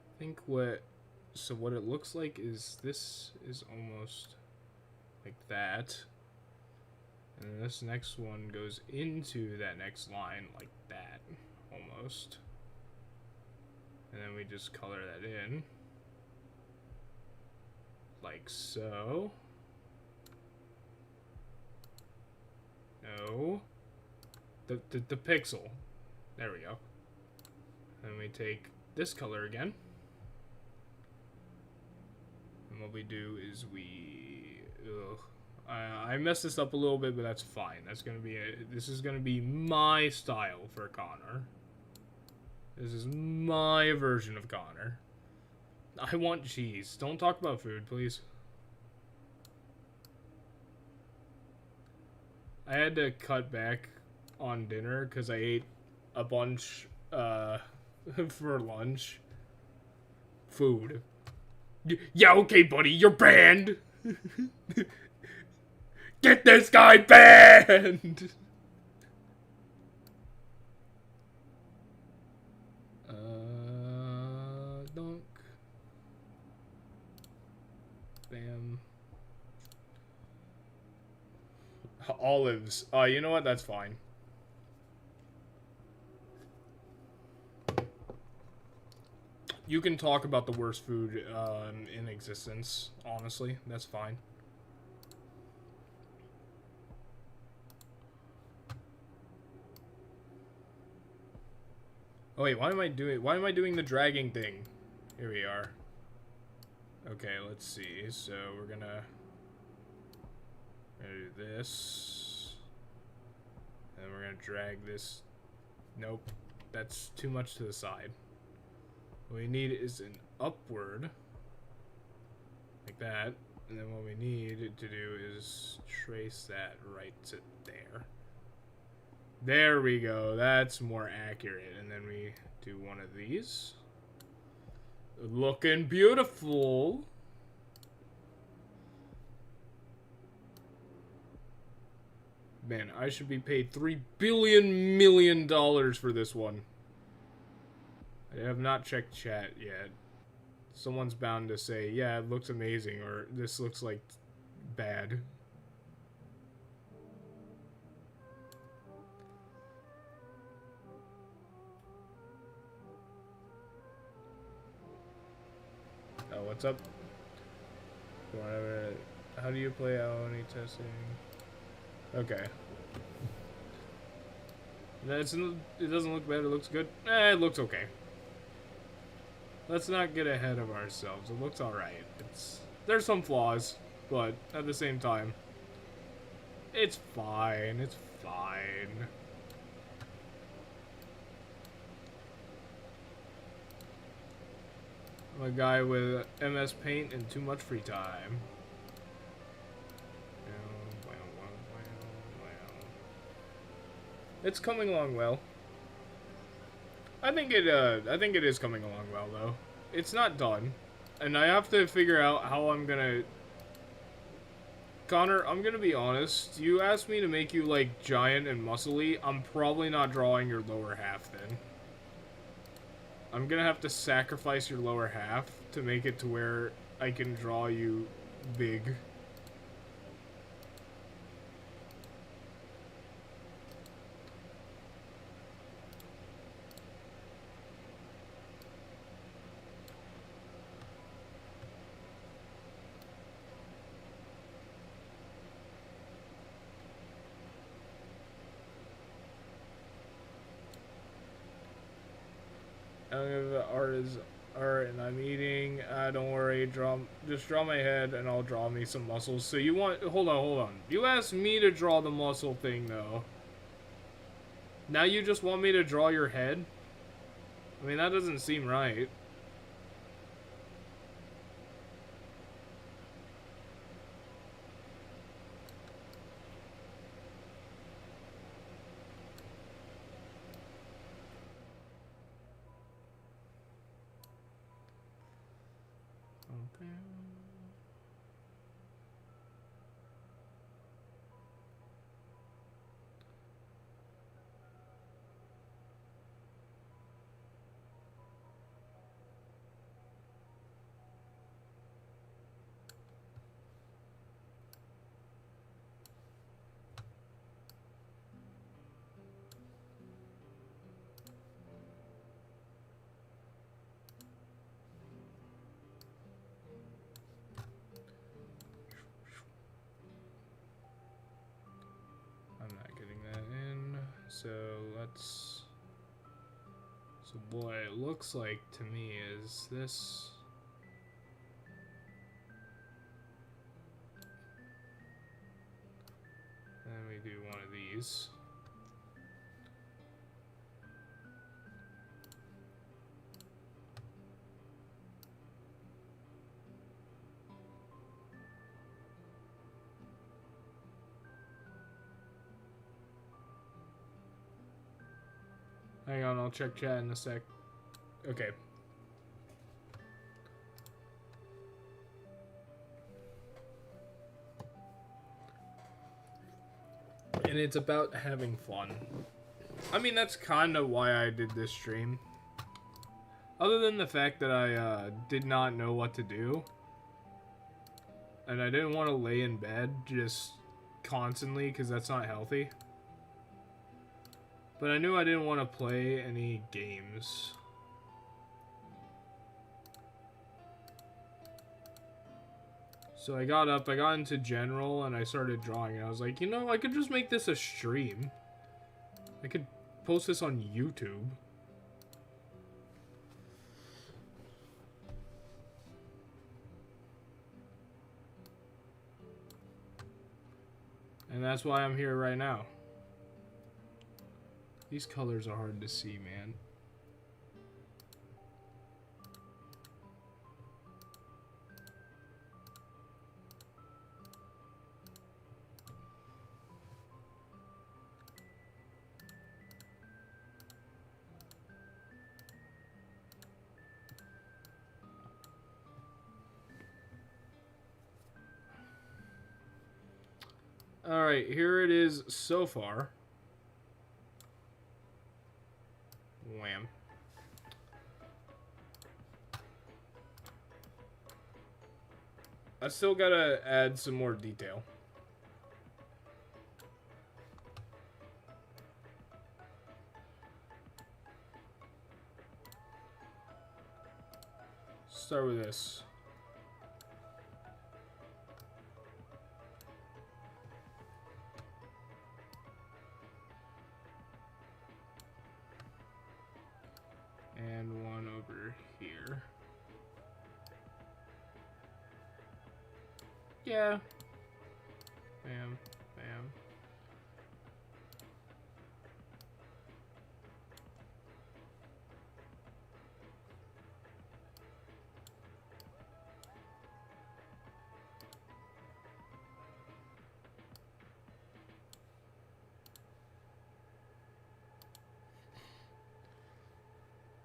I think what it looks like is this is almost like that. And this next one goes into that next line like that, almost. And then we just color that in. Like so. No. The pixel. There we go. Then we take this color again. And what we do is we... Ugh. I messed this up a little bit, but that's fine. That's gonna be this is gonna be my style for Connor. This is my version of Connor. I want cheese. Don't talk about food, please. I had to cut back on dinner because I ate a bunch for lunch. Food. Yeah, okay, buddy, you're banned. Get this guy banned! Dunk. Bam. Olives. You know what? That's fine. You can talk about the worst food in existence, honestly. That's fine. Oh wait, why am I doing the dragging thing? Here we are. Okay, let's see. So we're gonna do this. And we're gonna drag this. Nope. That's too much to the side. What we need is an upward. Like that. And then what we need to do is trace that right to there. There we go. That's more accurate. And then we do one of these. Looking beautiful. Man, I should be paid $3 billion for this one. I have not checked chat yet. Someone's bound to say, yeah, it looks amazing, or this looks like bad. Oh, what's up? Whatever. How do you play Aoni testing? Okay. It doesn't look bad, it looks good. It looks okay. let's not get ahead of ourselves. It looks alright. There's some flaws, but at the same time, it's fine. It's fine. I'm a guy with MS Paint and too much free time. It's coming along well. I think it is coming along well though. It's not done, and I have to figure out how I'm gonna. Connor, I'm gonna be honest. You asked me to make you like giant and muscly. I'm probably not drawing your lower half then. I'm gonna have to sacrifice your lower half to make it to where I can draw you big. Art is art, and I'm eating. Don't worry, just draw my head, and I'll draw me some muscles. So you want? Hold on. You asked me to draw the muscle thing, though. Now you just want me to draw your head? I mean, that doesn't seem right. So let's. So what it looks like to me is this. And then we do one of these. Hang on, I'll check chat in a sec. Okay. And it's about having fun. I mean, that's kind of why I did this stream. Other than the fact that I did not know what to do. And I didn't want to lay in bed just constantly because that's not healthy. But I knew I didn't want to play any games. So I got up, I got into general, and I started drawing. And I was like, you know, I could just make this a stream. I could post this on YouTube. And that's why I'm here right now. These colors are hard to see, man. Alright, here it is so far. Wham. I still gotta add some more detail. Start with this. And one over here. Yeah. Bam. Bam.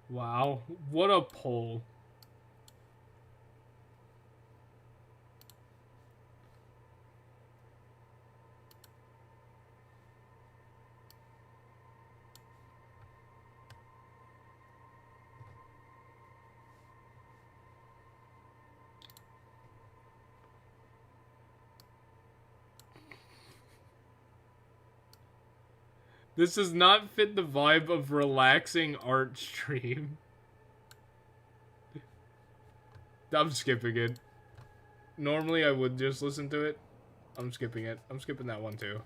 Wow, what a pull. This does not fit the vibe of relaxing art stream. I'm skipping it. Normally I would just listen to it. I'm skipping it. I'm skipping that one too.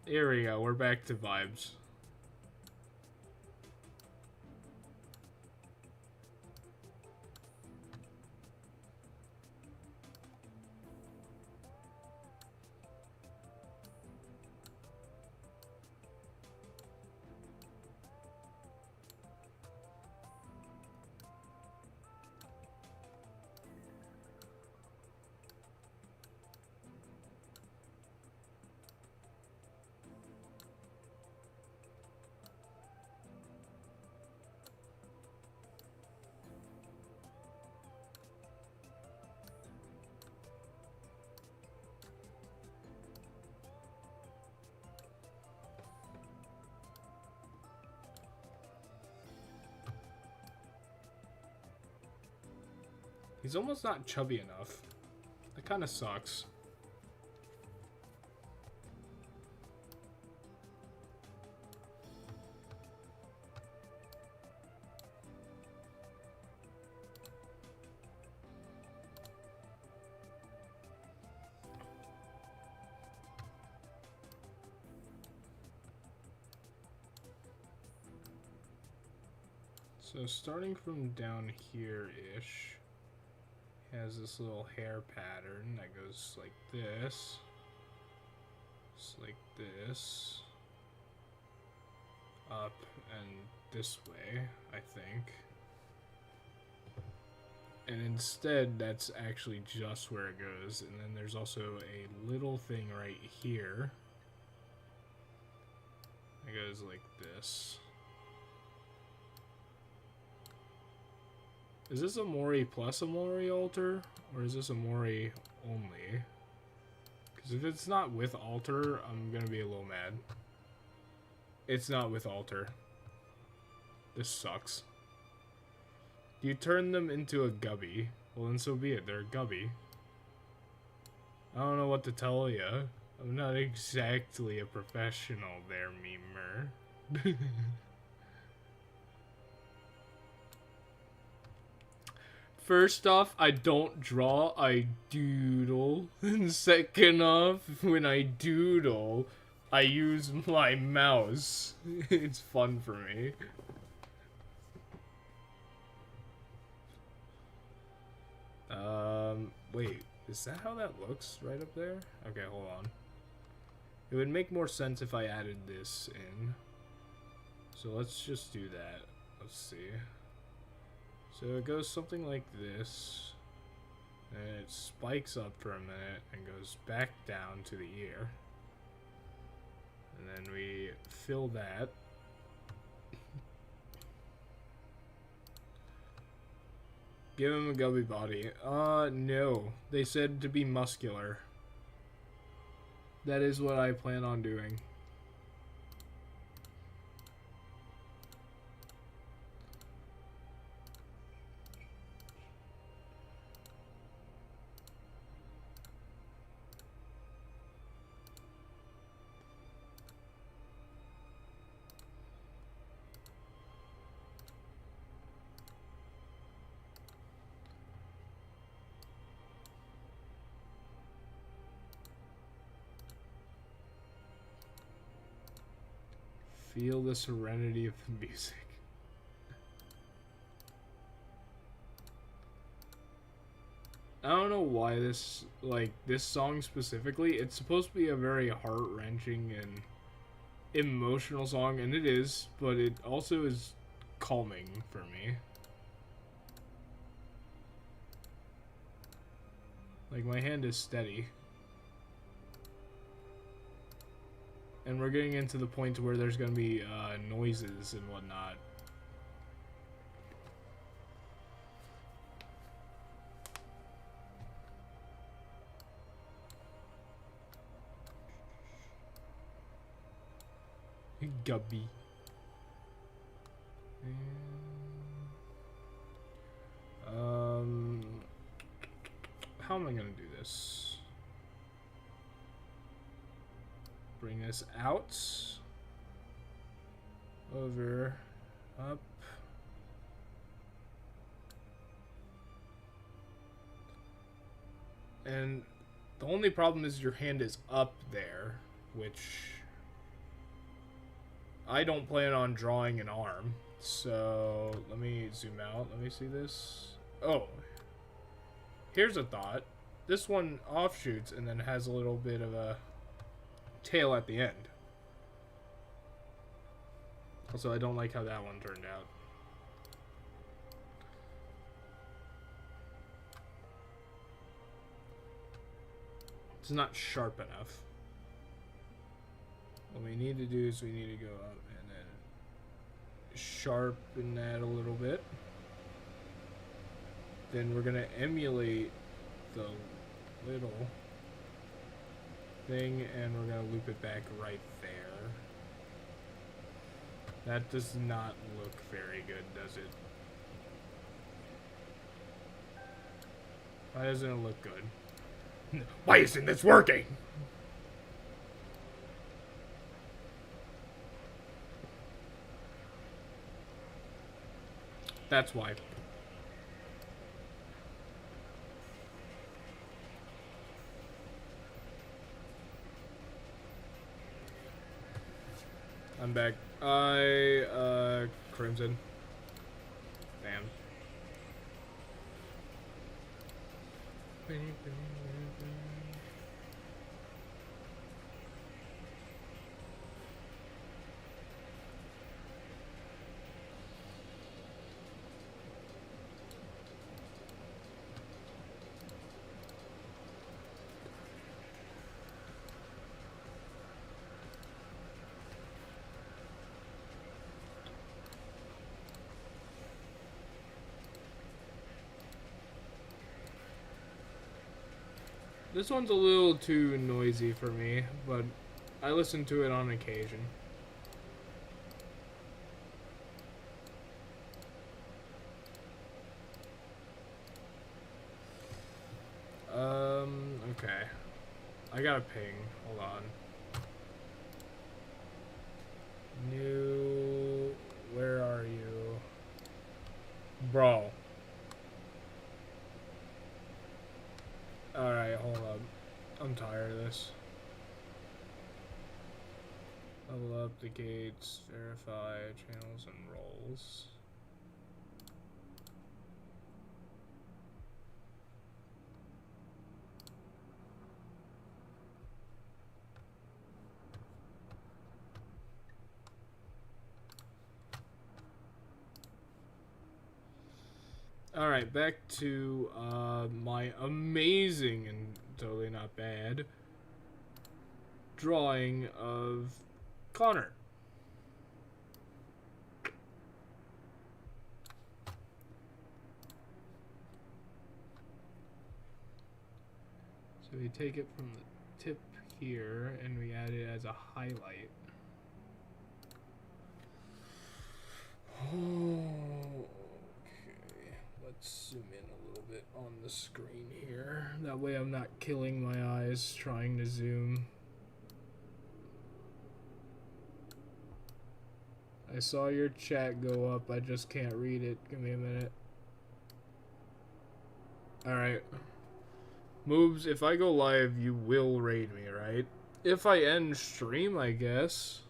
Here we go. We're back to vibes. He's almost not chubby enough. That kind of sucks. So starting from down here-ish, has this little hair pattern that goes like this, just like this, up and this way, I think. And instead, that's actually just where it goes. And then there's also a little thing right here. It goes like this. Is this a Mori plus a Mori altar? Or is this a Mori only? Because if it's not with altar, I'm going to be a little mad. It's not with altar. This sucks. You turn them into a gubby. Well, then so be it. They're a gubby. I don't know what to tell you. I'm not exactly a professional there, memer. First off, I don't draw, I doodle. And second off, when I doodle, I use my mouse. It's fun for me. Wait, is that how that looks right up there? Okay, hold on. It would make more sense if I added this in. So let's just do that. Let's see. So it goes something like this. And it spikes up for a minute and goes back down to the ear. And then we fill that. Give him a gubby body. No. They said to be muscular. That is what I plan on doing. Feel the serenity of the music. I don't know why this, like, this song specifically, it's supposed to be a very heart-wrenching and emotional song, and it is, but it also is calming for me. Like, my hand is steady. And we're getting into the point where there's gonna be noises and whatnot. Gubby. How am I gonna do this? Bring this out, over, up. And the only problem is your hand is up there, which I don't plan on drawing an arm. So let me zoom out. Let me see this. Oh, here's a thought. This one offshoots and then has a little bit of a tail at the end. Also, I don't like how that one turned out. It's not sharp enough. What we need to do is we need to go up and then sharpen that a little bit. Then we're gonna emulate the little thing and we're gonna loop it back right there. That does not look very good, does it? Why doesn't it look good? Why isn't this working? That's why. I'm back. Crimson. Damn. This one's a little too noisy for me, but I listen to it on occasion. Okay. I got a ping. Hold on. New... Where are you? Bro. Alright, hold up. I'm tired of this. Level up the gates, verify channels and roles. Alright, back to my amazing and totally not bad drawing of Connor. So we take it from the tip here and we add it as a highlight. Let's zoom in a little bit on the screen here. That way I'm not killing my eyes trying to zoom. I saw your chat go up. I just can't read it. Give me a minute. Alright. Moves, if I go live, you will raid me, right? If I end stream, I guess.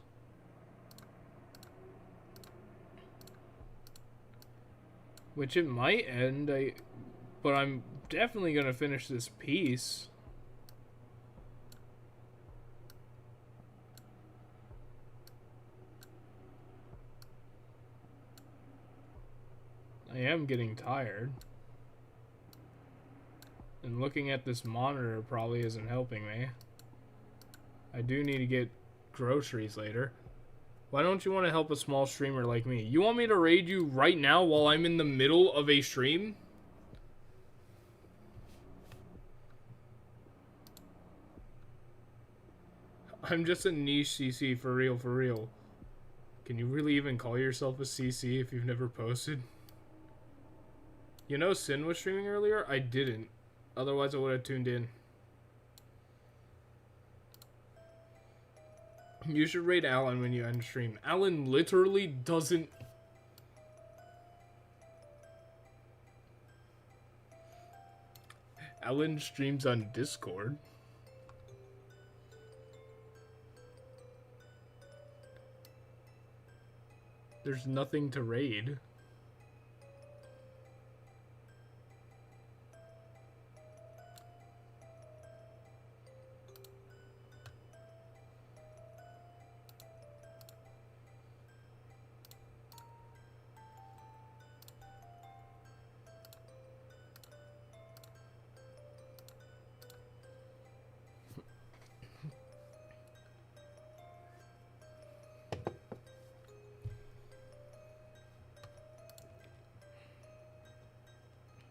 Which it might end, but I'm definitely gonna finish this piece. I am getting tired. And looking at this monitor probably isn't helping me. I do need to get groceries later. Why don't you want to help a small streamer like me? You want me to raid you right now while I'm in the middle of a stream? I'm just a niche CC, for real, for real. Can you really even call yourself a CC if you've never posted? You know Sin was streaming earlier? I didn't. Otherwise I would have tuned in. You should raid Alan when you end stream. Alan literally doesn't... Alan streams on Discord. There's nothing to raid.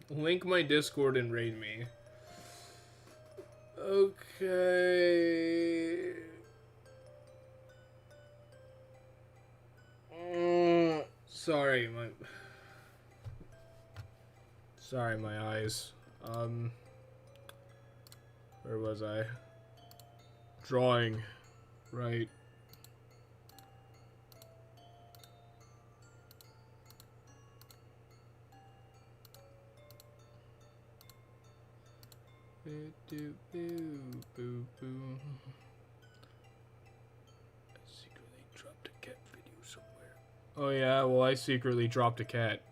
Link my Discord and raid me. Okay. Sorry, my eyes. Where was I? Drawing. Right. Boo boo boo boo. I secretly dropped a cat video somewhere. Oh yeah, well I secretly dropped a cat.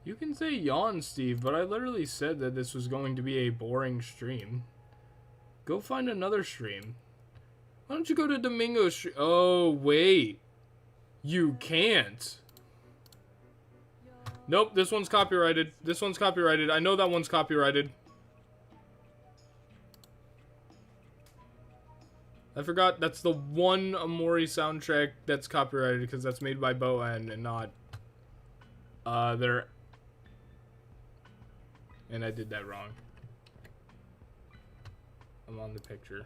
You can say yawn, Steve, but I literally said that this was going to be a boring stream. Go find another stream. Why don't you go to Domingo's stream? Oh, wait. You can't. Nope, this one's copyrighted. This one's copyrighted. I know that one's copyrighted. I forgot that's the one Amori soundtrack that's copyrighted because that's made by Boan and not their... And I did that wrong. I'm on the picture.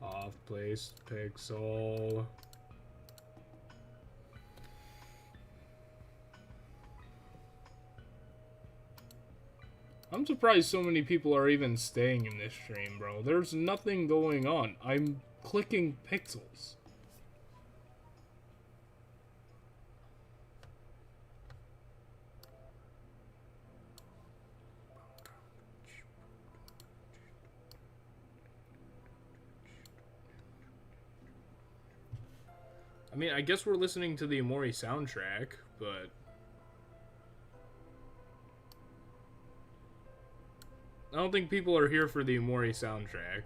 Off-place pixel. I'm surprised so many people are even staying in this stream, bro. There's nothing going on. I'm clicking pixels. I mean, I guess we're listening to the Amori soundtrack, but... I don't think people are here for the Amori soundtrack.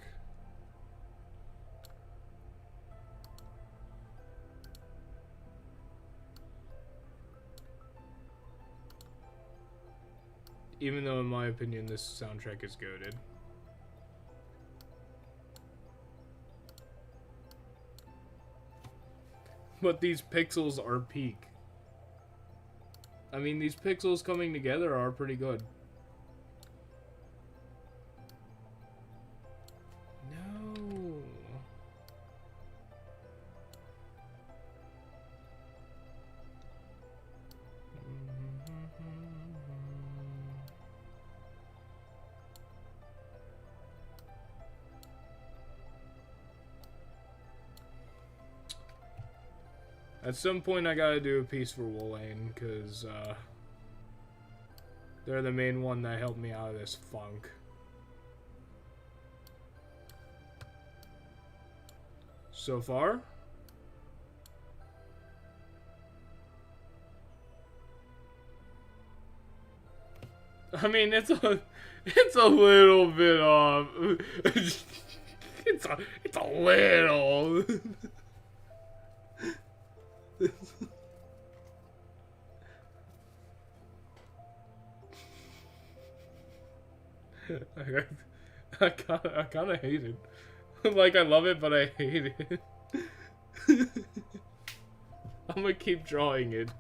Even though, in my opinion, this soundtrack is goated. But these pixels are peak. I mean, these pixels coming together are pretty good. No. At some point, I gotta do a piece for Woolane, because, they're the main one that helped me out of this funk. So far? I mean, it's a little bit off. it's a little. I kind of hate it. Like, I love it, but I hate it. I'm gonna keep drawing it.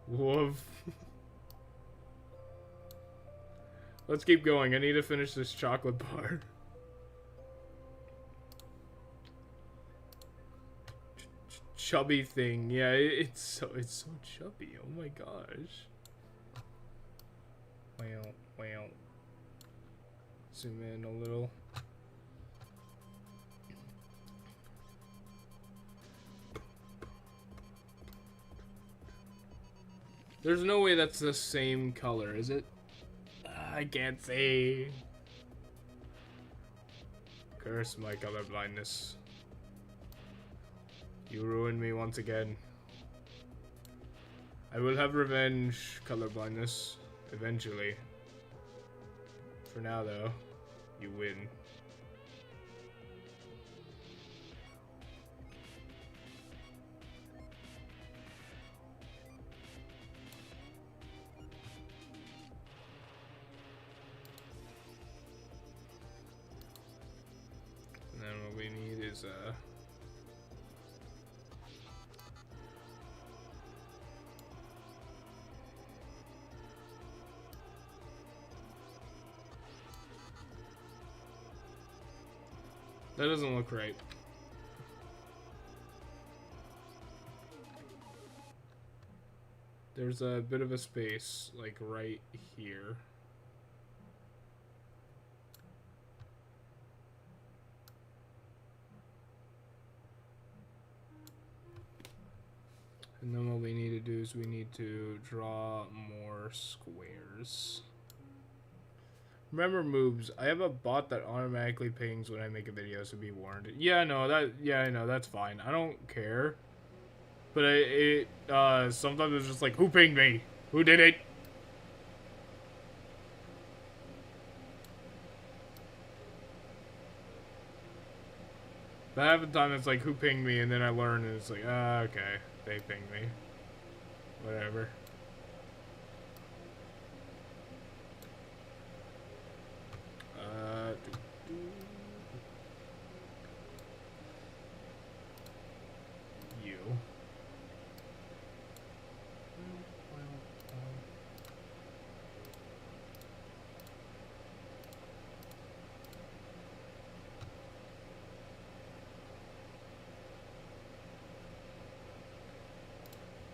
Woof. Let's keep going. I need to finish this chocolate bar. Chubby thing. Yeah, it's so chubby. Oh my gosh. Wow. Zoom in a little. There's no way that's the same color, is it? I can't see. Curse my colorblindness. You ruined me once again. I will have revenge, colorblindness, eventually. For now, though, you win. And then what we need is, that doesn't look right. There's a bit of a space, like right here. And then what we need to do is we need to draw more squares. Remember moves. I have a bot that automatically pings when I make a video, so be warned. Yeah, no, I know, that's fine. I don't care. But sometimes it's just like, who pinged me? Who did it? But half the time it's like, who pinged me? And then I learn and it's like, okay, they pinged me. Whatever. You.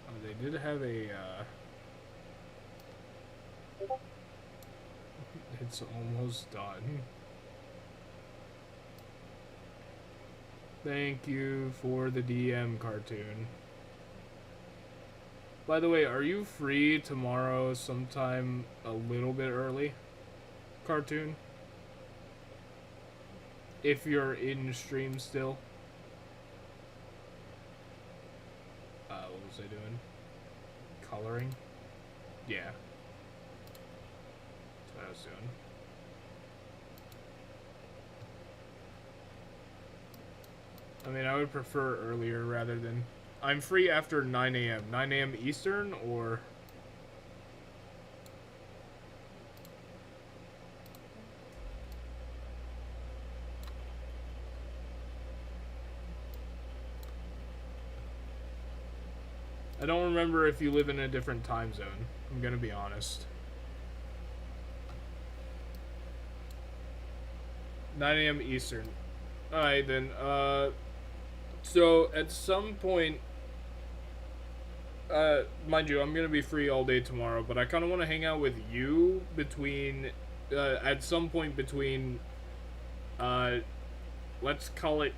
Oh, they did have a, it's almost done. Thank you for the DM cartoon. By the way, are you free tomorrow sometime a little bit early? Cartoon? If you're in stream still. What was I doing? Coloring? Yeah. That's what I was doing. I mean, I would prefer earlier rather than... I'm free after 9 a.m. 9 a.m. Eastern, or... I don't remember if you live in a different time zone. I'm gonna be honest. 9 a.m. Eastern. Alright then, so at some point, mind you, I'm gonna be free all day tomorrow, but I kinda wanna hang out with you between, at some point between, let's call it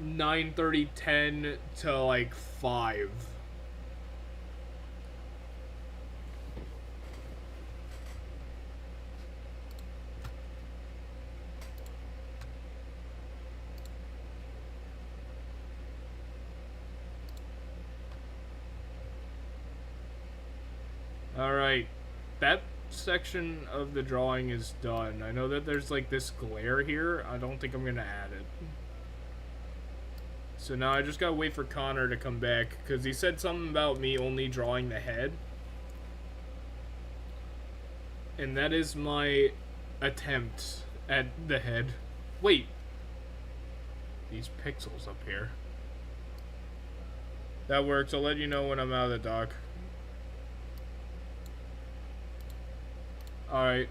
9:30, 10 to like 5. Alright, that section of the drawing is done. I know that there's like this glare here. I don't think I'm gonna add it. So now I just gotta wait for Connor to come back, because he said something about me only drawing the head. And that is my attempt at the head. Wait. These pixels up here. That works. I'll let you know when I'm out of the dock. Alright.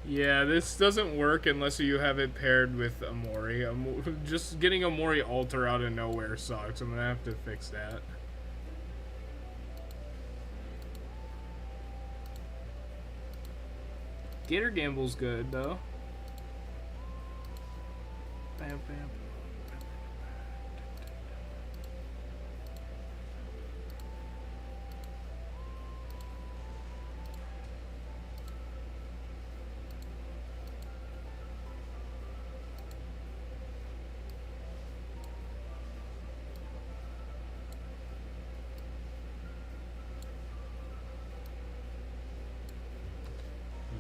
Yeah, this doesn't work unless you have it paired with Amori. Just getting Amori Alter out of nowhere sucks. I'm gonna have to fix that. Gator Gamble's good, though. Bam, bam.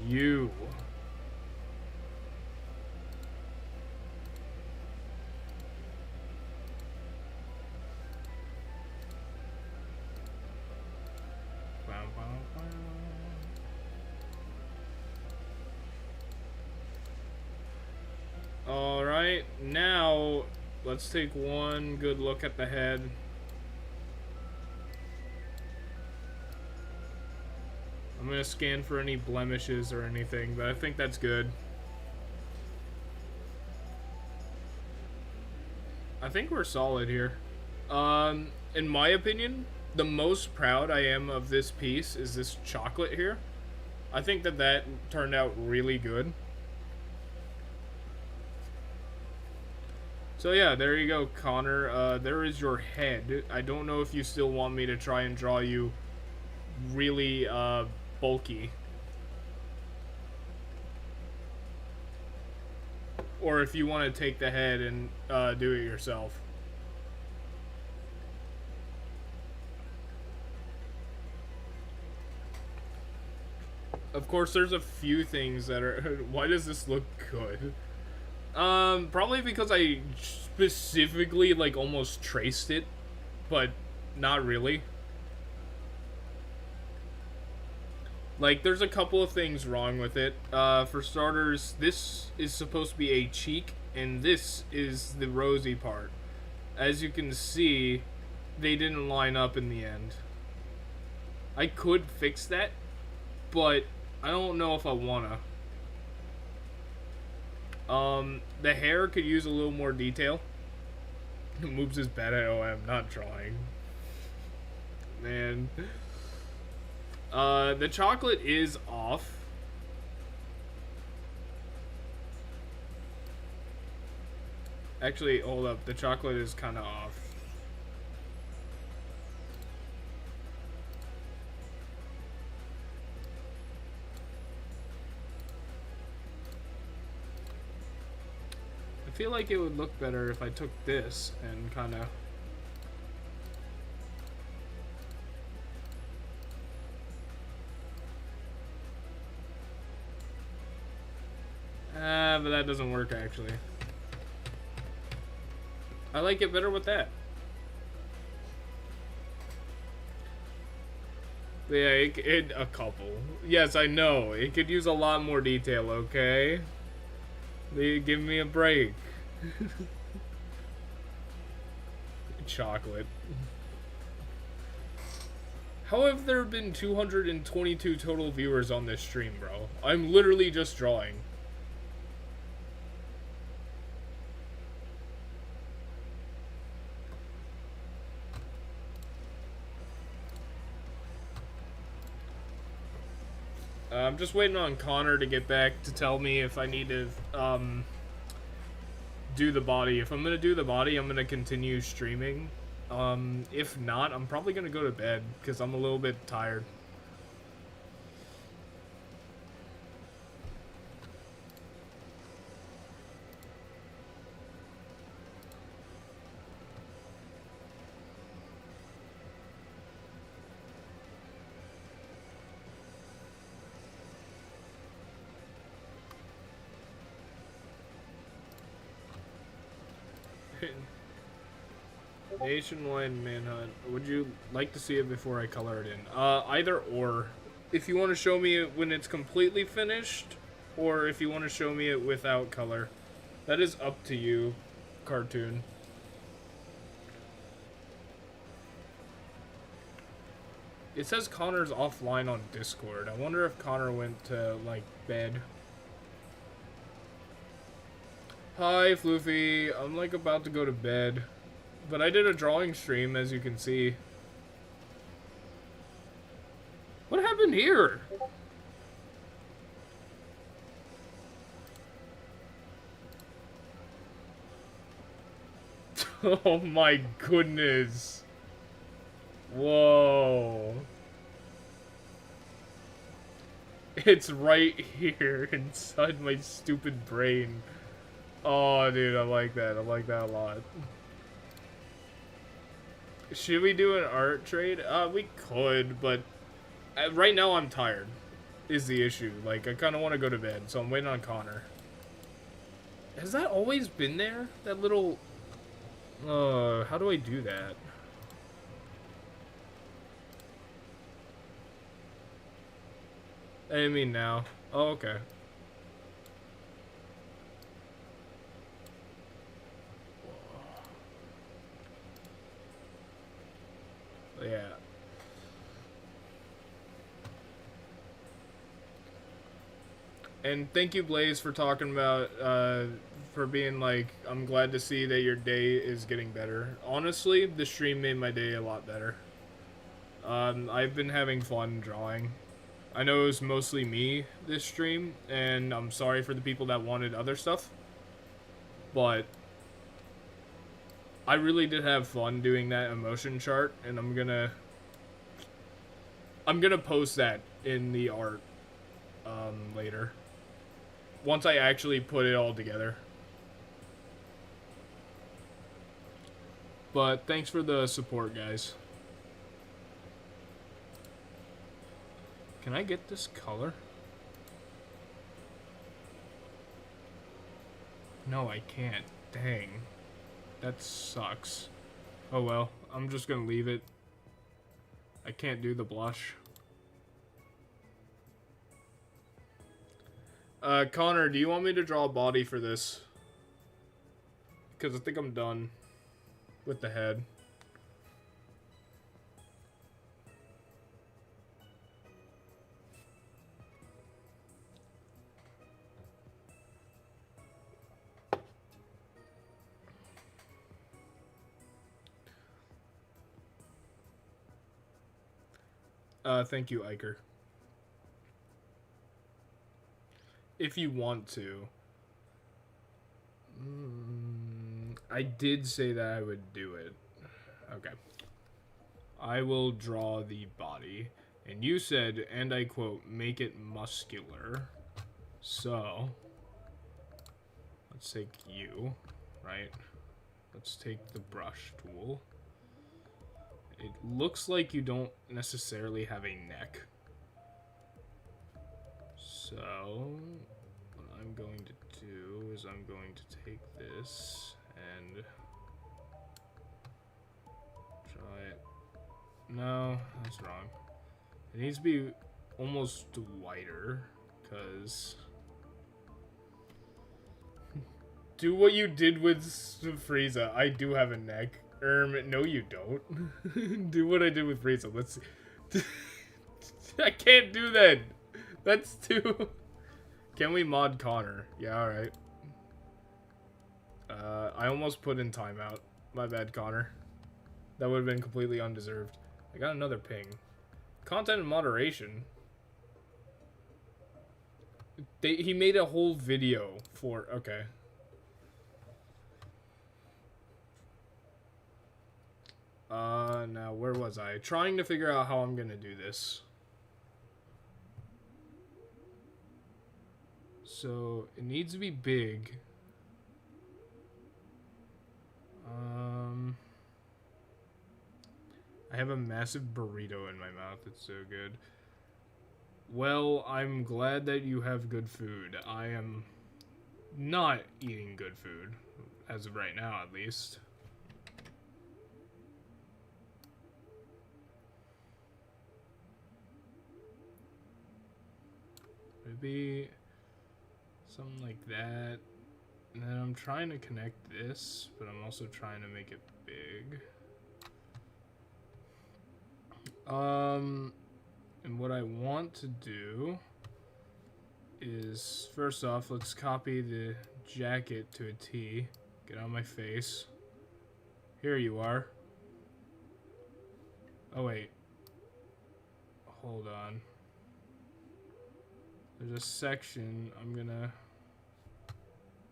You. Alright, now let's take one good look at the head. I'm gonna scan for any blemishes or anything, but I think that's good. I think we're solid here. In my opinion, the most proud I am of this piece is this chocolate here. I think that that turned out really good. So yeah, there you go, Connor. There is your head. I don't know if you still want me to try and draw you really, bulky. Or if you want to take the head and, do it yourself. Of course, there's a few things that are... Why does this look good? Probably because I specifically, like, almost traced it, but not really. Like, there's a couple of things wrong with it. For starters, this is supposed to be a cheek, and this is the rosy part. As you can see, they didn't line up in the end. I could fix that, but I don't know if I wanna. The hair could use a little more detail. Moves is bad at OM, not drawing. Man. The chocolate is off. Actually, hold up. The chocolate is kind of off. feel like it would look better if I took this and kind of... but that doesn't work, actually. I like it better with that. But yeah, a couple. Yes, I know. It could use a lot more detail, okay? Give me a break. Chocolate. How have there been 222 total viewers on this stream, bro? I'm literally just drawing. I'm just waiting on Connor to get back to tell me if I need to do the body. If I'm gonna do the body, I'm gonna continue streaming. If not, I'm probably gonna go to bed because I'm a little bit tired. Nationwide manhunt. Would you like to see it before I color it in? Either or. If you want to show me it when it's completely finished, or if you want to show me it without color. That is up to you, cartoon. It says Connor's offline on Discord. I wonder if Connor went to, like, bed. Hi, Floofy. I'm, like, about to go to bed. But I did a drawing stream, as you can see. What happened here? Oh my goodness. Whoa. It's right here inside my stupid brain. Oh, dude, I like that. I like that a lot. Should we do an art trade? We could, but right now I'm tired, is the issue. Like, I kind of want to go to bed, so I'm waiting on Connor. Has that always been there? That little... how do I do that? I didn't mean now. Oh, okay. Yeah. And thank you, Blaze, for talking about, for being like, I'm glad to see that your day is getting better. Honestly, the stream made my day a lot better. I've been having fun drawing. I know it was mostly me this stream, and I'm sorry for the people that wanted other stuff. But I really did have fun doing that emotion chart, and I'm gonna post that in the art later. Once I actually put it all together. But thanks for the support, guys. Can I get this color? No, I can't. Dang. That sucks. Oh well, I'm just gonna leave it. I can't do the blush. Connor, do you want me to draw a body for this? Because I think I'm done with the head. Thank you, Iker. If you want to. I did say that I would do it. Okay. I will draw the body. And you said, and I quote, make it muscular. So, Let's take you, right? Let's take the brush tool. It looks like you don't necessarily have a neck. So, what I'm going to do is I'm going to take this and try it. No, that's wrong. It needs to be almost wider, because... Do what you did with Frieza. I do have a neck. No you don't. Do what I did with Frieza. Let's... I can't do that. That's too... Can we mod Connor? Yeah, alright. I almost put in timeout. My bad, Connor. That would have been completely undeserved. I got another ping. Content in moderation. He made a whole video for... Okay. Now, where was I? Trying to figure out how I'm gonna do this. So, it needs to be big. I have a massive burrito in my mouth. It's so good. Well, I'm glad that you have good food. I am not eating good food. As of right now, at least. Maybe something like that. And then I'm trying to connect this, but I'm also trying to make it big. And what I want to do is, first off, let's copy the jacket to a T. Get on my face. Here you are. Oh, wait. Hold on. There's a section I'm gonna...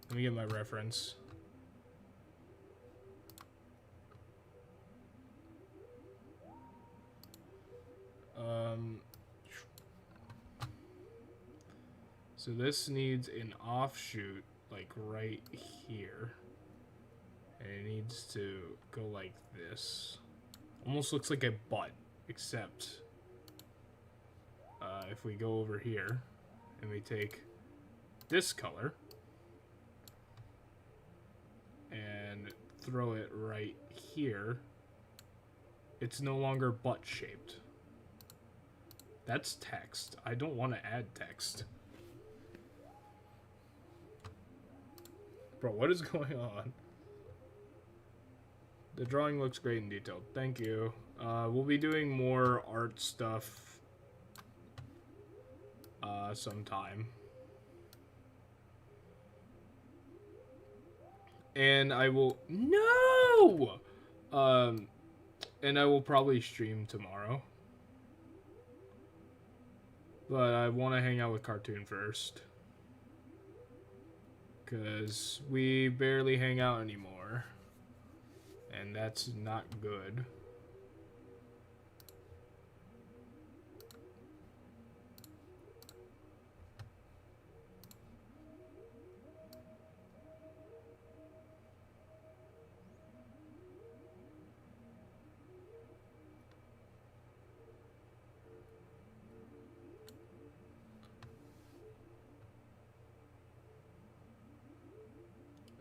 Let me get my reference. So this needs an offshoot, like right here. And it needs to go like this. Almost looks like a butt, except if we go over here and we take this color and throw it right here, it's no longer butt shaped. That's text. I don't want to add text. Bro, what is going on? The drawing looks great and detailed. Thank you. We'll be doing more art stuff sometime. And I will... No! And I will probably stream tomorrow. But I want to hang out with Cartoon first. Because we barely hang out anymore. And that's not good.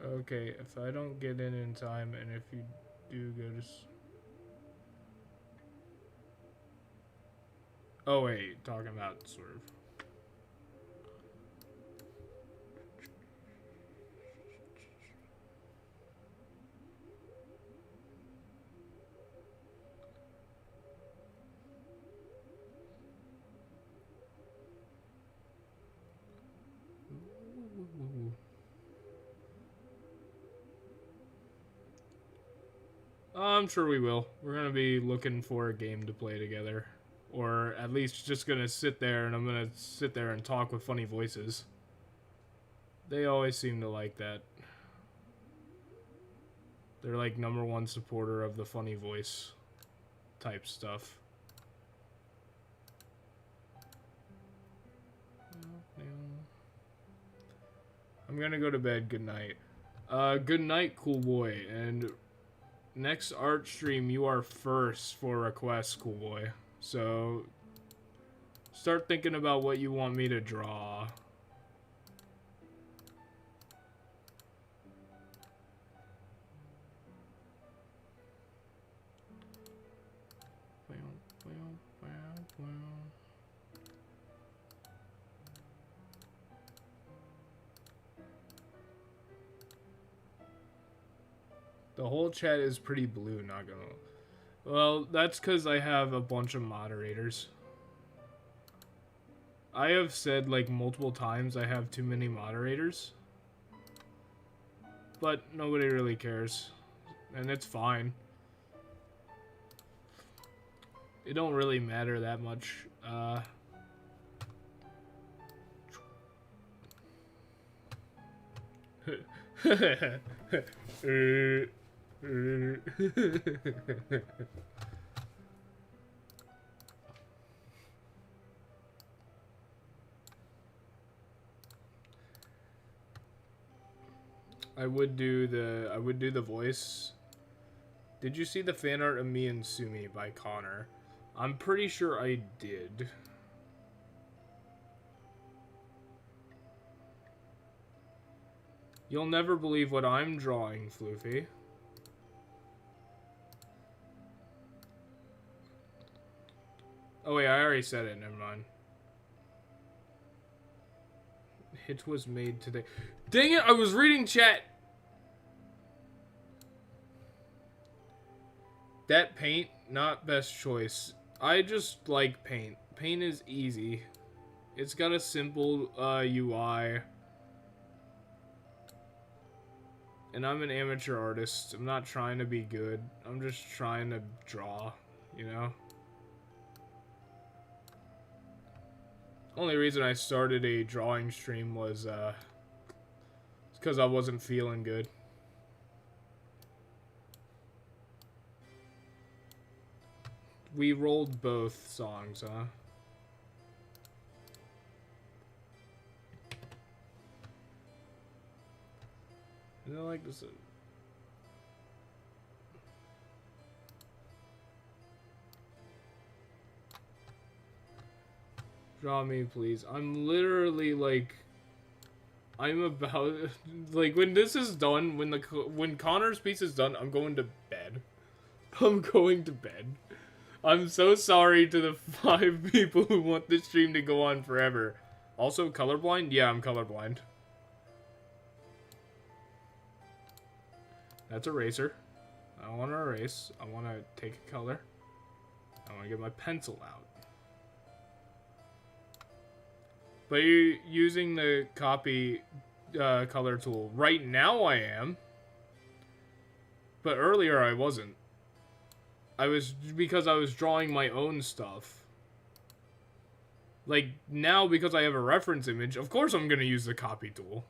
Okay, if I don't get in time, and if you do go to... Oh wait, talking about Swerve. I'm sure we will. We're gonna be looking for a game to play together. Or at least just gonna sit there, and I'm gonna sit there and talk with funny voices. They always seem to like that. They're like #1 supporter of the funny voice type stuff. I'm gonna go to bed. Good night. Good night, cool boy. And next art stream, you are first for requests, cool boy. So start thinking about what you want me to draw. The whole chat is pretty blue, not gonna... Well, that's because I have a bunch of moderators. I have said, like, multiple times I have too many moderators. But nobody really cares. And it's fine. It don't really matter that much. I would do the voice. Did you see the fan art of me and Sumi by Connor? I'm pretty sure I did. You'll never believe what I'm drawing, Floofy. Oh wait, I already said it, never mind. Hit was made today. Dang it, I was reading chat! That paint, not best choice. I just like paint. Paint is easy. It's got a simple UI. And I'm an amateur artist. I'm not trying to be good. I'm just trying to draw, you know? Only reason I started a drawing stream was because I wasn't feeling good. We rolled both songs, huh? I like this. Draw me, please. I'm literally like, I'm about like when this is done, when Connor's piece is done, I'm going to bed. I'm going to bed. I'm so sorry to the 5 people who want this stream to go on forever. Also, colorblind? Yeah, I'm colorblind. That's eraser. I don't want to erase. I want to take a color. I want to get my pencil out. But you're using the copy color tool. Right now I am. But earlier I wasn't. Because I was drawing my own stuff. Like, now because I have a reference image, of course I'm going to use the copy tool.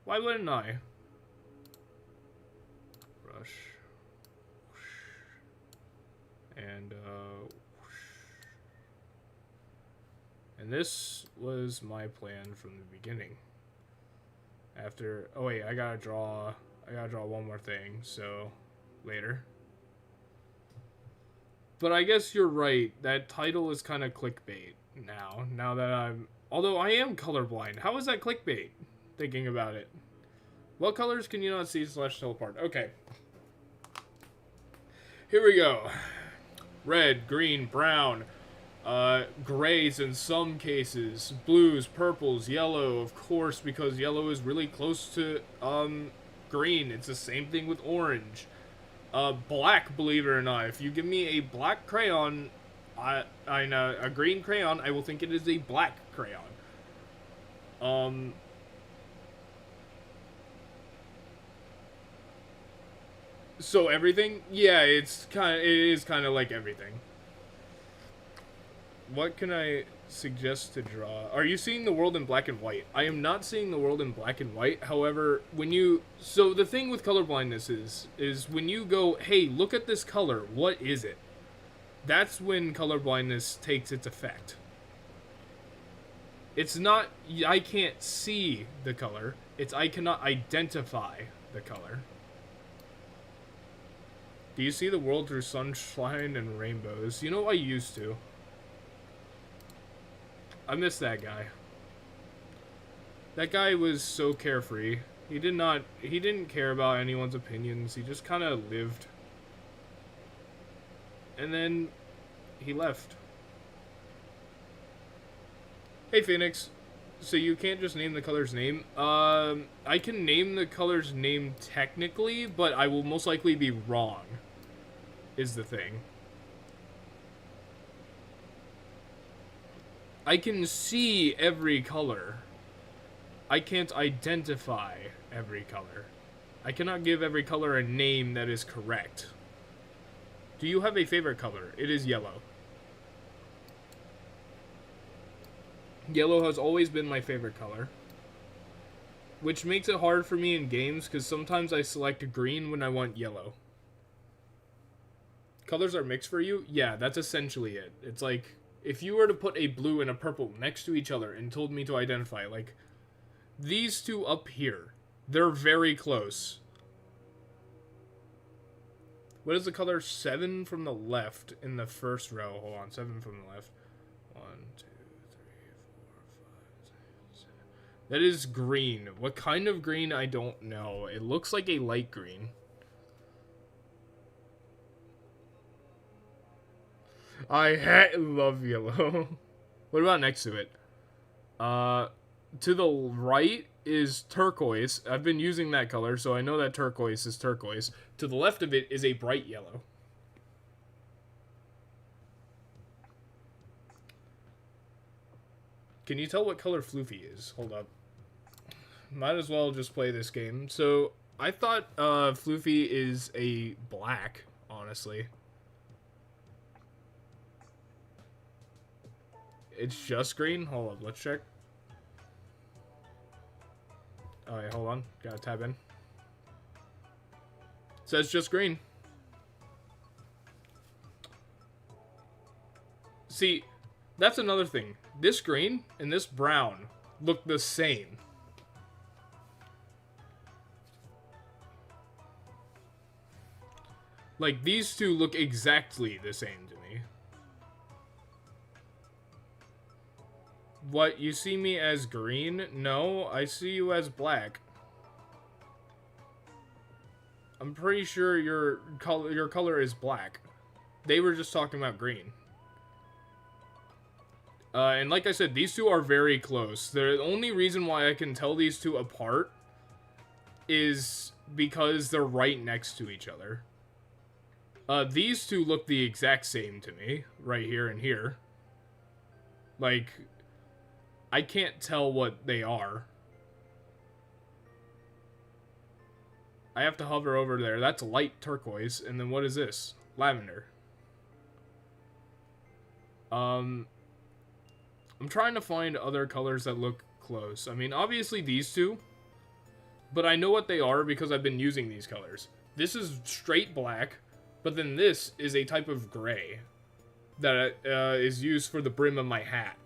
Why wouldn't I? Brush. And, and this was my plan from the beginning. After, oh wait, I gotta draw one more thing, so later. But I guess you're right, that title is kind of clickbait now that I'm, although I am colorblind. How is that clickbait? Thinking about it. What colors can you not see / tell apart? Okay. Here we go. Red, green, brown, grays in some cases, blues, purples, yellow, of course, because yellow is really close to, green. It's the same thing with orange. Black, believe it or not. If you give me a black crayon, a green crayon, I will think it is a black crayon. So everything? Yeah, it is kind of like everything. What can I suggest to draw? Are you seeing the world in black and white? I am not seeing the world in black and white. However, so the thing with colorblindness is when you go, hey, look at this color, what is it? That's when colorblindness takes its effect. It's not, I can't see the color. It's I cannot identify the color. Do you see the world through sunshine and rainbows? You know, I used to. I miss that guy. That guy was so carefree. He didn't care about anyone's opinions. He just kind of lived. And then he left. Hey, Phoenix. So you can't just name the color's name? I can name the color's name technically, but I will most likely be wrong, is the thing. I can see every color. I can't identify every color. I cannot give every color a name that is correct. Do you have a favorite color? It is yellow. Yellow has always been my favorite color. Which makes it hard for me in games, because sometimes I select green when I want yellow. Colors are mixed for you? Yeah, that's essentially it. It's like, if you were to put a blue and a purple next to each other and told me to identify, like, these two up here, they're very close. What is the color 7 from the left in the first row? Hold on, 7 from the left. 1, 2, 3, 4, 5, 6, 7. That is green. What kind of green, I don't know. It looks like a light green. I love yellow. What about next to it? To the right is turquoise. I've been using that color, so I know that turquoise is turquoise. To the left of it is a bright yellow. Can you tell what color Floofy is? Hold up. Might as well just play this game. So, I thought Floofy is a black, honestly. It's just green? Hold up, let's check. Alright, hold on. Gotta tab in. It says just green. See, that's another thing. This green and this brown look the same. Like, these two look exactly the same to me. What, you see me as green? No, I see you as black. I'm pretty sure your color is black. They were just talking about green. And like I said, these two are very close. The only reason why I can tell these two apart is because they're right next to each other. These two look the exact same to me, right here and here. Like, I can't tell what they are. I have to hover over there. That's light turquoise. And then what is this? Lavender. I'm trying to find other colors that look close. I mean, obviously these two. But I know what they are because I've been using these colors. This is straight black. But then this is a type of gray that is used for the brim of my hat.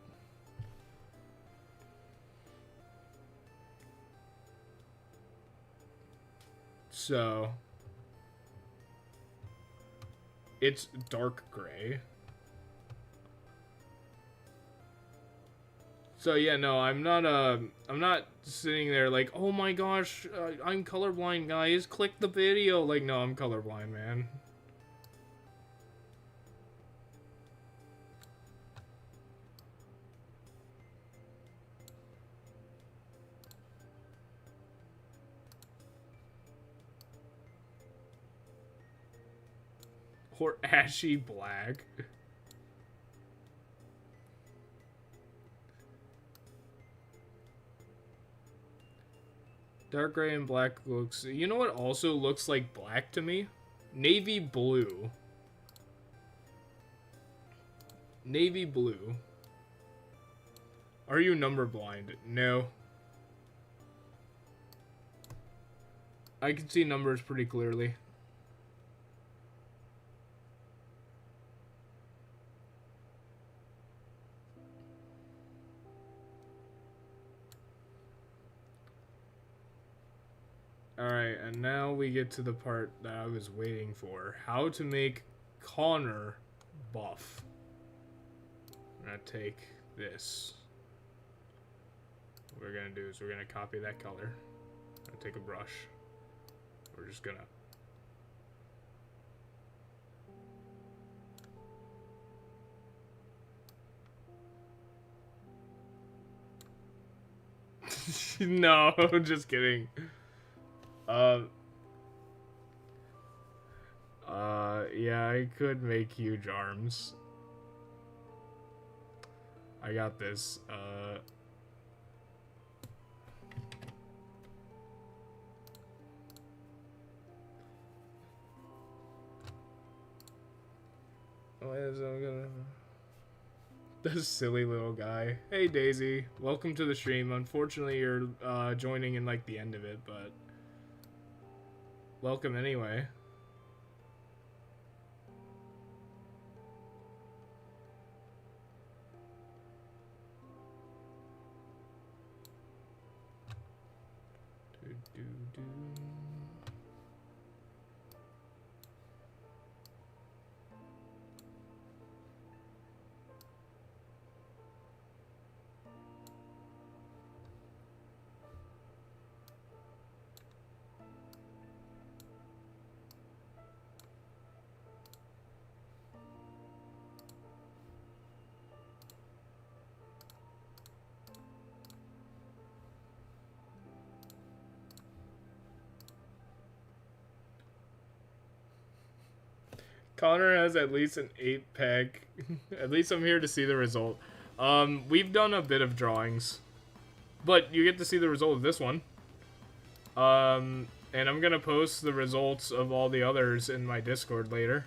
So, it's dark gray. So yeah, no, I'm not sitting there like, oh my gosh, I'm colorblind, guys. Click the video. Like, no, I'm colorblind, man. Or ashy black. Dark gray and black looks... You know what also looks like black to me? Navy blue. Navy blue. Are you number blind? No. I can see numbers pretty clearly. Alright, and now we get to the part that I was waiting for. How to make Connor buff. I'm gonna take this. What we're gonna do is we're gonna copy that color. I'm gonna take a brush. We're just gonna... No, just kidding. Yeah, I could make huge arms. I got this. This silly little guy. Hey Daisy, welcome to the stream. Unfortunately, you're joining in like the end of it, but welcome anyway. Connor has at least an 8-pack. At least I'm here to see the result. We've done a bit of drawings, but you get to see the result of this one. And I'm gonna post the results of all the others in my Discord later.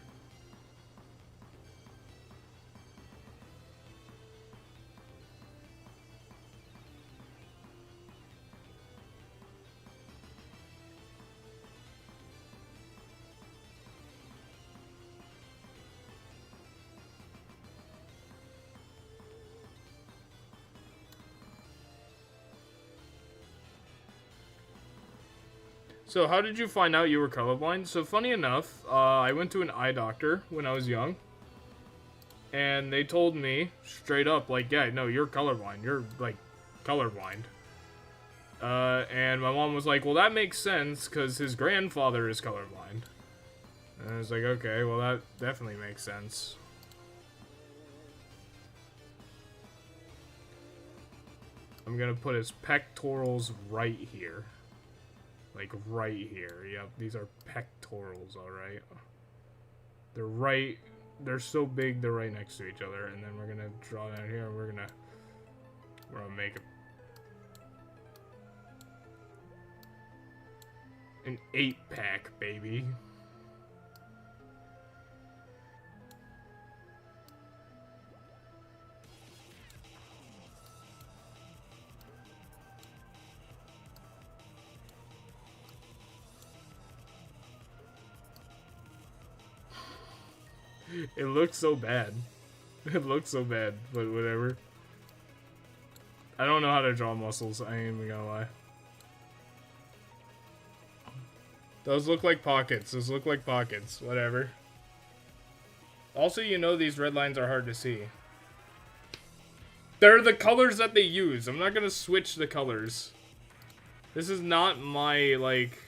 So how did you find out you were colorblind? So funny enough, I went to an eye doctor when I was young. And they told me straight up, like, yeah, no, you're colorblind. You're, like, colorblind. And my mom was like, well, that makes sense, because his grandfather is colorblind. And I was like, okay, well, that definitely makes sense. I'm gonna put his pectorals right here. Like, right here. Yep, these are pectorals, alright. They're right... They're so big, they're right next to each other. And then we're gonna draw down here, and we're gonna make an 8-pack, baby. It looks so bad. It looks so bad, but whatever. I don't know how to draw muscles, I ain't even gonna lie. Those look like pockets. Those look like pockets. Whatever. Also, you know these red lines are hard to see. They're the colors that they use. I'm not gonna switch the colors. This is not my, like...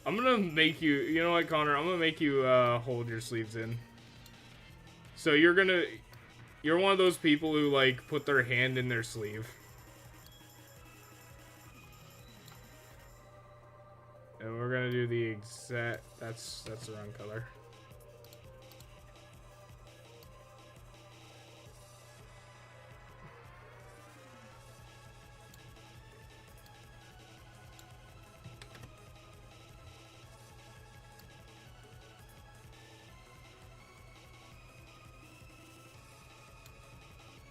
I'm gonna make you... You know what, Connor? I'm gonna make you hold your sleeves in. So you're gonna... You're one of those people who, like, put their hand in their sleeve. And we're gonna do the exact... That's the wrong color.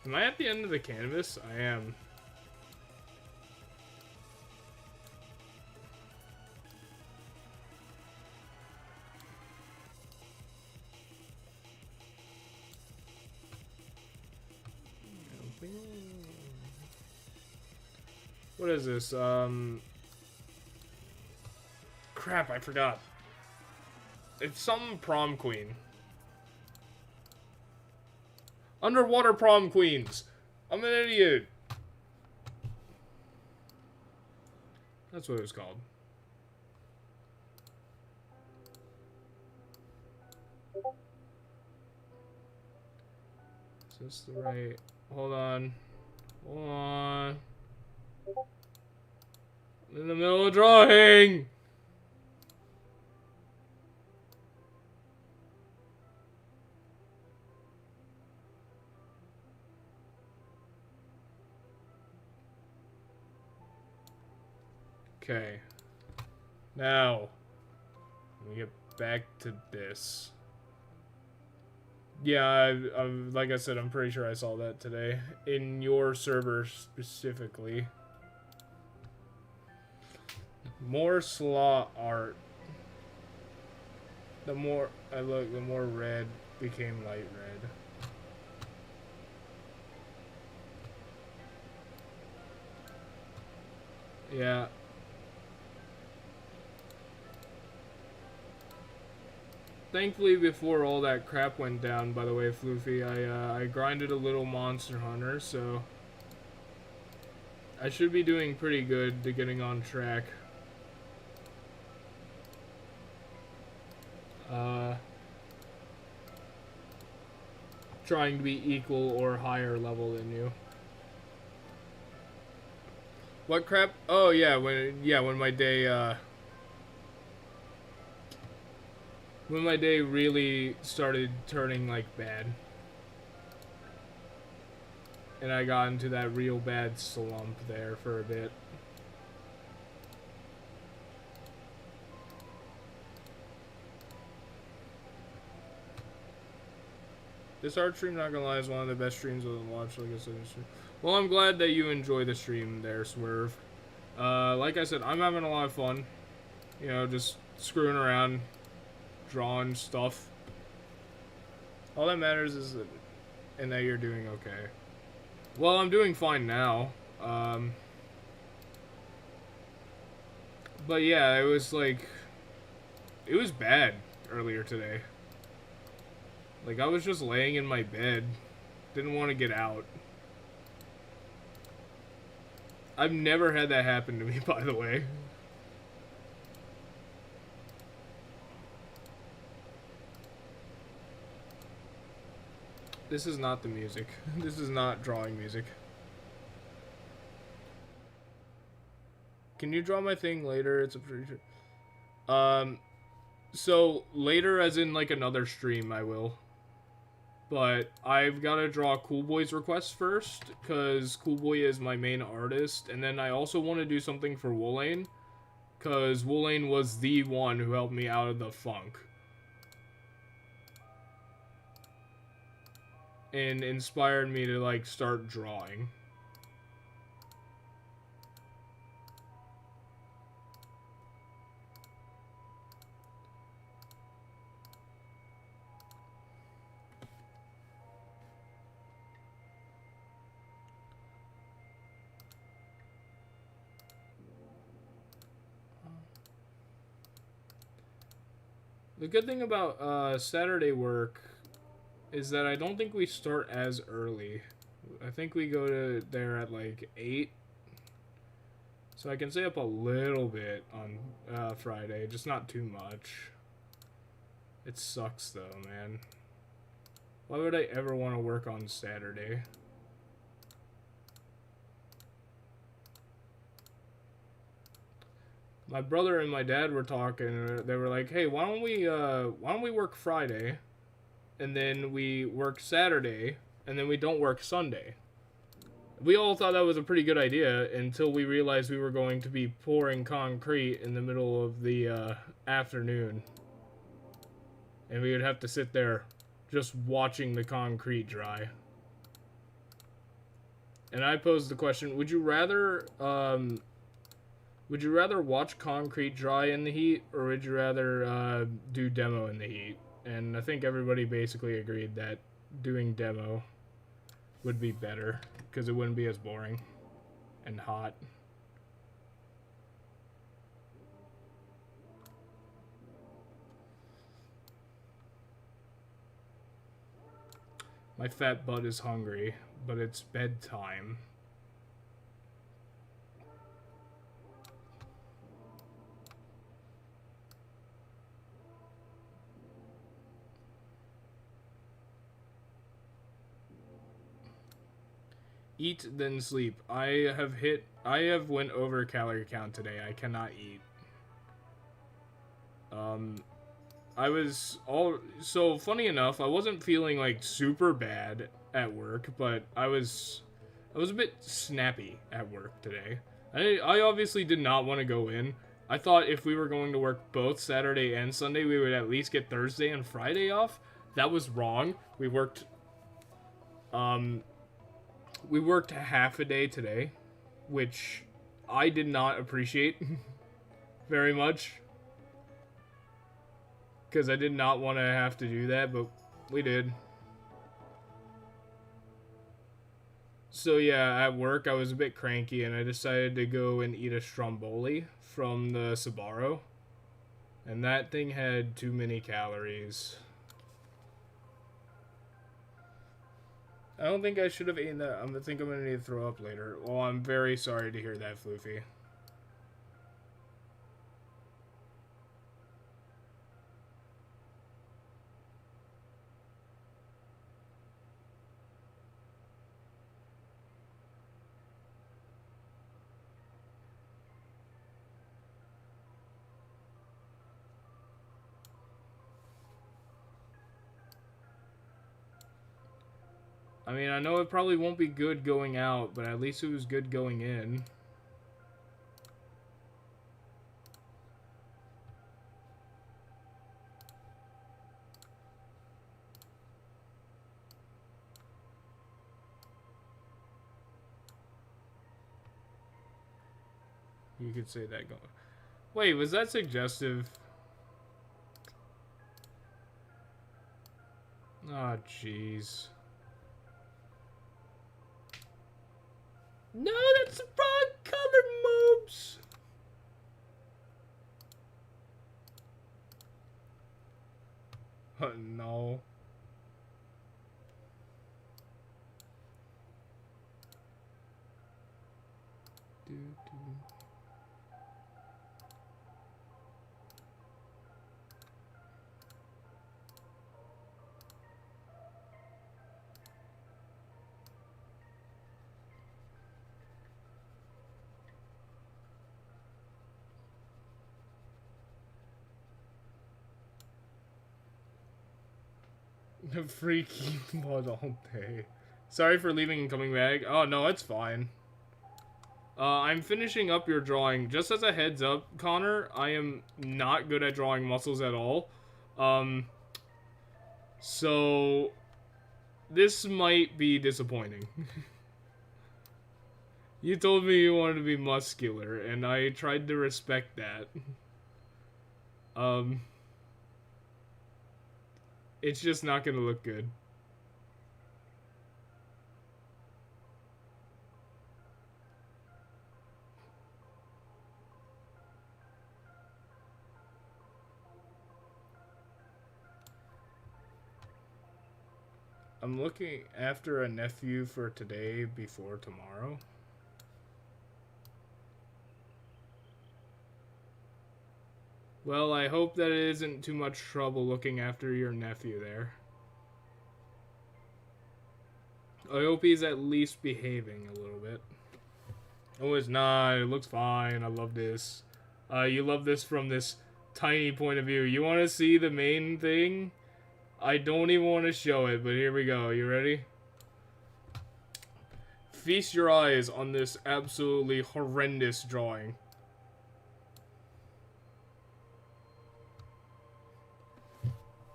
Am I at the end of the canvas? I am. What is this? Crap, I forgot. It's some prom queen. Underwater prom queens. I'm an idiot. That's what it was called. Is this the right? Hold on. Hold on. I'm in the middle of drawing. Okay. Now, let me get back to this. Yeah, like I said, I'm pretty sure I saw that today. In your server specifically. More slaw art. The more I look, the more red became light red. Yeah. Thankfully, before all that crap went down, by the way, Floofy, I grinded a little Monster Hunter, so I should be doing pretty good to getting on track. Trying to be equal or higher level than you. What crap? Oh yeah, when my day really started turning like bad. And I got into that real bad slump there for a bit. This art stream, not gonna lie, is one of the best streams I've watched. Like I said, well, I'm glad that you enjoy the stream there, Swerve. Like I said, I'm having a lot of fun. You know, just screwing around, drawing stuff. All that matters is that, and that you're doing okay. Well, I'm doing fine now. But yeah, it was like, it was bad earlier today. Like, I was just laying in my bed. Didn't want to get out. I've never had that happen to me, by the way. This is not the music. This is not drawing music. Can you draw my thing later? It's a pretty sure. So later as in like another stream I will. But I've got to draw Cool Boy's request first, because Cool Boy is my main artist. And then I also want to do something for Woolane, because Woolane was the one who helped me out of the funk. And inspired me to, like, start drawing. The good thing about Saturday work is that I don't think we start as early. I think we go to there at like 8. So I can stay up a little bit on Friday, just not too much. It sucks though, man. Why would I ever want to work on Saturday? My brother and my dad were talking. They were like, "Hey, why don't we work Friday, and then we work Saturday, and then we don't work Sunday?" We all thought that was a pretty good idea until we realized we were going to be pouring concrete in the middle of the afternoon, and we would have to sit there just watching the concrete dry. And I posed the question: would you rather watch concrete dry in the heat, or would you rather do demo in the heat? And I think everybody basically agreed that doing demo would be better, because it wouldn't be as boring and hot. My fat butt is hungry, but it's bedtime. Eat, then sleep. I have went over calorie count today. I cannot eat. So funny enough, I wasn't feeling like super bad at work, but I was a bit snappy at work today. I obviously did not want to go in. I thought if we were going to work both Saturday and Sunday, we would at least get Thursday and Friday off. That was wrong. We worked half a day today, which I did not appreciate very much. Because I did not want to have to do that, but we did. So yeah, at work I was a bit cranky and I decided to go and eat a stromboli from the Sbarro. And that thing had too many calories. I don't think I should have eaten that. I think I'm going to need to throw up later. Well, I'm very sorry to hear that, Floofy. I mean, I know it probably won't be good going out, but at least it was good going in. You could say that going. Wait, was that suggestive? Oh, jeez. No, that's the wrong color, Moobs! Oh, no. Freaky mud all day. Sorry for leaving and coming back. Oh, no, it's fine. I'm finishing up your drawing. Just as a heads up, Connor, I am not good at drawing muscles at all. So this might be disappointing. You told me you wanted to be muscular, and I tried to respect that. It's just not gonna look good. I'm looking after a nephew for today before tomorrow. Well, I hope that it isn't too much trouble looking after your nephew there. I hope he's at least behaving a little bit. Oh, it's not. It looks fine. I love this. You love this from this tiny point of view. You want to see the main thing? I don't even want to show it, but here we go. You ready? Feast your eyes on this absolutely horrendous drawing.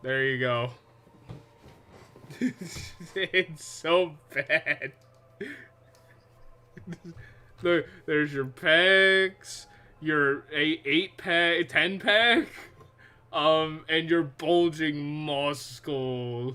There you go. It's so bad. Look, there's your pecs, your 8-pack, 10-pack, and your bulging muscles.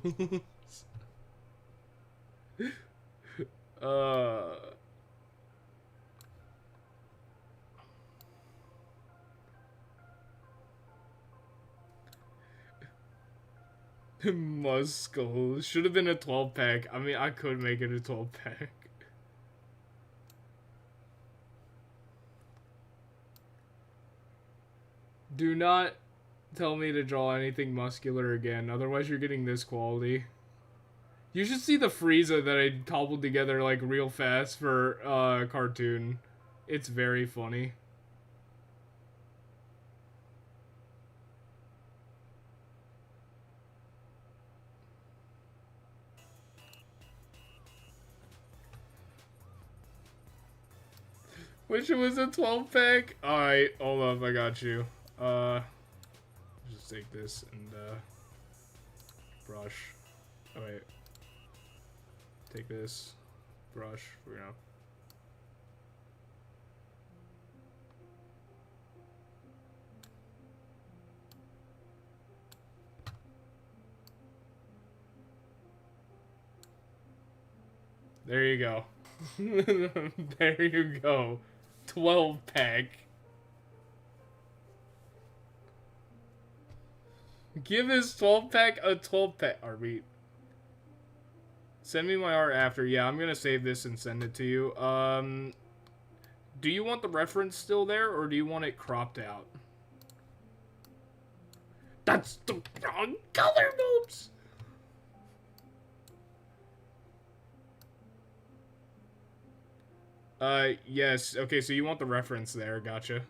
Muscle. Should have been a 12-pack. I mean, I could make it a 12-pack. Do not tell me to draw anything muscular again, otherwise you're getting this quality. You should see the Frieza that I cobbled together like real fast for cartoon. It's very funny. Wish it was a 12-pack. Alright, hold up, I got you. Just take this and brush. Oh wait. Take this brush, you know. There you go. There you go. 12-pack. Give his 12-pack a 12-pack. RB. Send me my art after. Yeah, I'm gonna save this and send it to you. Do you want the reference still there, or do you want it cropped out? That's the wrong color, noobs! Yes. Okay, so you want the reference there. Gotcha.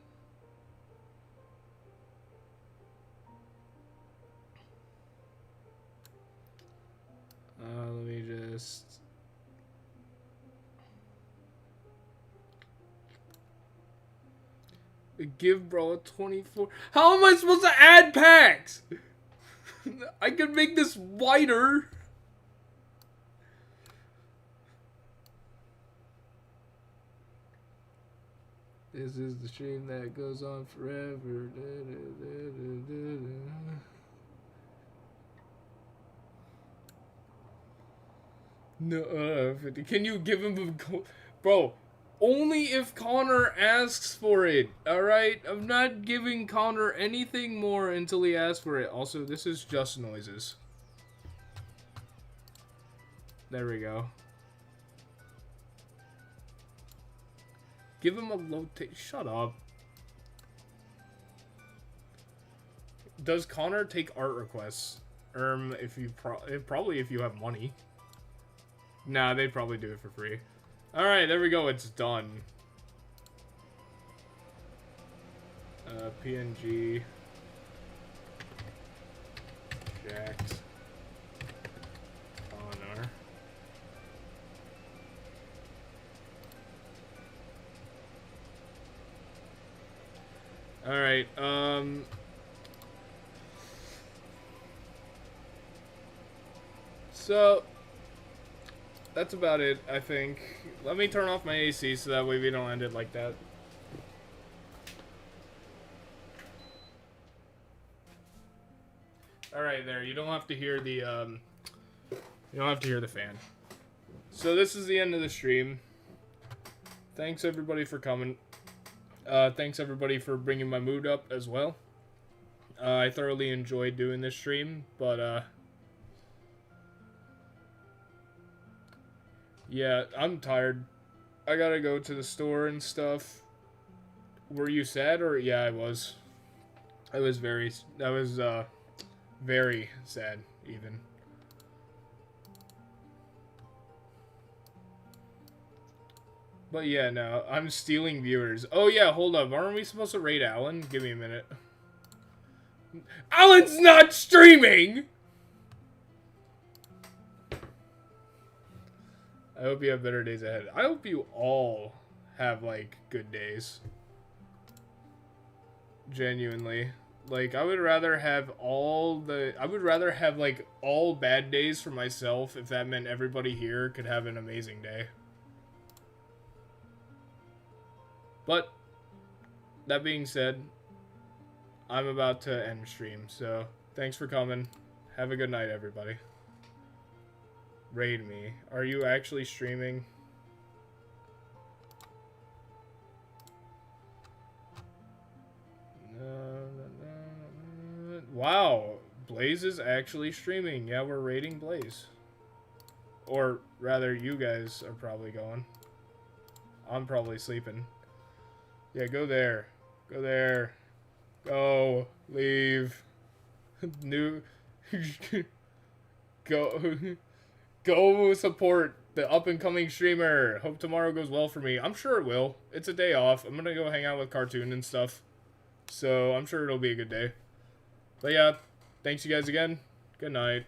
Let me just... Give bro a 24... How am I supposed to add packs? I could make this whiter. This is the stream that goes on forever. No, 50. Can you give him a... Bro, only if Connor asks for it, alright? I'm not giving Connor anything more until he asks for it. Also, this is just noises. There we go. Give him a low take. Shut up. Does Connor take art requests? If you probably if you have money. Nah, they'd probably do it for free. Alright, there we go. It's done. PNG. Jacked. Connor. Alright, so that's about it, I think. Let me turn off my AC so that way we don't end it like that. Alright, there. You don't have to hear the, you don't have to hear the fan. So this is the end of the stream. Thanks everybody for coming. Thanks everybody for bringing my mood up as well. I thoroughly enjoyed doing this stream, but, yeah, I'm tired. I gotta go to the store and stuff. Were you sad or... Yeah, I was. I was very sad, even. But yeah, no, I'm stealing viewers. Oh yeah, hold up. Aren't we supposed to raid Alan? Give me a minute. Alan's not streaming! I hope you have better days ahead. I hope you all have, like, good days. Genuinely. Like, I would rather have like, all bad days for myself if that meant everybody here could have an amazing day. But, that being said, I'm about to end stream, so thanks for coming. Have a good night, everybody. Raid me. Are you actually streaming? Wow. Blaze is actually streaming. Yeah, we're raiding Blaze. Or rather, you guys are probably going. I'm probably sleeping. Yeah, go there. Go there. Go. Leave. New. Go. Go support the up-and-coming streamer. Hope tomorrow goes well for me. I'm sure it will. It's a day off. I'm gonna go hang out with Cartoon and stuff. So, I'm sure it'll be a good day. But yeah, thanks you guys again. Good night.